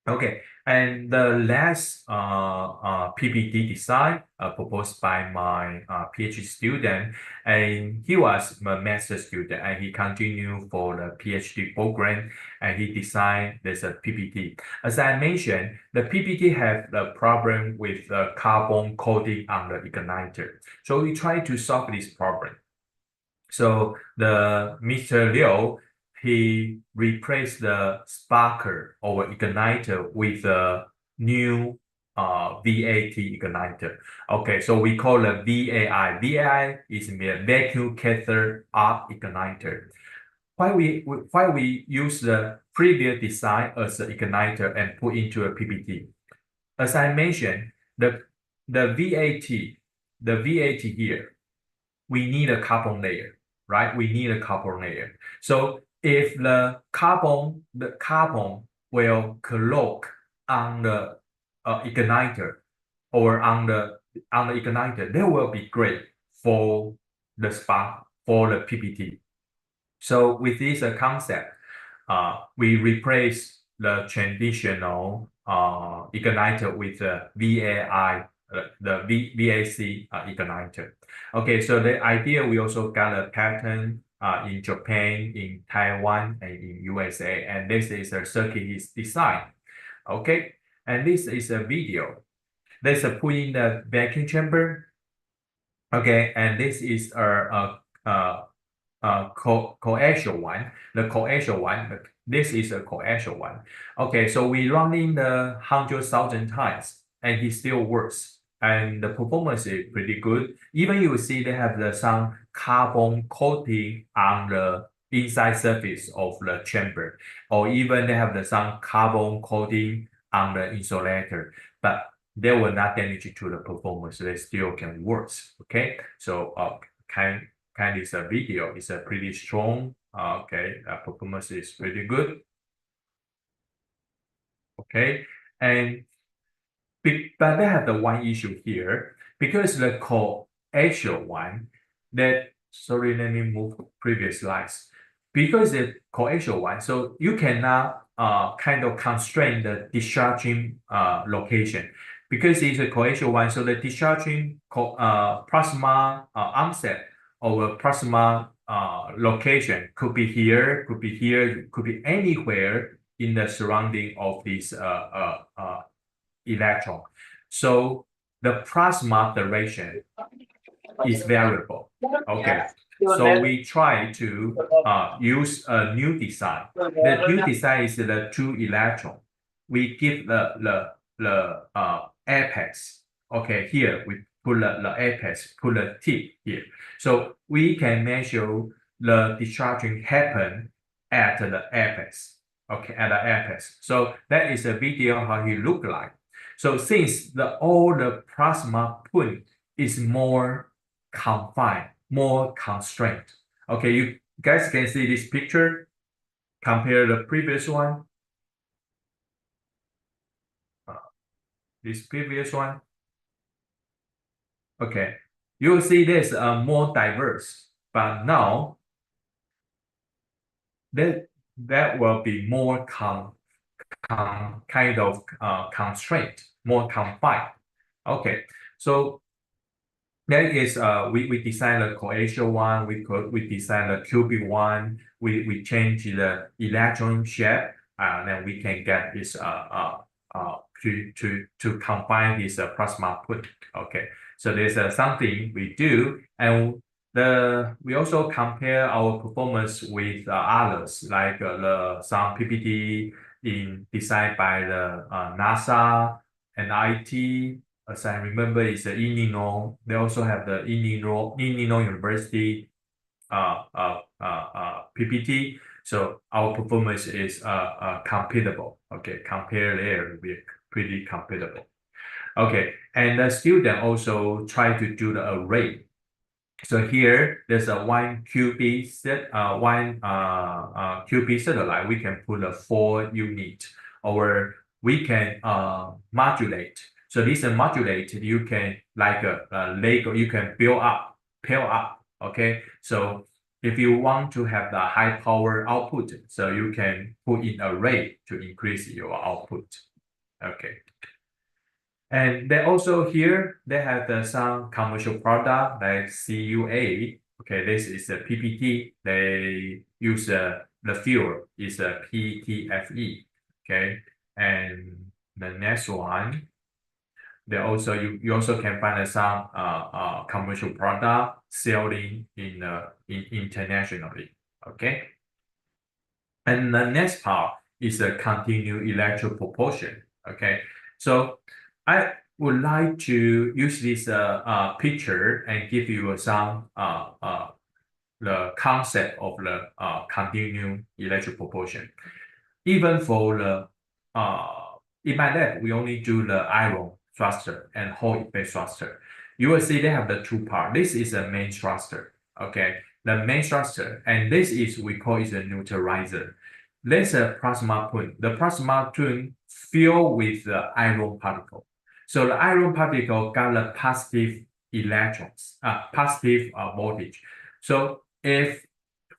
Okay, and the last PPT design proposed by my PhD student, and he was a master student, and he continued for the PhD program, and he designed this PPT. As I mentioned, the PPT have the problem with the carbon coating on the igniter. So we try to solve this problem. So the Mr. Liu, he replaced the sparker or igniter with a new VAT igniter. Okay, so we call it VAI. VAI is a vacuum cathode arc igniter. Why we use the previous design as an igniter and put into a PPT? As I mentioned, the VAT here, we need a carbon layer, right? We need a carbon layer. So if the carbon will collect on the igniter or on the igniter, that will be great for the spark, for the PPT. So with this concept, we replace the traditional igniter with the VAI, the VAC igniter. Okay, so the idea, we also got a patent in Japan, in Taiwan, and in USA, and this is a circuit design. Okay, and this is a video. Let's put in the vacuum chamber. Okay, and this is a coaxial one. The coaxial one. This is a coaxial one. Okay, so we running the 100,000 times, and it still works. And the performance is pretty good. Even you see they have some carbon coating on the inside surface of the chamber, or even they have some carbon coating on the insulator, but they will not damage to the performance. They still can work. Okay, so kind of a video is a pretty strong. Okay, performance is pretty good. Okay, and but they have the one issue here, because the coaxial one, that, sorry, let me move previous slides. Because the coaxial one, so you cannot kind of constrain the discharging location. Because it's a coaxial one, so the discharging plasma onset or plasma location could be here, could be here, could be anywhere in the surrounding of this electron. So the plasma direction is variable. Okay, so we try to use a new design. The new design is the two electron. We give the apex. Okay, here we put the apex, put the tip here. So we can measure the discharging happen at the apex. Okay, at the apex. So that is a video how he look like. So since all the plasma point is more confined, more constrained. Okay, you guys can see this picture. Compare the previous one. This previous one. Okay, you will see this more diverse, but now that will be more kind of constraint, more confined. Okay, so that is we design the coaxial one, we design the cubic one, we change the electron shape, and then we can get this to combine this plasma point. Okay, so there's something we do, and we also compare our performance with others, like some PPT designed by the NASA and IT. As I remember, it's the Illinois. They also have the Illinois University PPT. So our performance is compatible. Okay, compare there, we're pretty compatible. Okay, and the student also try to do the array. So here there's a one QP satellite. We can put a 4 unit, or we can modulate. So this is modulated. You can, like a Lego, you can build up, pile up. Okay, so if you want to have the high power output, so you can put in array to increase your output. Okay. And they also here, they have some commercial product like CUA. Okay, this is a PPT. They use the fuel is a PTFE. Okay, and the next one, they also you also can find some commercial product selling in internationally. Okay, and the next part is a continued electron propulsion. Okay, so I would like to use this picture and give you some the concept of the continued electron propulsion. Even for the in my lab, we only do the iron thruster and Hall effect thruster. You will see they have the two parts. This is a main thruster. Okay, the main thruster, and this is we call it a neutralizer. There's a plasma point. The plasma point filled with the iron particle. So the iron particle got a positive electrons, positive voltage. So if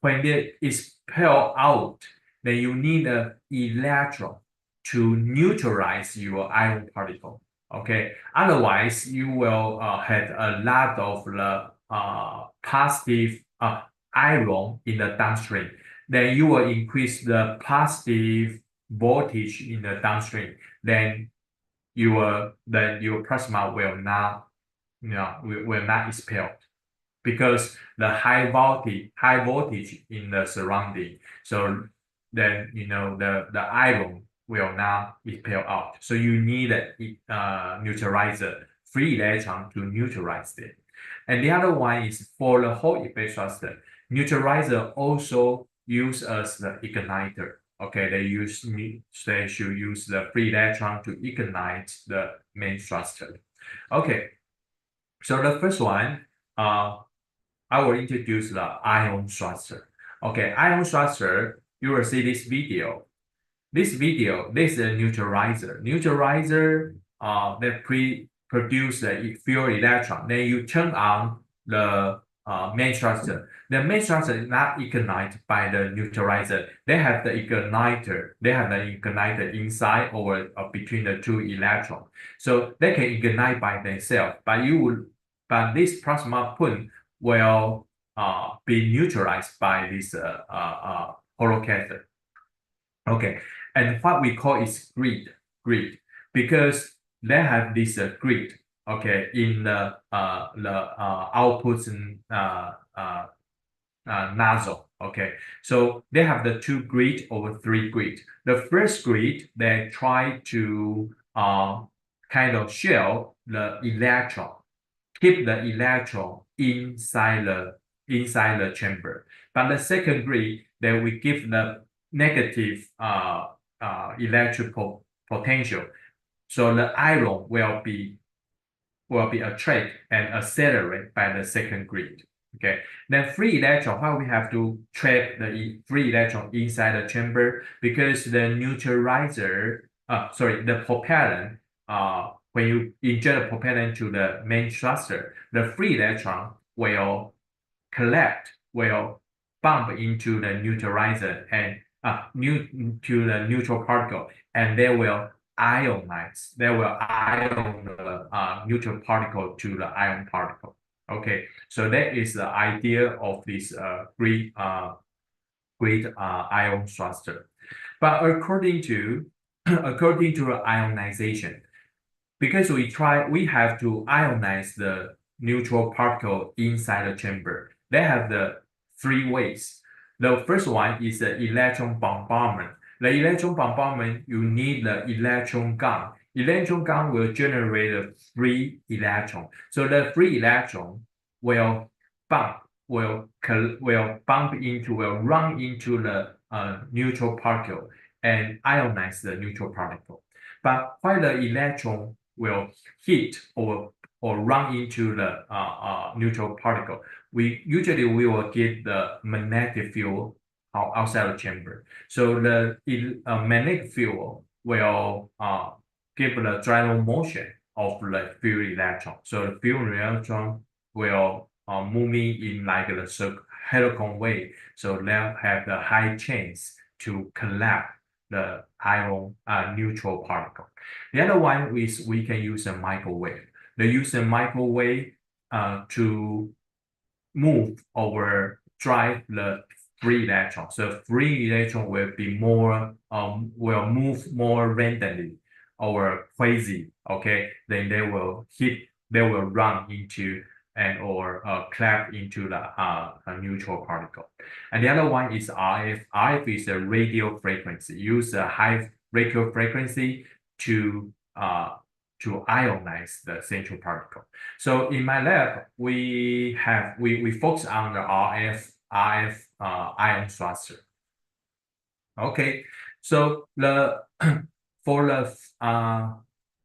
when it is expelled out, then you need an electron to neutralize your iron particle. Okay, otherwise you will have a lot of the positive iron in the downstream. Then you will increase the positive voltage in the downstream. Then your plasma will not, will not expel because the high voltage in the surrounding. So then the iron will not expel out. So you need a neutralizer, free electron to neutralize it. And the other one is for the Hall effect thruster. Neutralizer also use as the igniter. Okay, they should use the free electron to ignite the main thruster. Okay, so the first one, I will introduce the ion thruster. Okay, ion thruster, you will see this video. This is a neutralizer. Neutralizer, they produce the fuel electron. Then you turn on the main thruster. The main thruster is not ignited by the neutralizer. They have the igniter. They have the igniter inside or between the two electrons. So they can ignite by themselves. But this plasma point will be neutralized by this hollow cathode. Okay, and what we call is grid, because they have this grid. Okay, in the outputs nozzle. Okay, so they have the two grid over three grid. The first grid, they try to kind of shell the electron, keep the electron inside the chamber. But the second grid, then we give the negative electrical potential. So the iron will be attracted and accelerated by the second grid. Okay, then free electron, why we have to trap the free electron inside the chamber? Because the neutralizer, the propellant, when you inject the propellant to the main thruster, the free electron will bump into the neutralizer and to the neutral particle, and they will ionize. They will ion the neutral particle to the ion particle. Okay, so that is the idea of this grid ion thruster. But according to ionization, because we have to ionize the neutral particle inside the chamber. They have the three ways. The first one is the electron bombardment. The electron bombardment, you need the electron gun. Electron gun will generate a free electron. So the free electron will run into the neutral particle and ionize the neutral particle. But while the electron will hit or run into the neutral particle, we will get the magnetic field outside the chamber. So the magnetic field will give the gyro motion of the field electron. So the field electron will moving in like the helical way. So they'll have the high chance to collapse the ion neutral particle. The other one is we can use a microwave. They use a microwave to move or drive the free electron. So free electron will be more will move more randomly or crazy. Okay, then they will run into and or clap into the a neutral particle. And the other one is RF. RF is a radio frequency. Use a high radio frequency to ionize the central particle. So in my lab, we focus on the RF ion structure. Okay, so the for the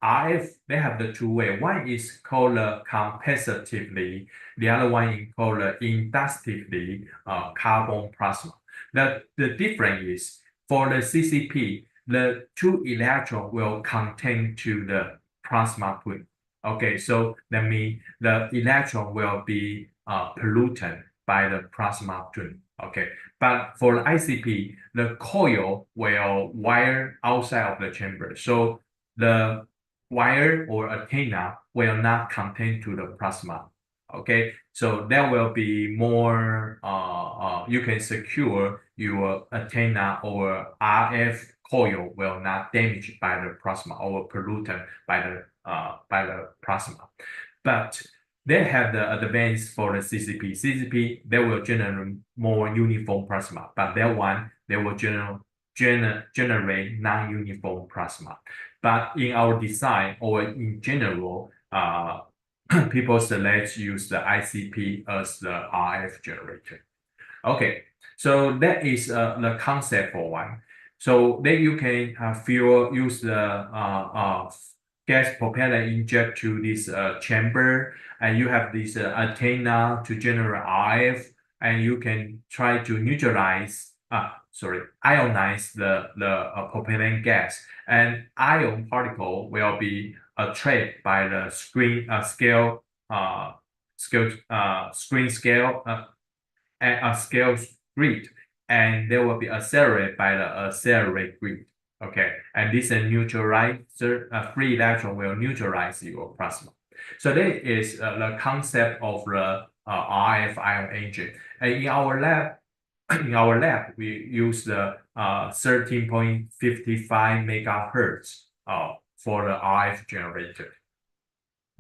RF, they have the two way. One is called capacitively, the other one is called inductively carbon plasma. The difference is for the CCP, the two electrons will contain to the plasma twin. Okay, so that means the electron will be polluted by the plasma twin. Okay, but for the ICP, the coil will wire outside of the chamber. So the wire or antenna will not contain to the plasma. Okay, so there will be more, you can secure your antenna or RF coil will not damaged by the plasma or polluted by the plasma. But they have the advance for the CCP. CCP, they will generate more uniform plasma, but that one, they will generate non-uniform plasma. But in our design or in general, people select use the ICP as the RF generator. Okay, so that is the concept for one. So then you can use the gas propeller inject to this chamber, and you have this antenna to generate RF, and you can try to ionize the propellant gas, and ion particle will be trapped by the screen scale grid, and they will be accelerated by the accelerate grid. Okay, and this neutralizer free electron will neutralize your plasma. So that is the concept of the RF ion engine. And in our lab, we use the 13.55 megahertz for the RF generator.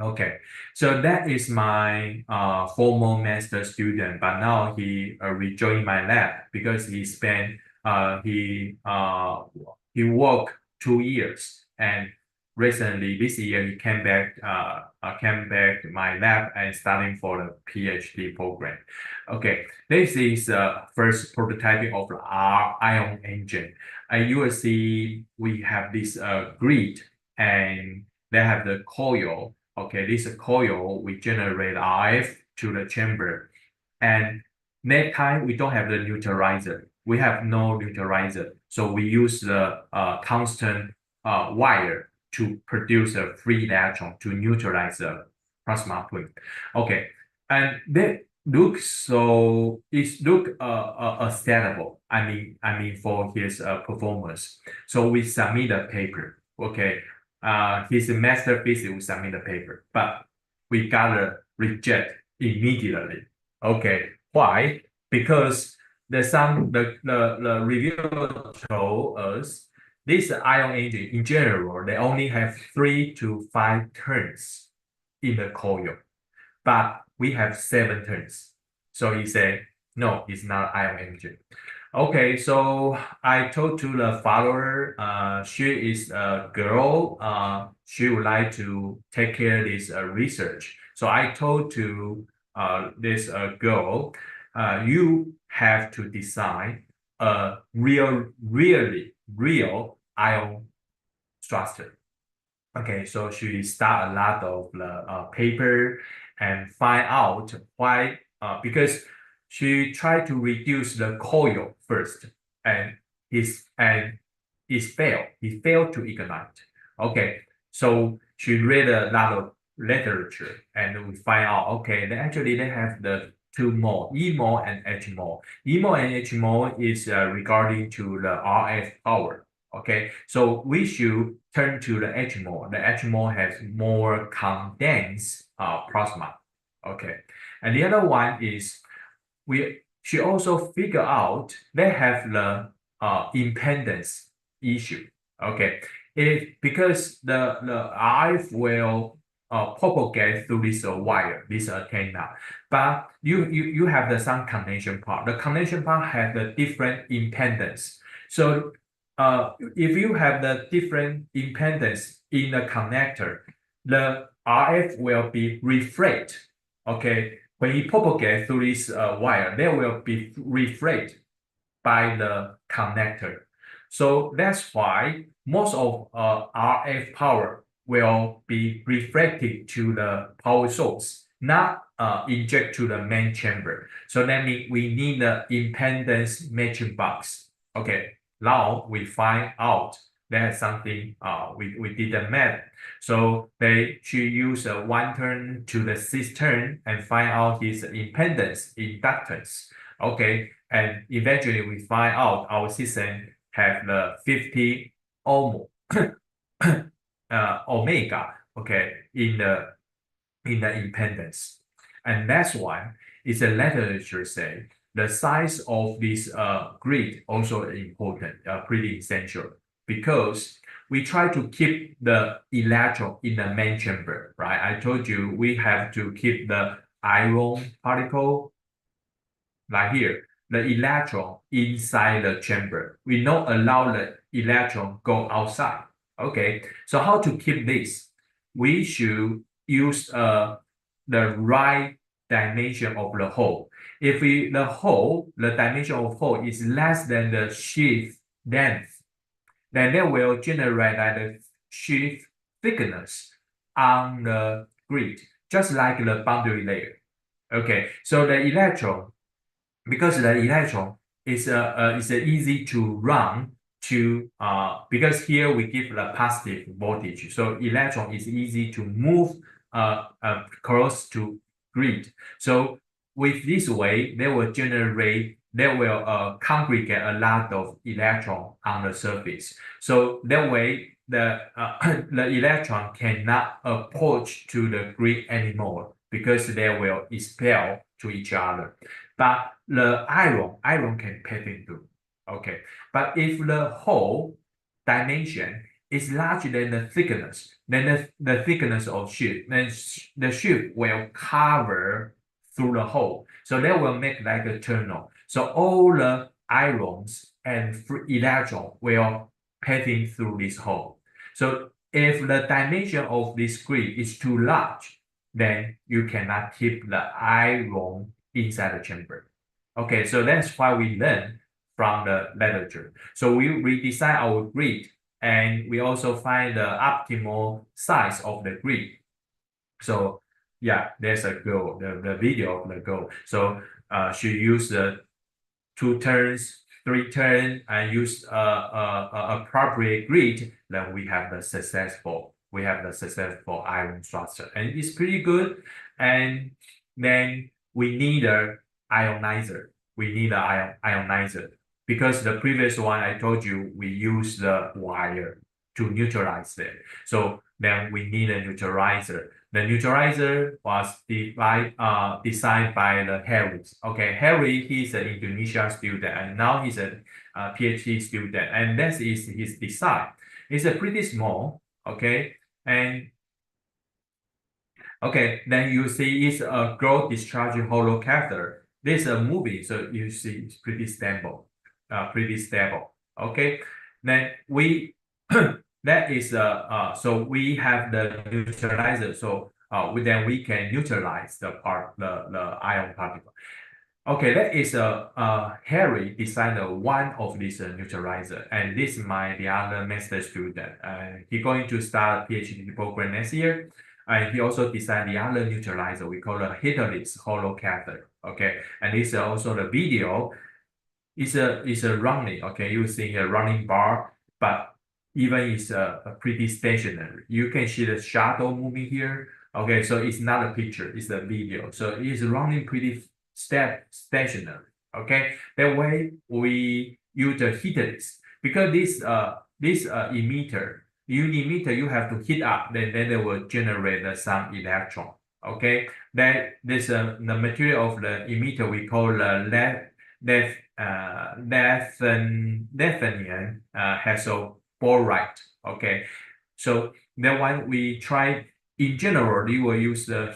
Okay, so that is my former master student, but now he rejoined my lab because he spent he worked 2 years, and recently this year he came back to my lab and starting for the PhD program. Okay, this is first prototyping of our ion engine, and you will see we have this grid, and they have the coil. Okay, this coil we generate RF to the chamber, and next time we don't have the neutralizer. We have no neutralizer, so we use the constant wire to produce a free electron to neutralize the plasma twin. Okay, and that looks so acceptable. I mean for his performance. So we submit the paper. Okay, his master thesis we submit the paper, but we got a reject immediately. Okay, why? Because the reviewer told us this ion engine in general, they only have 3 to 5 turns in the coil, but we have 7 turns. So he said, no, it's not ion engine. Okay, so I told to the follower, she is a girl, she would like to take care of this research. So I told to this girl, you have to design a real ion structure. Okay, so she start a lot of the paper and find out why, because she tried to reduce the coil first, and it failed. It failed to ignite. Okay, so she read a lot of literature, and we find out, okay, they have the 2 mode, E mode and H mode. E mode and H mode is regarding to the RF power. Okay, so we should turn to the HMO. The HMO has more condensed plasma. Okay, and the other one is we should also figure out they have the impedance issue. Okay, because the RF will propagate through this wire, this antenna, but you have the some connection part. The connection part has the different impedance. So if you have the different impedance in the connector, the RF will be reflected. Okay, when you propagate through this wire, they will be reflected by the connector. So that's why most of RF power will be reflected to the power source, not inject to the main chamber. So that means we need the impedance matching box. Okay, now we find out there's something we didn't math. So they should use a 1 turn to the 6 turn and find out his impedance, inductance. Okay, and eventually we find out our system have the 50 ohm omega, okay, in the impedance. And that's why it's a literature say the size of this grid also important, pretty essential, because we try to keep the electron in the main chamber, right? I told you we have to keep the iron particle like here, the electron inside the chamber. We don't allow the electron go outside. Okay, so how to keep this? We should use the right dimension of the hole. If the dimension of hole is less than the sheath length, then they will generate the sheath thickness on the grid, just like the boundary layer. Okay, so the electron, because the electron is easy to run to because here we give the positive voltage, so electron is easy to move close to grid. So with this way, they will congregate a lot of electron on the surface. So that way, the electron cannot approach to the grid anymore because they will expel to each other. But the iron can pass through. Okay, but if the hole dimension is larger than the thickness, then the thickness of sheath, then the sheath will cover through the hole. So that will make like a tunnel. So all the ions and free electron will passing through this hole. So if the dimension of this grid is too large, then you cannot keep the iron inside the chamber. Okay, so that's why we learn from the literature. So we redesign our grid, and we also find the optimal size of the grid. So yeah, there's a goal, the video of the goal. So should use the 2 turns, 3 turns, and use appropriate grid, then we have the successful iron structure, and it's pretty good. And then we need a ionizer. We need an ionizer because the previous one I told you we use the wire to neutralize it. So then we need a neutralizer. The neutralizer was designed by the Harry. Okay, Harry, he's an Indonesian student, and now he's a PhD student, and that is his design. It's a pretty small, okay, and okay, then you see it's a growth discharge hollow catheter. This is a movie, so you see it's pretty stable, Okay, then we that is so we have the neutralizer. So then we can neutralize the ion particle. Okay, that is Harry designed one of these neutralizer, and this is the other master student. He's going to start a PhD program next year. And he also designed the other neutralizer we call a heaterless hollow catheter. Okay, and this is also the video. It's a running. Okay, you see a running bar, but even it's a pretty stationary. You can see the shadow moving here. Okay, so it's not a picture, it's a video. So it's running pretty stationary. Okay, that way we use the heaterless because this emitter, you have to heat up, then they will generate some electron. Okay, that this the material of the emitter we call Lanthanum hazoborite. Okay, so then when we try, in general, you will use the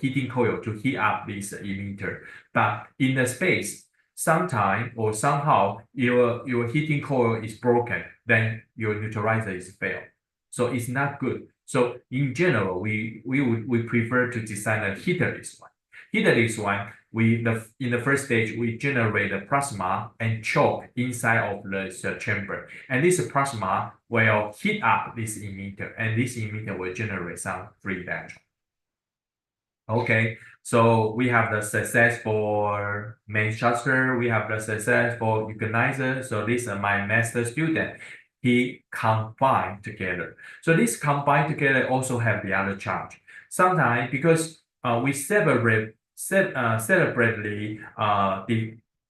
heating coil to heat up this emitter, but in the space, sometime or somehow your heating coil is broken, then your neutralizer is failed. So it's not good. So in general, we prefer to design a heaterless one. Heaterless one, in the first stage, we generate a plasma and choke inside of the chamber. And this plasma will heat up this emitter, and this emitter will generate some free electron. Okay, so we have the success for main structure, we have the success for organizer. So this is my master student. He combined together. So this combined together also have the other charge. Sometimes because we separately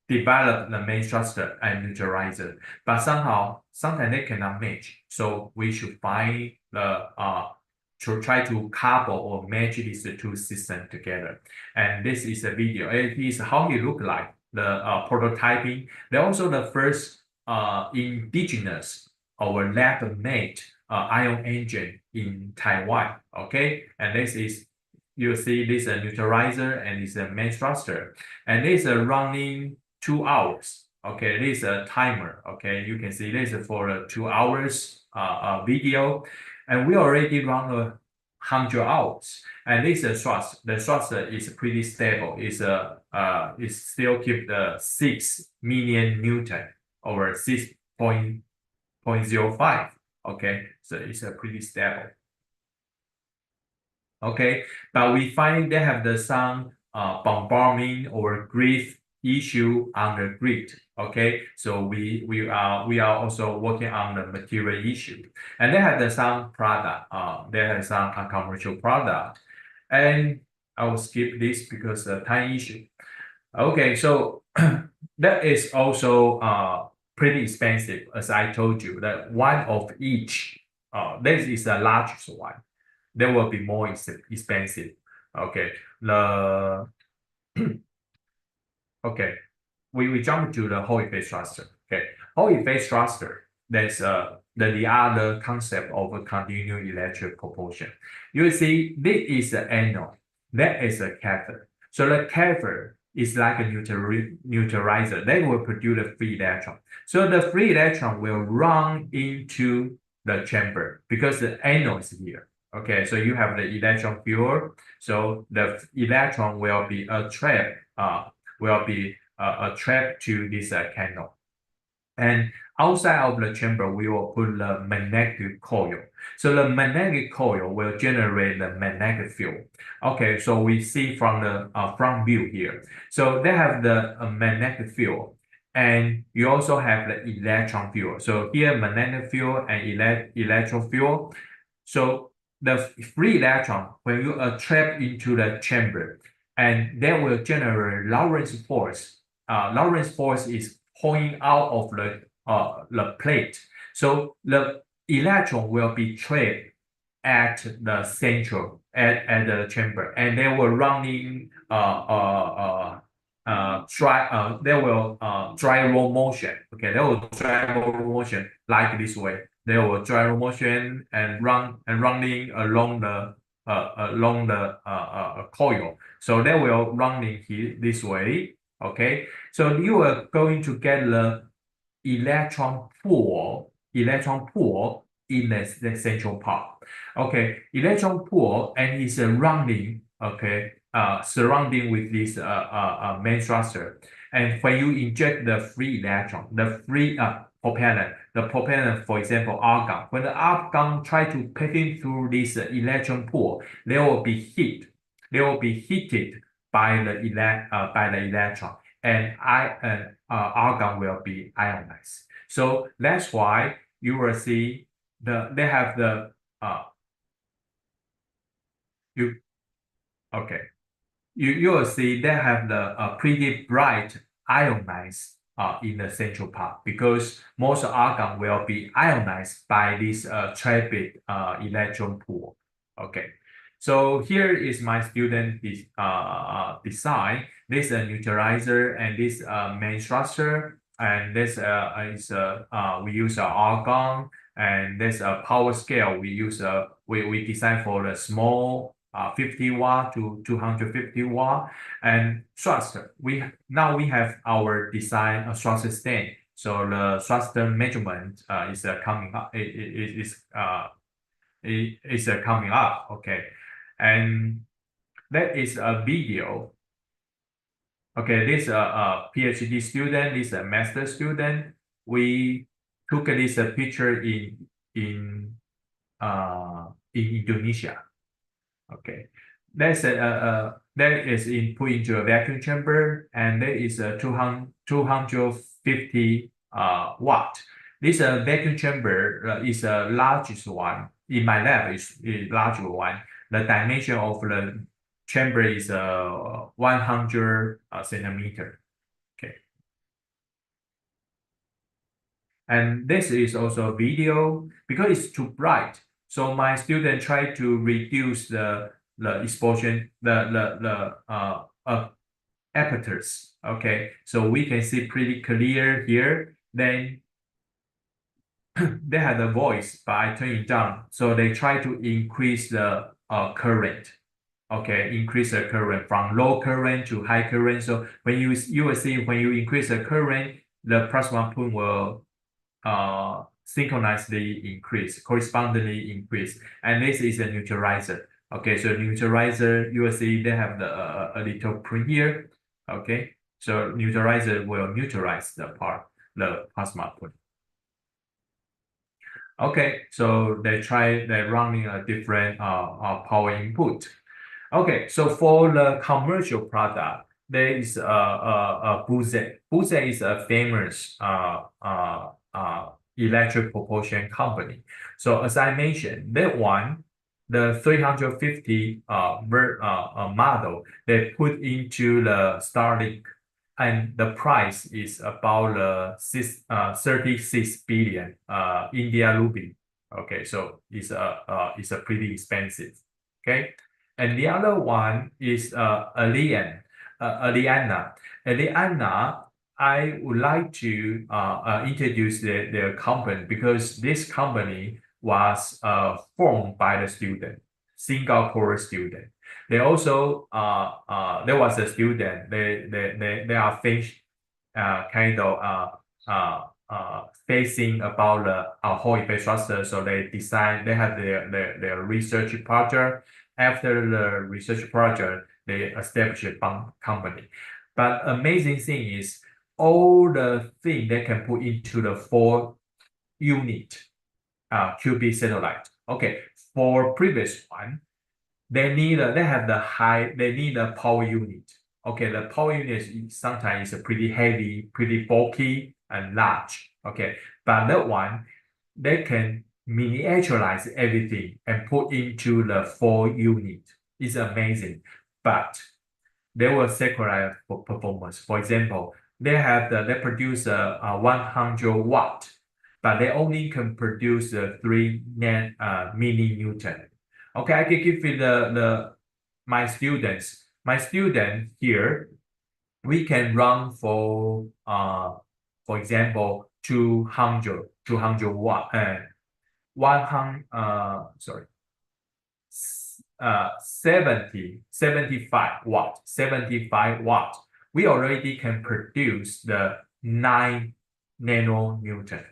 develop the main structure and neutralizer, but sometimes they cannot match. So we should find the to try to couple or match these two systems together. And this is a video. It is how it look like, the prototyping. They're also the first indigenous or lab-made ion engine in Taiwan. Okay, and this is, you see this neutralizer and this main structure, and this is running 2 hours. Okay, this is a timer. Okay, you can see this is for 2 hours video, and we already run 100 hours. And this is thrust. The thrust is pretty stable. It still keep the 6 million Newton over 6.05. Okay, so it's pretty stable. Okay, but we find they have some bombardment or grid issue on the grid. Okay, so we are also working on the material issue, and they have some product. They have some commercial product, and I will skip this because of time issue. Okay, so that is also pretty expensive, as I told you. That one of each. This is the largest one. They will be more expensive. Okay, okay. We jump to the Hall effect thruster. Okay, Hall effect thruster. That's the other concept of a continuous electric propulsion. You see, this is the anode. That is a cathode. So the cathode is like a neutralizer. They will produce a free electron. So the free electron will run into the chamber because the anode is here. Okay, so you have the electron field. So the electron will be attracted. Attract to this candle, and outside of the chamber we will put the magnetic coil. So the magnetic coil will generate the magnetic field. Okay, so we see from the front view here. So they have the magnetic field, and you also have the electron field. So here magnetic field and electron field. So the free electron, when you attract into the chamber, and they will generate Lorentz force. Lorentz force is pointing out of the plate. So the electron will be trapped at the central, at the chamber, and they will running gyro motion. Okay, they will gyro motion like this way. They will gyro motion and running along the coil. So they will running here this way. Okay, so you are going to get the electron pool in the central part. Okay, electron pool, and it's running. Okay, surrounding with this main thruster. And when you inject the free electron, the free propellant, for example, argon. When the argon try to passing through this electron pool, they will be heated. They will be heated by the electron, and argon will be ionized. So that's why you will see they have the you will see they have the pretty bright ionized in the central part, because most argon will be ionized by this trapid electron pool. Okay, so here is my student design. This is a neutralizer, and this main structure, and this is we use argon, and this power scale we use we design for the small 50 watt to 250 watt, and thruster. Now we have our design thruster stand. So the thruster measurement is coming up. It is coming up. Okay, and that is a video. Okay, this a PhD student, this a master student. We took this picture in Indonesia. Okay, that's that is put into a vacuum chamber, and that is a 250 watt. This vacuum chamber is the largest one in my lab. Is larger one. The dimension of the chamber is 100 centimeter. Okay, and this is also video because it's too bright. So my student tried to reduce the exposure, the apertures. Okay, so we can see pretty clear here. Then they had a voice by turning down, so they try to increase the current. Okay, increase the current from low current to high current. So when you will see when you increase the current, the plasma pool will synchronously increase, correspondingly increase, and this is a neutralizer. Okay, so neutralizer, you will see they have the a little print here. Okay, so neutralizer will neutralize the plasma pool. Okay, so they're running a different power input. Okay, so for the commercial product, there is a Buzet. Buzet is a famous electric propulsion company. So as I mentioned, that one, the 350 model, they put into the Starlink, and the price is about 36 billion India rupee. Okay, so it's a pretty expensive. Okay, and the other one is Ariana. I would like to introduce their company, because this company was formed by the student, Singapore student. They also there was a student. They are kind of facing about the whole infrastructure. So they have their research project. After the research project, they established a company. But amazing thing is all the thing they can put into the 4 unit qubit satellite. Okay, for previous one, they need a power unit. Okay, the power unit is sometimes pretty heavy, pretty bulky and large. Okay, but that one, they can miniaturize everything and put into the 4 unit. It's amazing, but they will sacrifice for performance. For example, they produce 100 watt, but they only can produce 3 millinewton. Okay, I can give you my students. My student here, we can run for example 200 watt and 75 watt. We already can produce the 9 millinewton.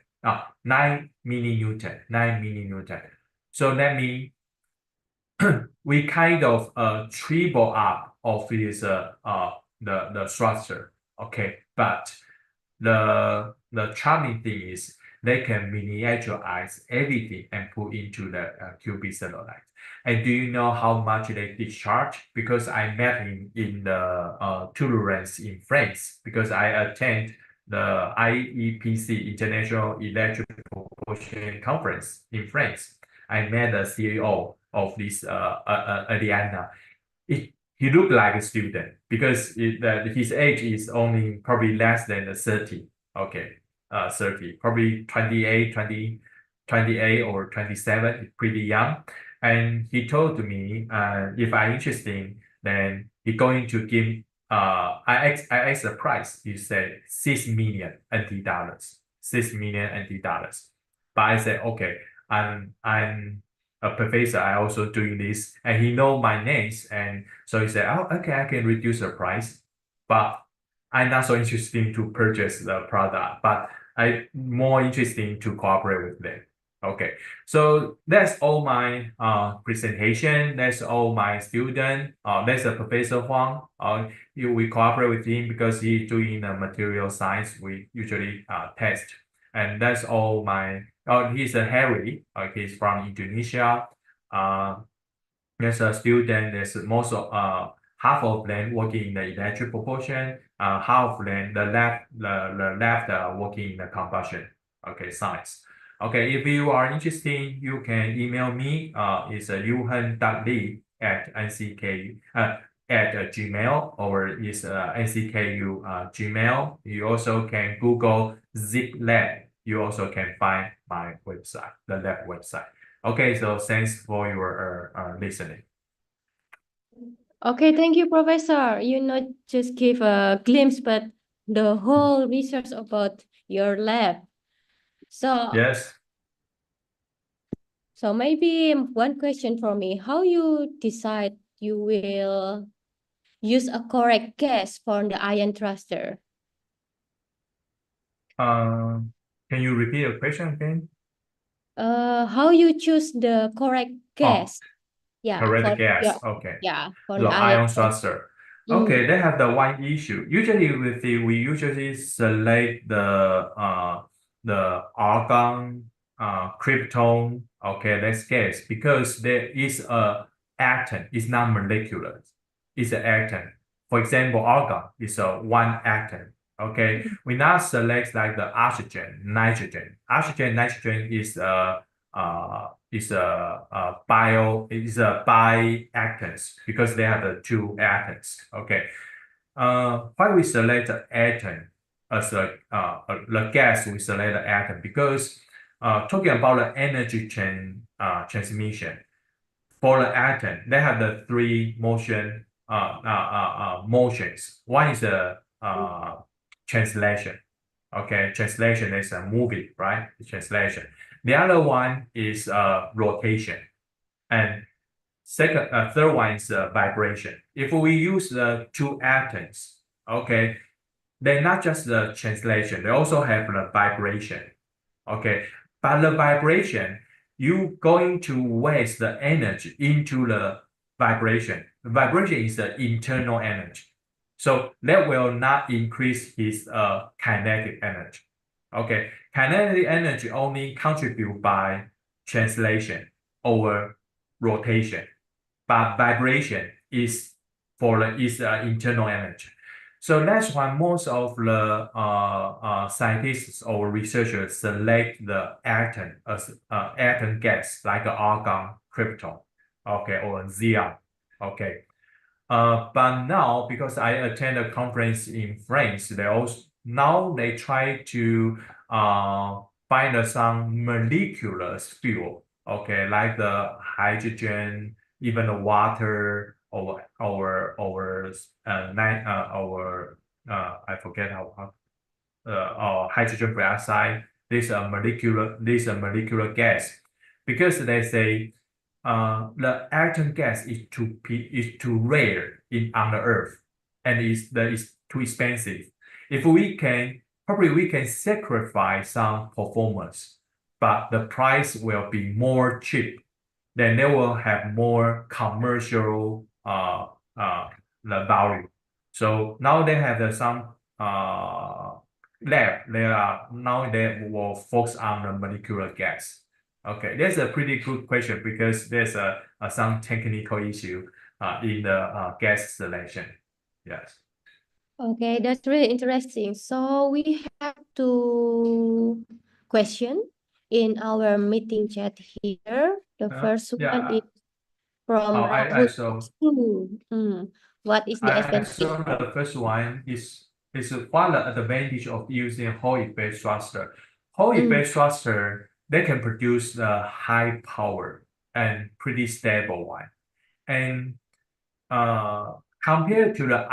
So that means we kind of triple up of this the structure. Okay, but the charming thing is they can miniaturize everything and put into the qubit satellite. And do you know how much they discharge? Because I met him in the Toulouse in France, because I attend the IEPC International Electric Propulsion Conference in France. I met the CEO of this Ariana. He looked like a student because his age is only probably less than 30. Okay, 30, probably 28, 28 or 27, pretty young. And he told me, if I'm interested, then he going to give, I asked the price. He said 6 million NT dollars, 6 million NT dollars. But I said, okay, I'm a professor. I also doing this, and he know my names, and so he said, oh, okay, I can reduce the price, but I'm not so interested to purchase the product, but I'm more interested to cooperate with them. Okay, so that's all my presentation. That's all my student. That's a Professor Huang. We cooperate with him because he's doing material science. We usually test, and that's all my. He's a Harry. He's from Indonesia. There's a student. There's most of half of them working in the electric propulsion. Half of them the left working in the combustion. Okay, science. Okay, if you are interested, you can email me. It's yuhan.li@ncku@gmail, or is ncku Gmail. You also can Google Zip Lab. You also can find my website, the lab website. Okay, so thanks for your listening. Okay, thank you, Professor. You not just give a glimpse, but the whole research about your lab. So Yes. So maybe one question for me: how you decide you will use a correct gas for the ion thruster? Can you repeat the question again? How you choose the correct gas? Yeah, Correct for gas. your, Okay. yeah, for The the ion ion thruster. Okay, they have the one issue. Usually we usually select the argon, krypton. Okay, that's gas because there is a atom. It's not molecular. It's an atom. For example, argon is a one atom. Okay, we now select like the oxygen, nitrogen. Oxygen, nitrogen is a bi-atoms because they have the two atoms. Okay. Why we select the atom as the gas? We select the atom because talking about the energy transmission for the atom, they have the three motions. One is the translation. Okay, translation is a movie, right? Translation. The other one is rotation, and third one is vibration. If we use the two atoms, okay, they're not just the translation; they also have the vibration. Okay, but the vibration, you going to waste the energy into the vibration. The vibration is the internal energy. So that will not increase his kinetic energy. Okay, kinetic energy only contribute by translation or rotation, but vibration is for the internal energy. So that's why most of the scientists or researchers select the atom as atom gas like argon, krypton, okay, or xenon, okay. But now, because I attend a conference in France, they try to find some molecular fuel, okay, like the hydrogen, even the water, or I forget how hydrogen peroxide. This a molecular gas, because they say the atom gas is too rare on the Earth, and is too expensive. If we can, probably we can sacrifice some performance, but the price will be more cheap. Then they will have more commercial the value. So now they have some lab. They will focus on the molecular gas. Okay, that's a pretty good question because there's some technical issue in the gas selection. Yes. Okay, that's really interesting. So we have two questions in our meeting chat here. The first one is from I Rahul. saw. What is the I advantage? saw the first one is is what the advantage of using Hall effect thruster. Hall effect thruster, they can produce the high power and pretty stable one. And compared to the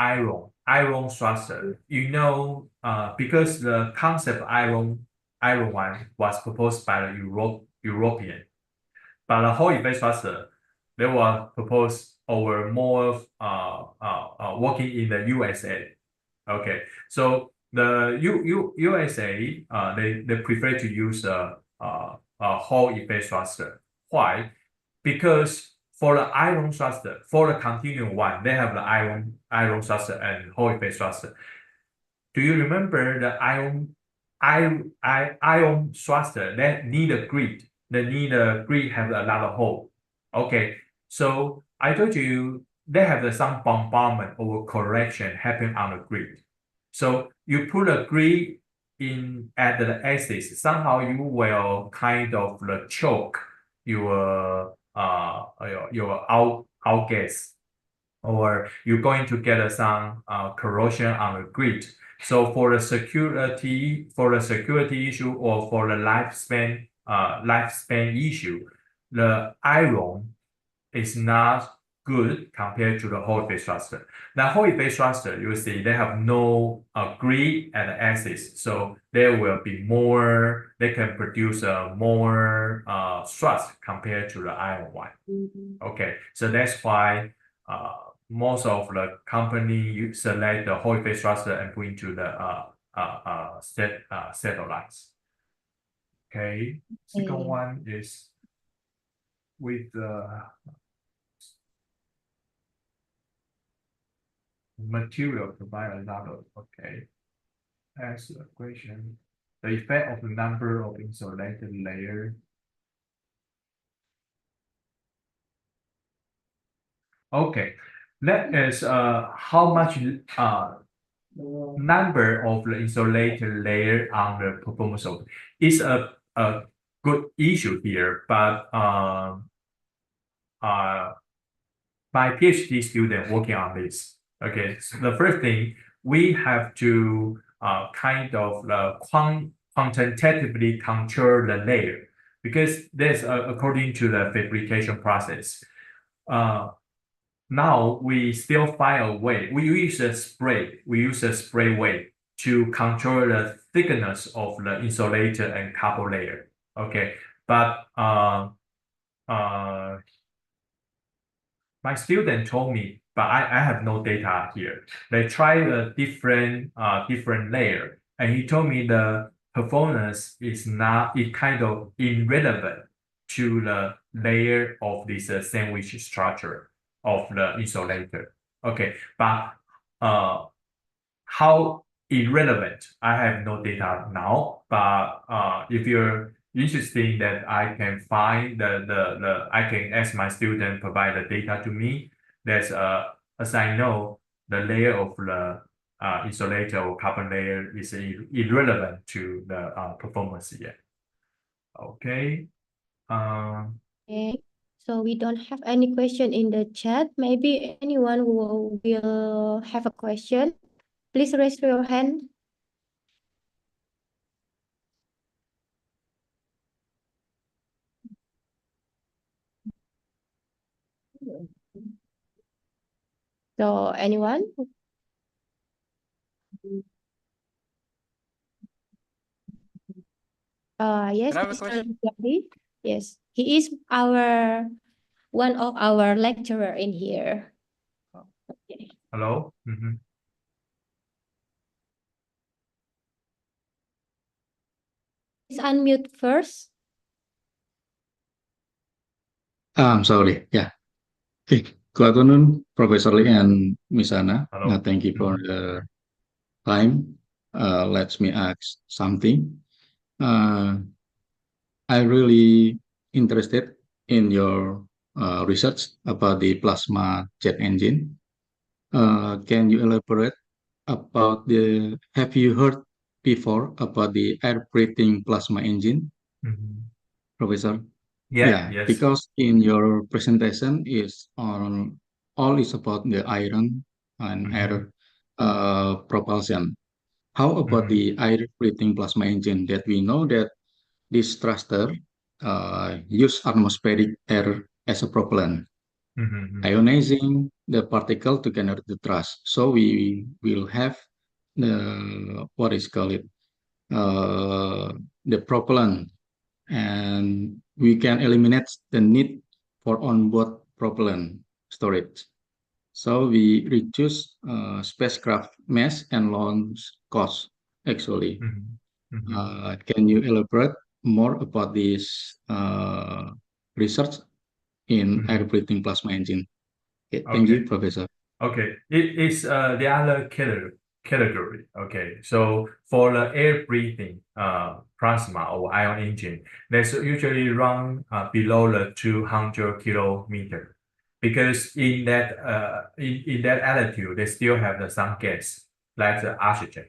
iron thruster, because the concept iron one was proposed by the European, but the Hall effect thruster, they were proposed over more working in the USA. Okay, so the USA they prefer to use a Hall effect thruster. Why? Because for the iron thruster, for the continuum one, they have the iron thruster and Hall effect thruster. Do you remember the iron thruster that need a grid? The grid have a lot of hole. Okay, so I told you they have some bombardment or correction happen on the grid. So you put a grid in at the axis, somehow you will kind of choke your out gas, or you're going to get some corrosion on the grid. So for the security issue or for the lifespan issue, the iron is not good compared to the Hall effect thruster. Now Hall effect thruster, you see they have no grid at the axis, so there will be more. They can produce more thrust compared to the iron one. Okay, so that's why most of the company select the Hall effect thruster and put into the satellites. Okay, second one is with the material provided another. Okay, ask a question. The effect of the number of insulated layer. Okay, that is how much number of the insulated layer on the performance of is a good issue here, but my PhD student working on this. Okay, so the first thing we have to kind of quantitatively control the layer, because this according to the fabrication process. Now we still find a way. We use a spray way to control the thickness of the insulator and copper layer. Okay, but my student told me, but I have no data here. They tried a different layer, and he told me the performance is kind of irrelevant to the layer of this sandwich structure of the insulator. Okay, but how irrelevant, I have no data now, but if you're interested that I can find I can ask my student provide the data to me. That's as I know, the layer of the insulator or carbon layer is irrelevant to the performance yet. Okay. Okay. So we don't have any question in the chat. Maybe anyone who will have a question, please raise your hand. So anyone? Yes, Can I have a Mr. question? Jody. Yes, he is one of our lecturer in here. Okay. Hello. Please unmute first. I'm sorry. Yeah. Okay. Good afternoon, Professor Lee and Miss Anna. Hello. Thank you for the time. Let me ask something. I really interested in your research about the plasma jet engine. Can you elaborate about have you heard before about the air-breathing plasma engine, Professor? Yeah, Yeah, yes. because in your presentation is on all is about the iron and air propulsion. How about the air breathing plasma engine that we know that this thruster use atmospheric air as a propellant, ionizing the particle to generate the thrust. So we will have the what is called it the propellant, and we can eliminate the need for onboard propellant storage. So we reduce spacecraft mass and launch costs. Actually, can you elaborate more about this research in air breathing plasma engine? Okay, thank you, Professor. Okay, it is the other category. Okay, so for the air breathing plasma or ion engine, that's usually run below the 200 kilometer, because in that in that altitude they still have some gas like the oxygen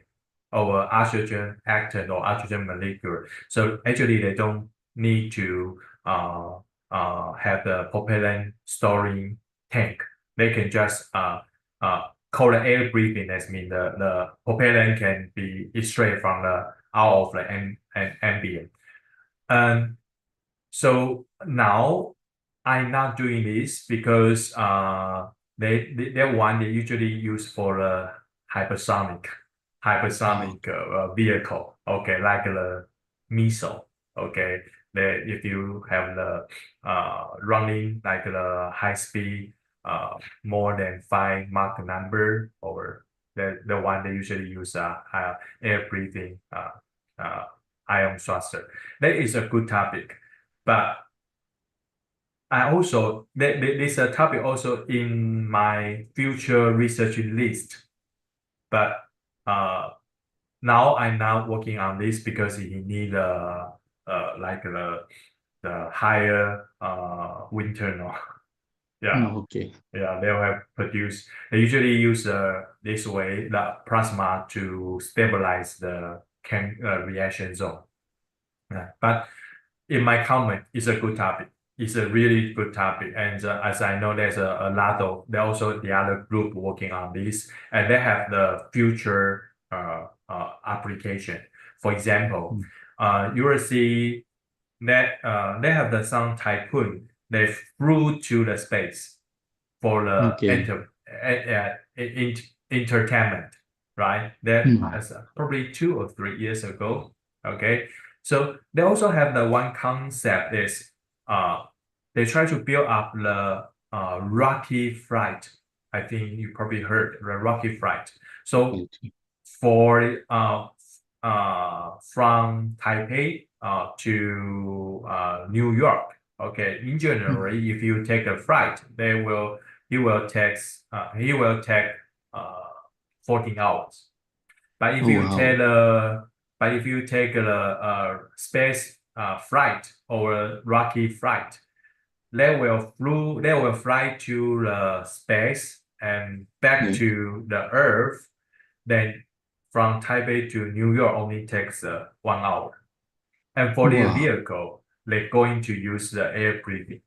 or oxygen atom or oxygen molecule. So actually they don't need to have the propellant storing tank. They can just call the air breathing. That means the propellant can be extracted from the out of the ambient. And so now I'm not doing this because that one they usually use for the hypersonic vehicle. Okay, like the missile. Okay, if you have the running like the high speed more than 5 Mach number, or the one they usually use air breathing ion thruster. That is a good topic, but I also this a topic also in my future research list, but now I'm not working on this because you need like the higher wind tunnel. Yeah. Okay. Yeah, they will produce. They usually use this way the plasma to stabilize the reaction zone. Yeah. But in my comment, it's a good topic. It's a really good topic, and as I know, there's a lot of there also the other group working on this, and they have the future application. For example, you will see that they have the some tycoon. They flew to the space for the entertainment, right? That is probably 2 or 3 years ago. Okay, so they also have the one concept is they try to build up the rocky flight. I think you probably heard the rocky flight. So for from Taipei to New York. Okay, in general, if you take a flight, he will take 14 hours. But if you take a space flight or a rocky flight, they will fly to the space and back to the Earth. Then from Taipei to New York only takes 1 hour. And for the vehicle, they're going to use the air breathing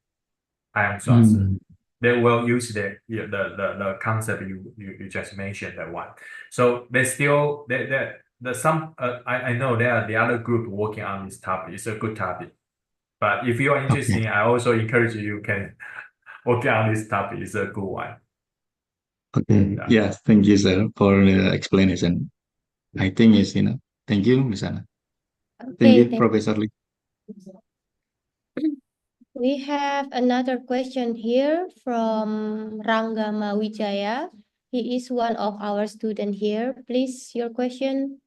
ion thruster. They will use the concept you just mentioned, that one. So they still I know there are the other group working on this topic. It's a good topic. But if you are interested, I also encourage you can work on this topic. It's a good one. Okay. Yes, thank you, sir, for the explanation. I think it's enough. Thank you, Miss Anna. Thank you, Professor Lee. We have another question here from Rangga Mawijaya. He is one of our students here. Please, your question.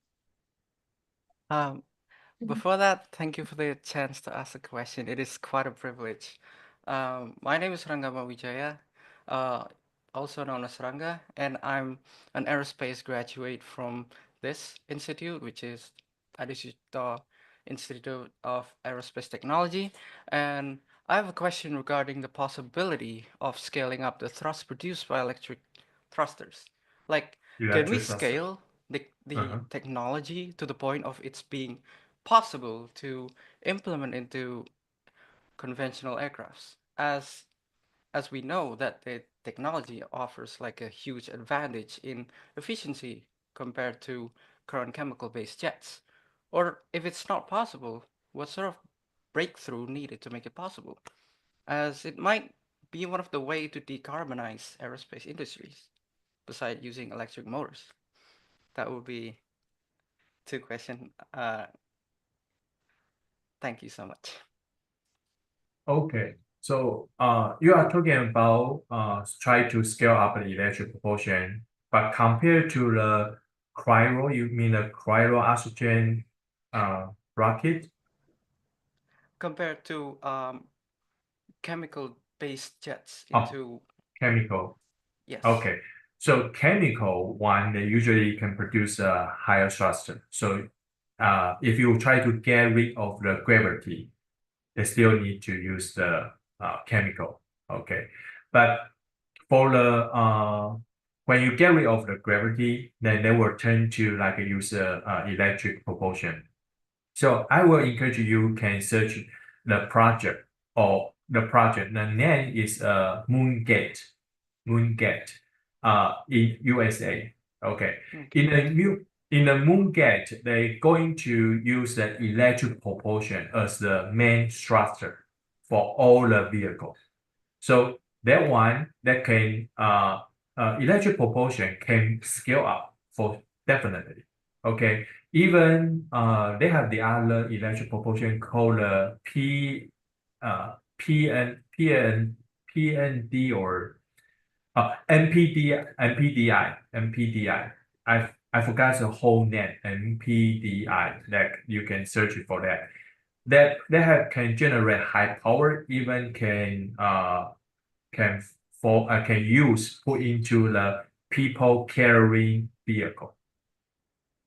Before that, thank you for the chance to ask a question. It is quite a privilege. My name is Rangga Mawijaya, also known as Rangga, and I'm an aerospace graduate from this institute, which is Adisito Institute of Aerospace Technology. And I have a question regarding the possibility of scaling up the thrust produced by electric thrusters. Like, can we scale the technology to the point of its being possible to implement into conventional aircrafts, as we know that the technology offers like a huge advantage in efficiency compared to current chemical-based jets? Or if it's not possible, what sort of breakthrough needed to make it possible? As it might be one of the way to decarbonize aerospace industries, besides using electric motors. That would be 2 questions. Thank you so much. Okay, so you are talking about try to scale up the electric propulsion, but compared to the cryo, you mean the cryo-oxygen rocket? Compared to chemical-based jets Oh. into Chemical. yes. Okay, so chemical one, they usually can produce a higher thrust. So if you try to get rid of the gravity, they still need to use the chemical. Okay, but for the when you get rid of the gravity, then they will tend to like use electric propulsion. So I will encourage you can search the project or the project. The name is Moongate in USA. Okay, in the Moongate, they're going to use the electric propulsion as the main structure for all the vehicles. So that one that can electric propulsion can scale up for definitely. Okay, even they have the other electric propulsion called PND or MPDI. I forgot the whole name. MPDI. That you can search for that. That can generate high power. Even can use put into the people carrying vehicle.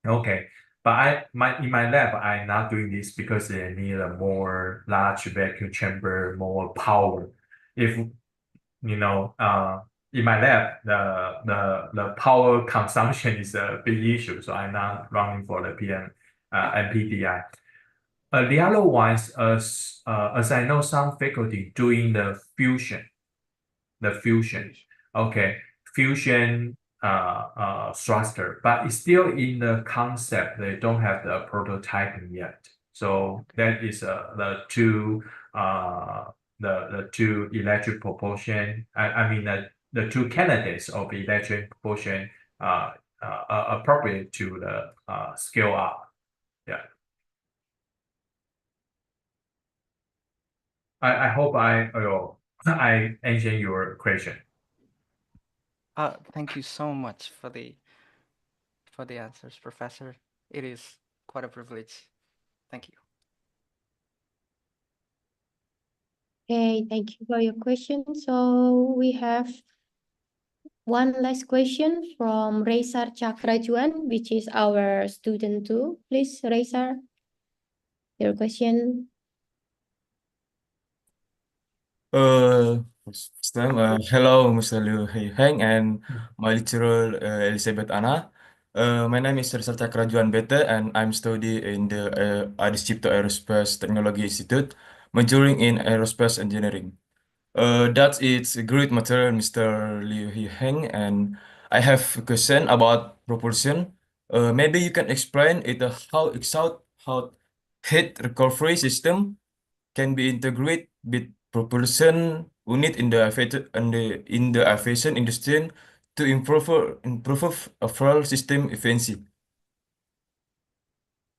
Okay, but in my lab I'm not doing this because they need a more large vacuum chamber, more power. If you know, in my lab, the power consumption is a big issue, so I'm not running for the MPDI. The other ones, as I know, some faculty doing the fusion. Okay, fusion thruster, but it's still in the concept. They don't have the prototyping yet. So that is the two electric propulsion. I mean the two candidates of electric propulsion appropriate to the scale up. Yeah. I hope I answered your question. Thank you so much for the answers, Professor. It is quite a privilege. Thank you. Okay, thank you for your question. So we have one last question from Resar Chakrajuan, which is our student too. Please, Resar, your question. First time, hello, Mr. Liu Heng and my lecturer Elizabeth Anna. My name is Rizal Cakrajuan Bete, and I'm studying in the Adiscipto Aerospace Technology Institute, majoring in aerospace engineering. That's it's a great material, Mr. Liu Heng, and I have a question about propulsion. Maybe you can explain it how heat recovery system can be integrated with propulsion unit in the aviation industry to improve overall system efficiency.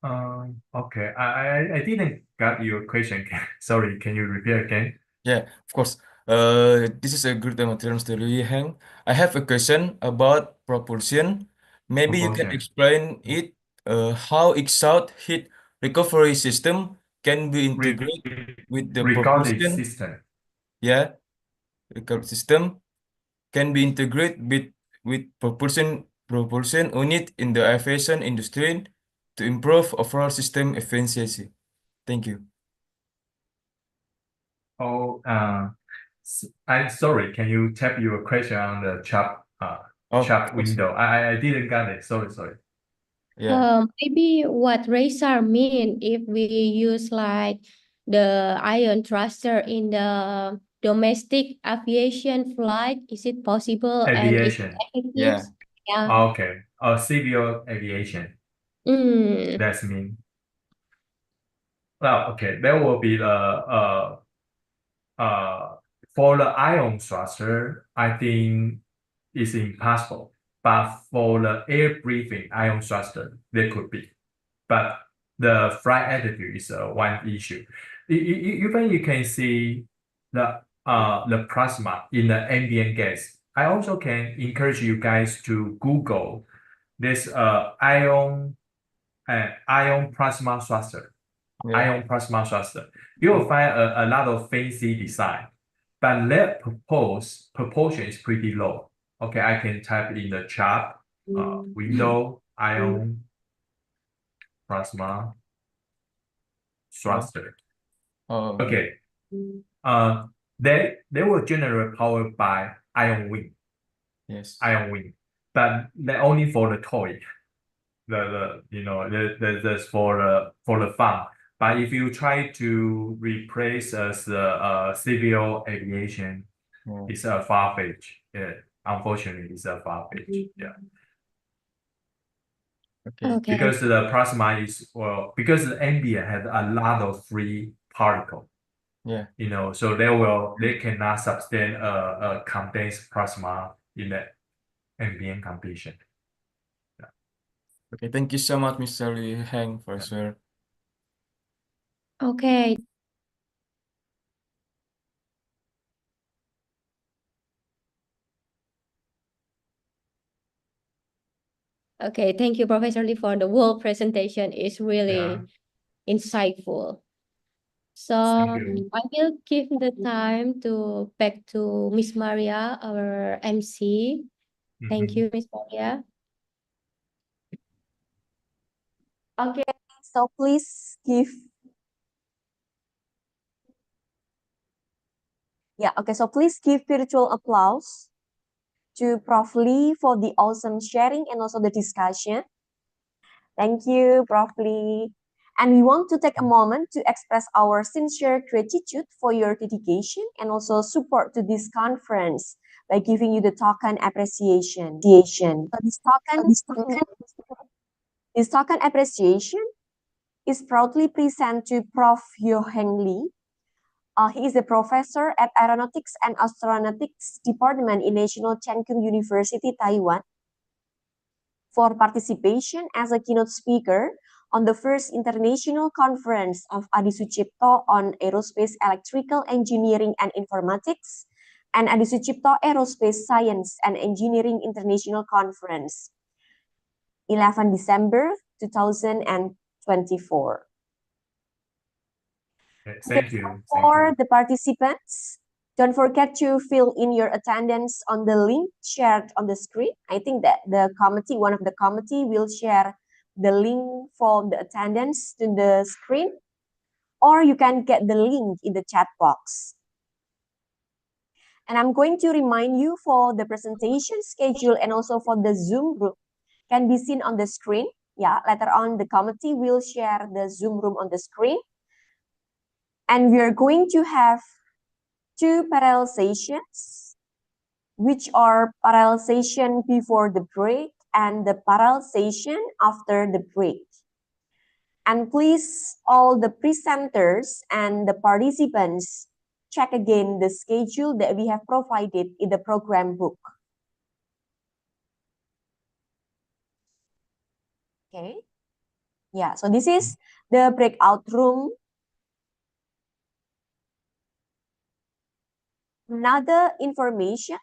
Okay, I didn't get your question. Sorry, can you repeat again? Yeah, of course. This is a good material, Mr. Liu Heng. I have a question about propulsion. Maybe you can explain it how exhaust heat recovery system can be integrated with the Recovery propulsion. system. Yeah, recovery system can be integrated with propulsion unit in the aviation industry to improve overall system efficiency. Thank you. Oh, I'm sorry. Can you tap your question on the chat window? I didn't get it. Sorry. Yeah. Maybe what Resar mean if we use like the ion thruster in the domestic aviation flight, is it possible and is it Aviation. effective? Yeah. Yeah. Okay. Civil aviation. That's mean. Well, okay, there will be the for the ion thruster, I think it's impossible. But for the air breathing ion thruster, there could be. But the flight altitude is one issue. Even you can see the plasma in the ambient gas. I also can encourage you guys to Google this ion plasma thruster. Ion plasma thruster. You will find a lot of fancy design, but their proportion is pretty low. Okay, I can type in the chat window ion plasma thruster. Okay. They were generate power by ion wind. Yes. Ion wind, but they're only for the toy. That's for the fun. But if you try to replace the civil aviation, it's a far-fetched. Yeah, unfortunately, it's a far-fetched. Yeah. Okay. Because the plasma is because the ambient has a lot of free particle. Yeah. So they cannot sustain a condensed plasma in the ambient condition. Yeah. Okay, thank you so much, Mr. Liu Heng, for sure. Okay. Okay, thank you, Professor Lee, for the whole presentation. It's really insightful. So you. I will give the time back to Miss Maria, our MC. Thank you, Miss Maria. Okay, so please give. Yeah, okay, so please give virtual applause to Prof. Lee for the awesome sharing and also the discussion. Thank you, Prof. Lee. And we want to take a moment to express our sincere gratitude for your dedication and also support to this conference by giving you the token appreciation. So this token appreciation is proudly present to Prof. Hyo-Heng Lee. He is a professor at Aeronautics and Astronautics Department in National Cheng Kung University, Taiwan, for participation as a keynote speaker on the first international conference of Adi Sucipto on Aerospace Electrical Engineering and Informatics and Adi Sucipto Aerospace Science and Engineering International Conference, 11 December 2024. Thank you. For the participants, don't forget to fill in your attendance on the link shared on the screen. I think that one of the committee will share the link for the attendance to the screen, or you can get the link in the chat box. And I'm going to remind you for the presentation schedule and also for the Zoom room can be seen on the screen. Yeah, later on the committee will share the Zoom room on the screen. And we are going to have 2 parallel sessions, which are parallel session before the break and the parallel session after the break. And please, all the presenters and the participants, check again the schedule that we have provided in the program book. Okay. Yeah, so this is the breakout room. Another information.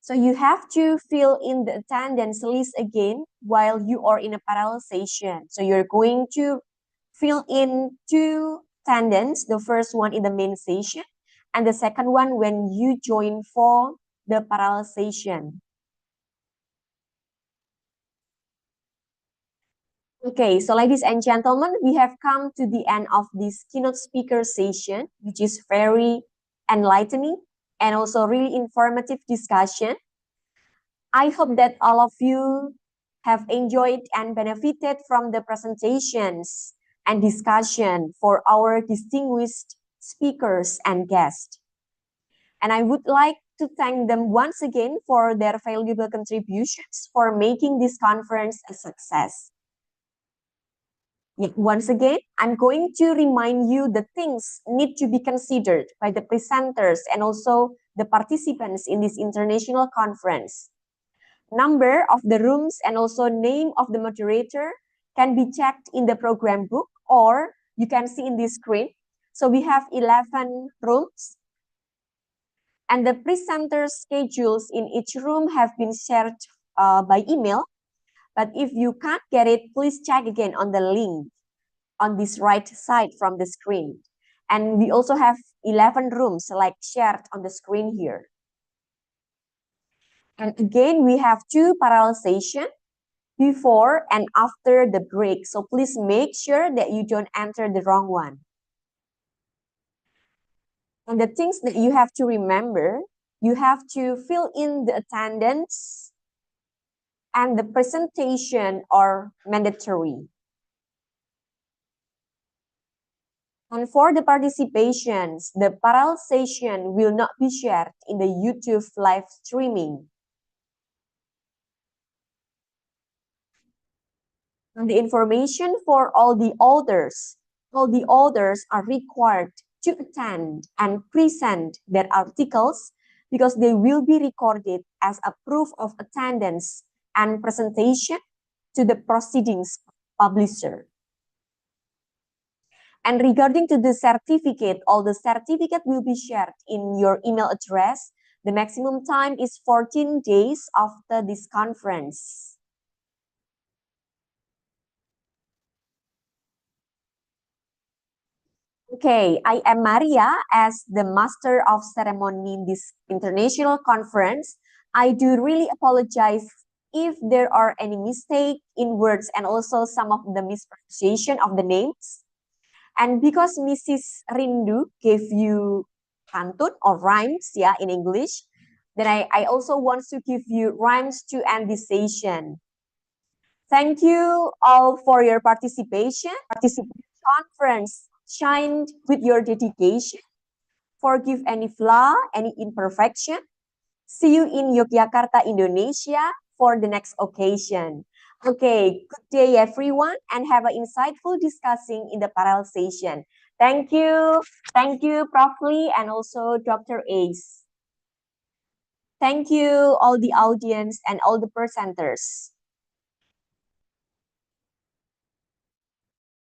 So you have to fill in the attendance list again while you are in a parallel session. So you're going to fill in 2 attendance, the first one in the main session, and the second one when you join for the parallel session. Okay, so ladies and gentlemen, we have come to the end of this keynote speaker session, which is very enlightening and also really informative discussion. I hope that all of you have enjoyed and benefited from the presentations and discussion for our distinguished speakers and guests. And I would like to thank them once again for their valuable contributions for making this conference a success. Yet once again, I'm going to remind you the things need to be considered by the presenters and also the participants in this international conference. Number of the rooms and also name of the moderator can be checked in the program book, or you can see in this screen. So we have 11 rooms, and the presenters' schedules in each room have been shared by email. But if you can't get it, please check again on the link on this right side from the screen. And we also have 11 rooms like shared on the screen here. And again, we have 2 parallel sessions before and after the break. So please make sure that you don't enter the wrong one. And the things that you have to remember, you have to fill in the attendance and the presentation are mandatory. And for the participations, the parallel session will not be shared in the YouTube live streaming. And the information for all the authors are required to attend and present their articles because they will be recorded as a proof of attendance and presentation to the proceedings publisher. And regarding to the certificate, all the certificate will be shared in your email address. The maximum time is 14 days after this conference. Okay, I am Maria as the Master of Ceremony in this international conference. I do really apologize if there are any mistake in words and also some of the mispronunciation of the names. And because Mrs. Rindu gave you pantun or rhymes, yeah, in English, then I also want to give you rhymes to end this session. Thank you all for your participation. Conference shined with your dedication. Forgive any flaw, any imperfection. See you in Yogyakarta, Indonesia for the next occasion. Okay, good day everyone and have an insightful discussing in the parallel session. Thank you. Thank you, Prof. Lee and also Dr. Ace. Thank you all the audience and all the presenters.